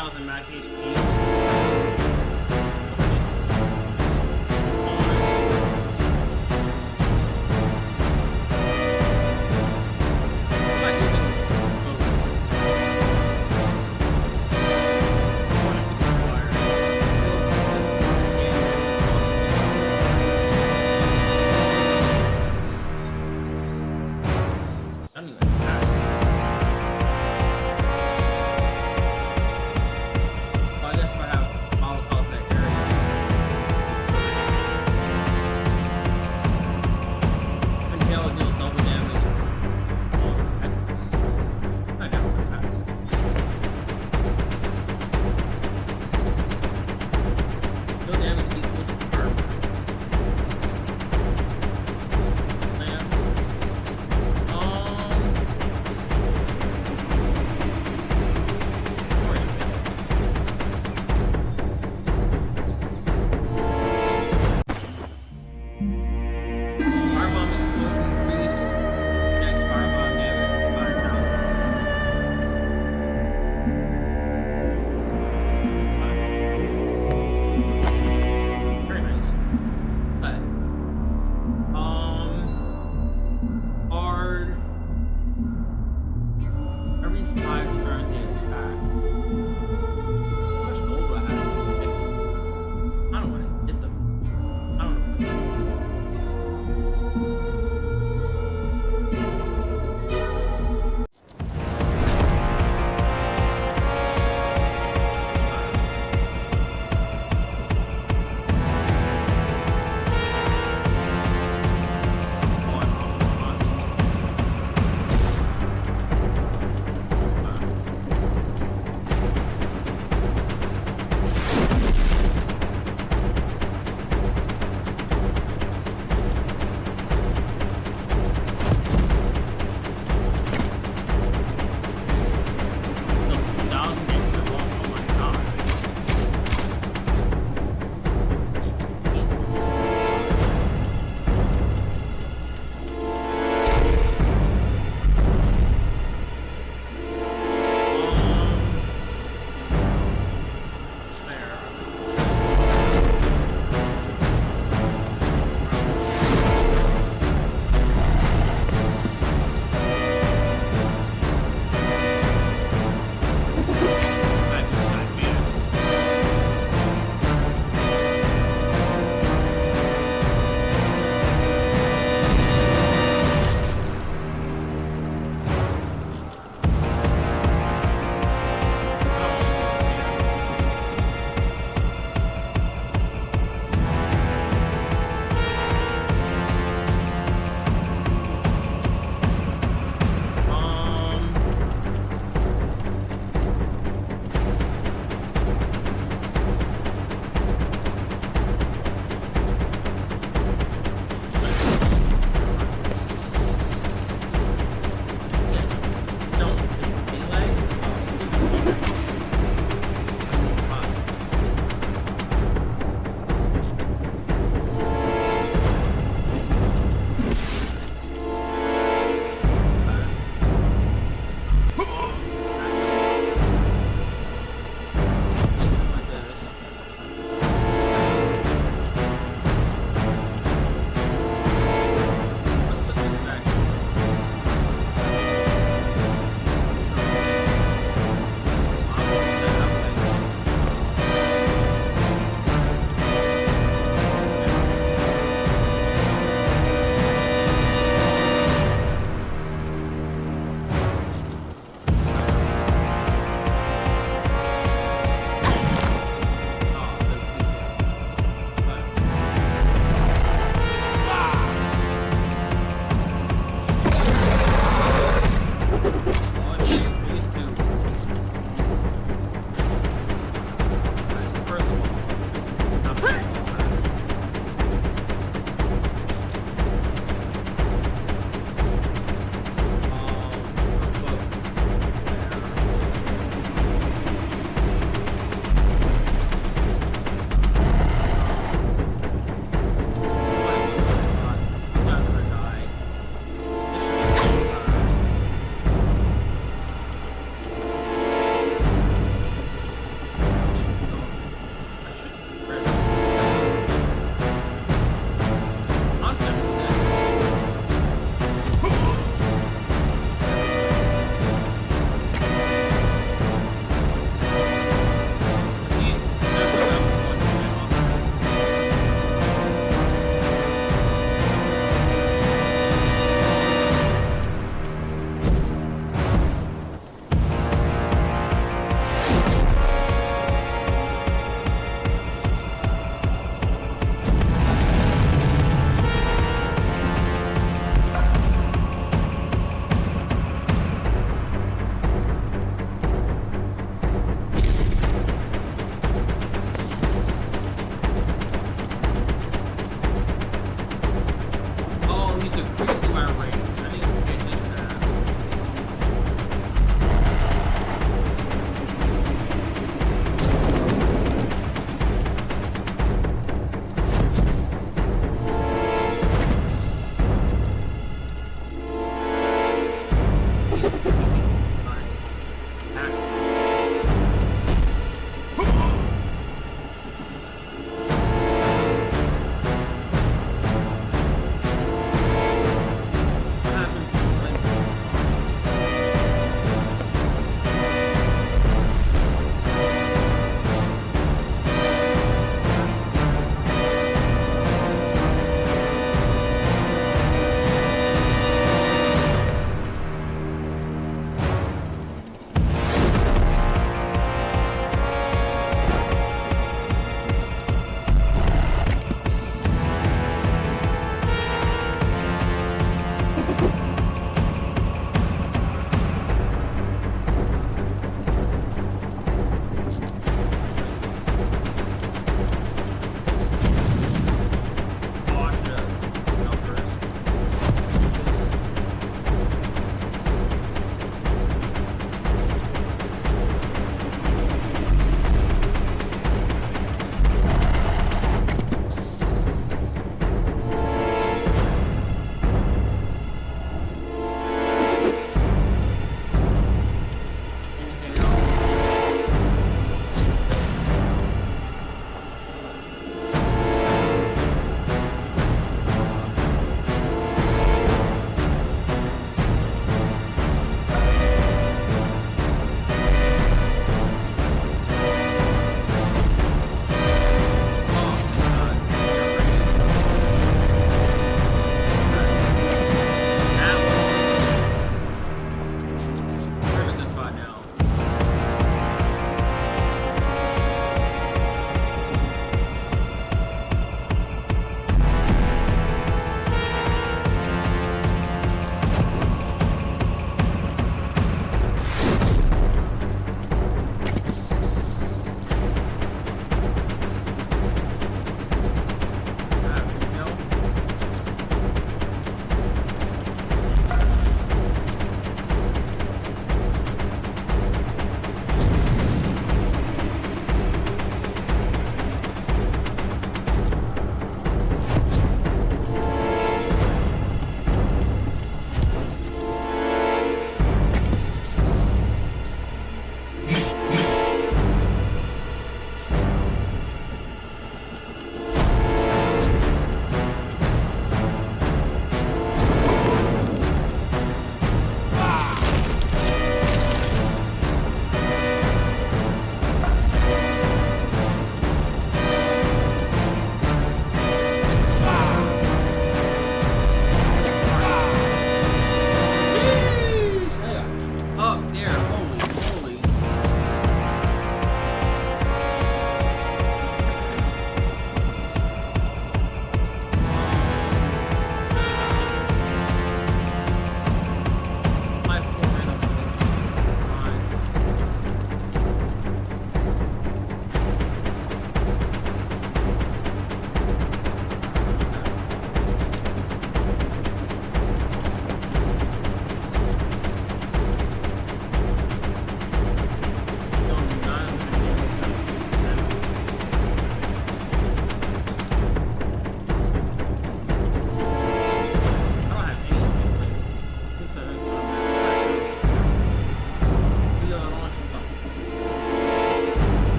4,000 max HP.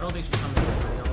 don't think she's coming to anybody else.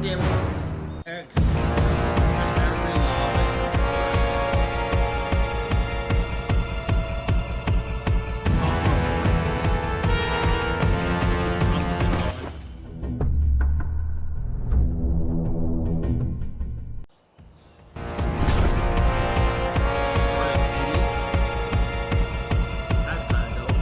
game X. I really love it. That's kind of dope.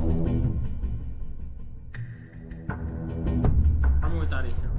going. I'm without a hero.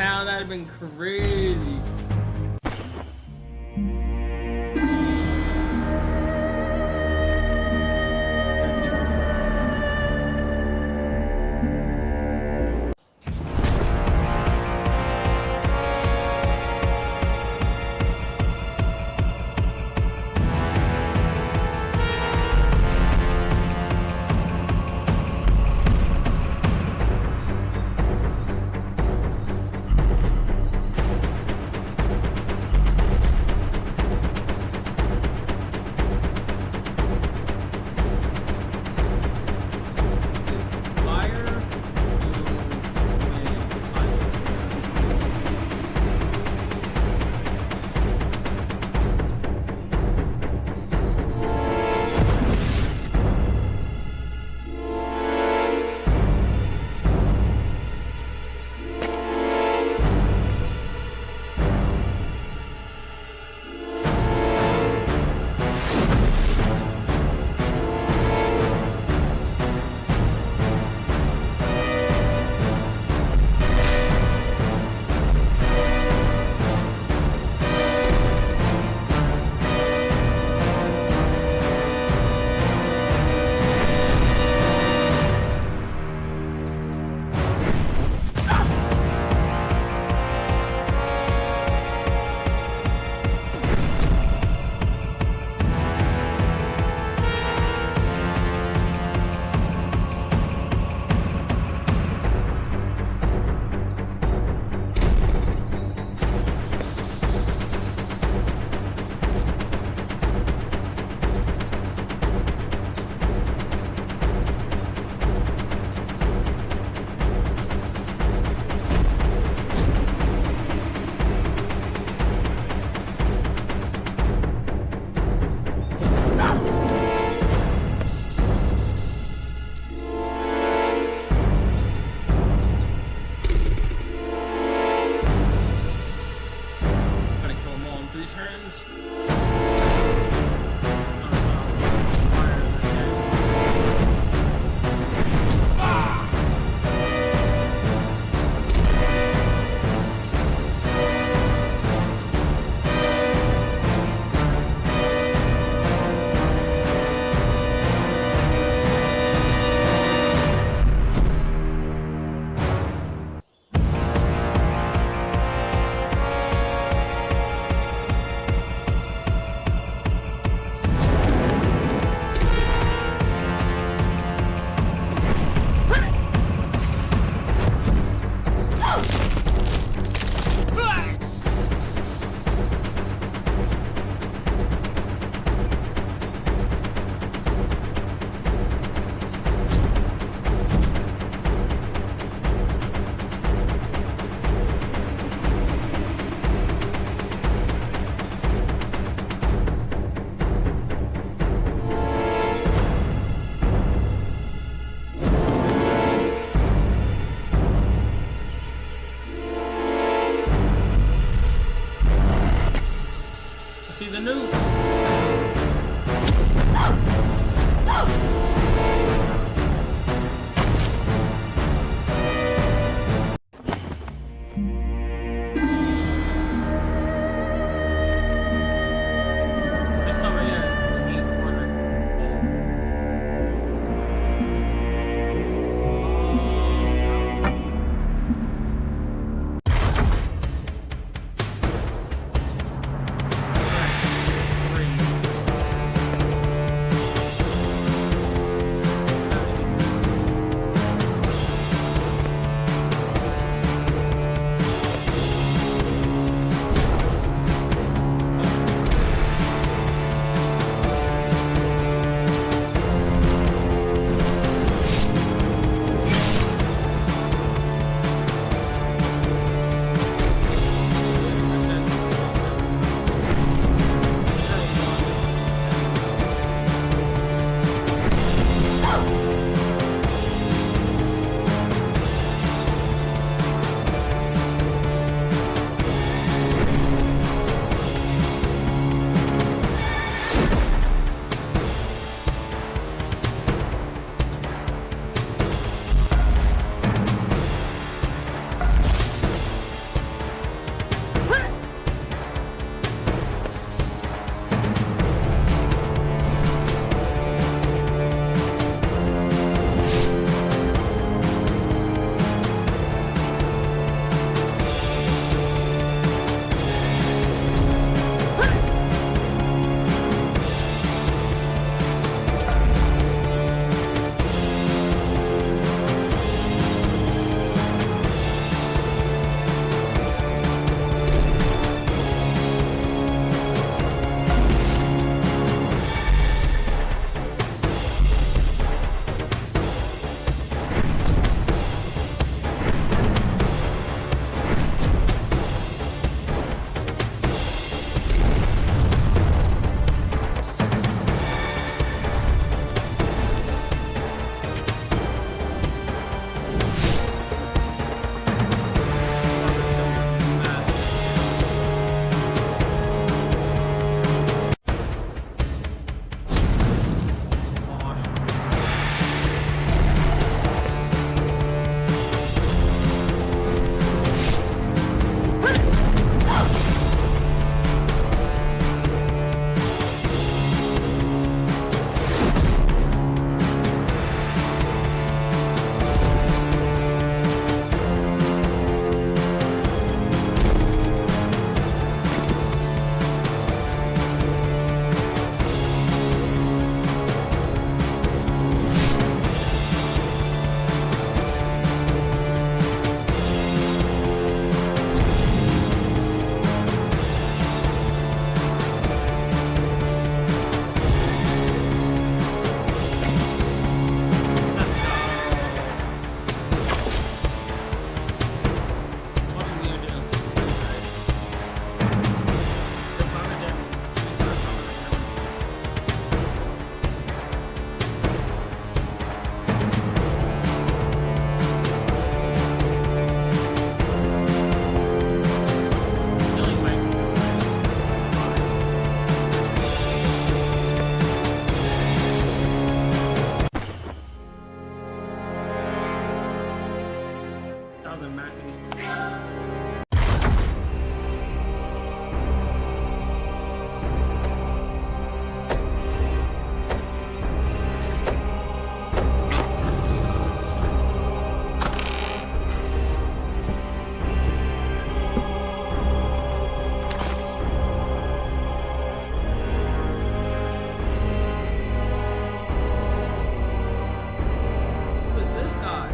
down, that'd have been crazy. Who is this guy?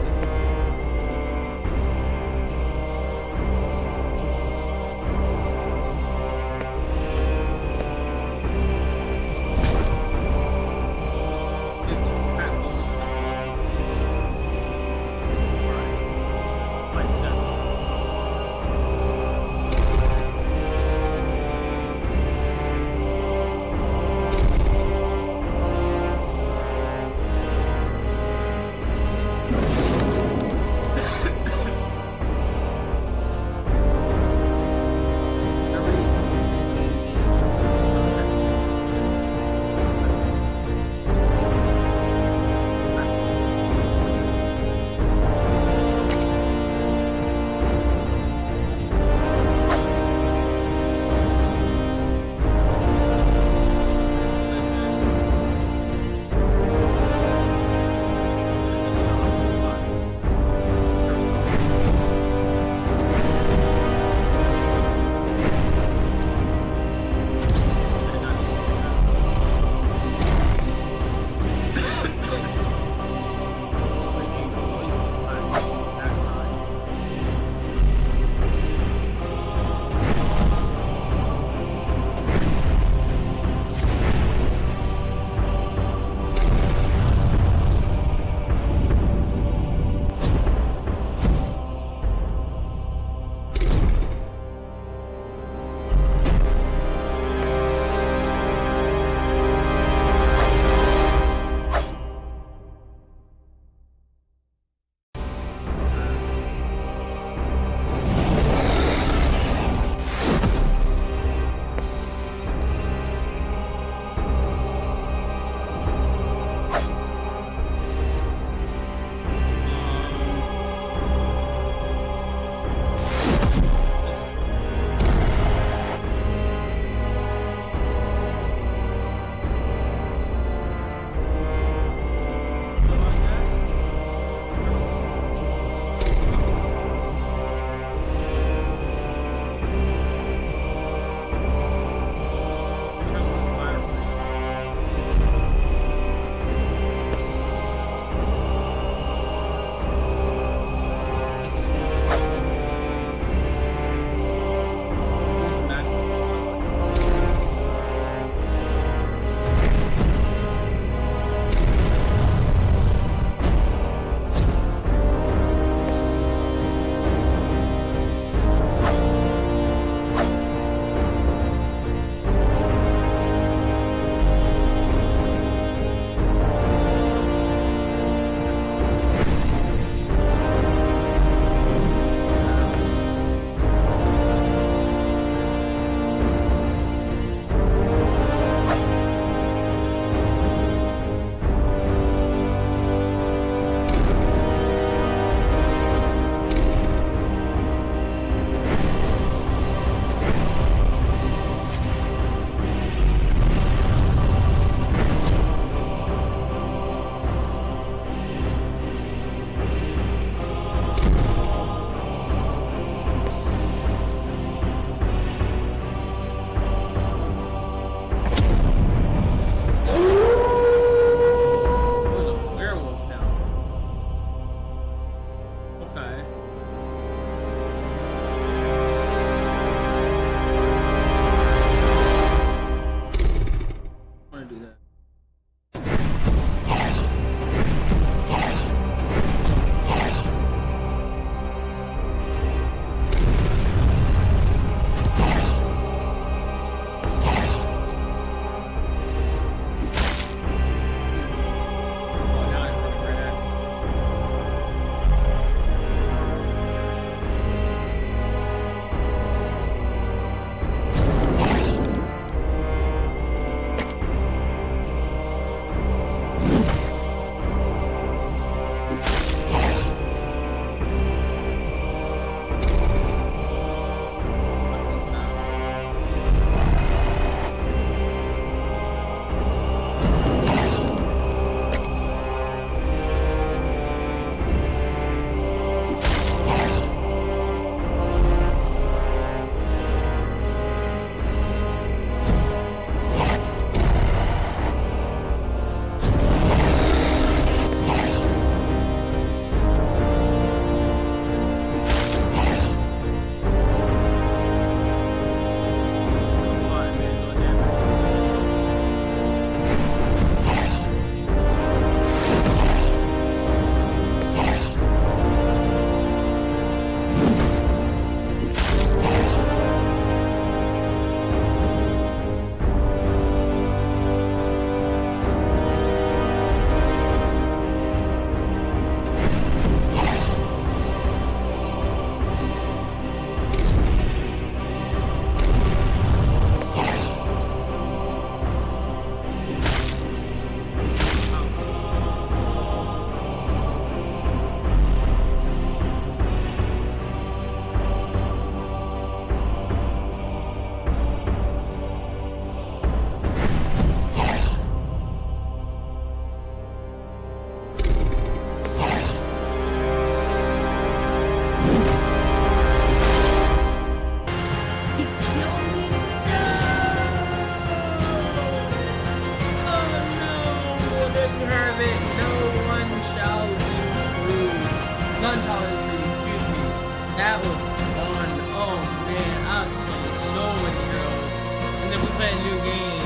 implement a new game.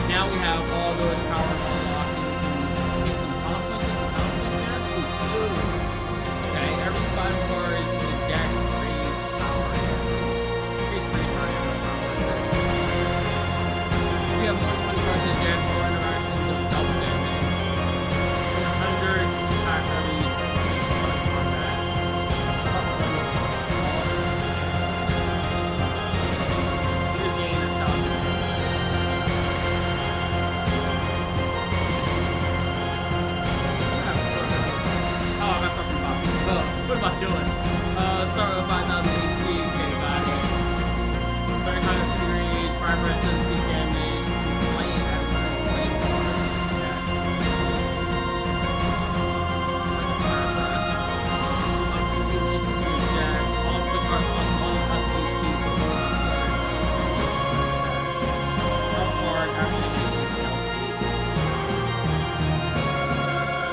Now we have all those powers unlocked. Get some okay, every 5 cards in the deck raise power. Increase pretty high on power. We have 120 cards in the deck, more interactions with double damage. 100 attack every combat. We just gain 1,000. Oh, I got something about it. What am I doing? Start with 5,000 HP. Okay, got it. 35 series, 5 red doesn't do damage. Flame at flame card. Yeah. All the cards cost 1 plus HP. Top card after the health state.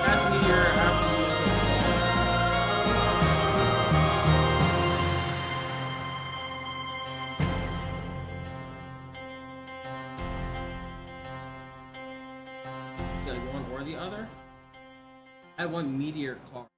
As meteor after you use a one or the other? I want meteor card.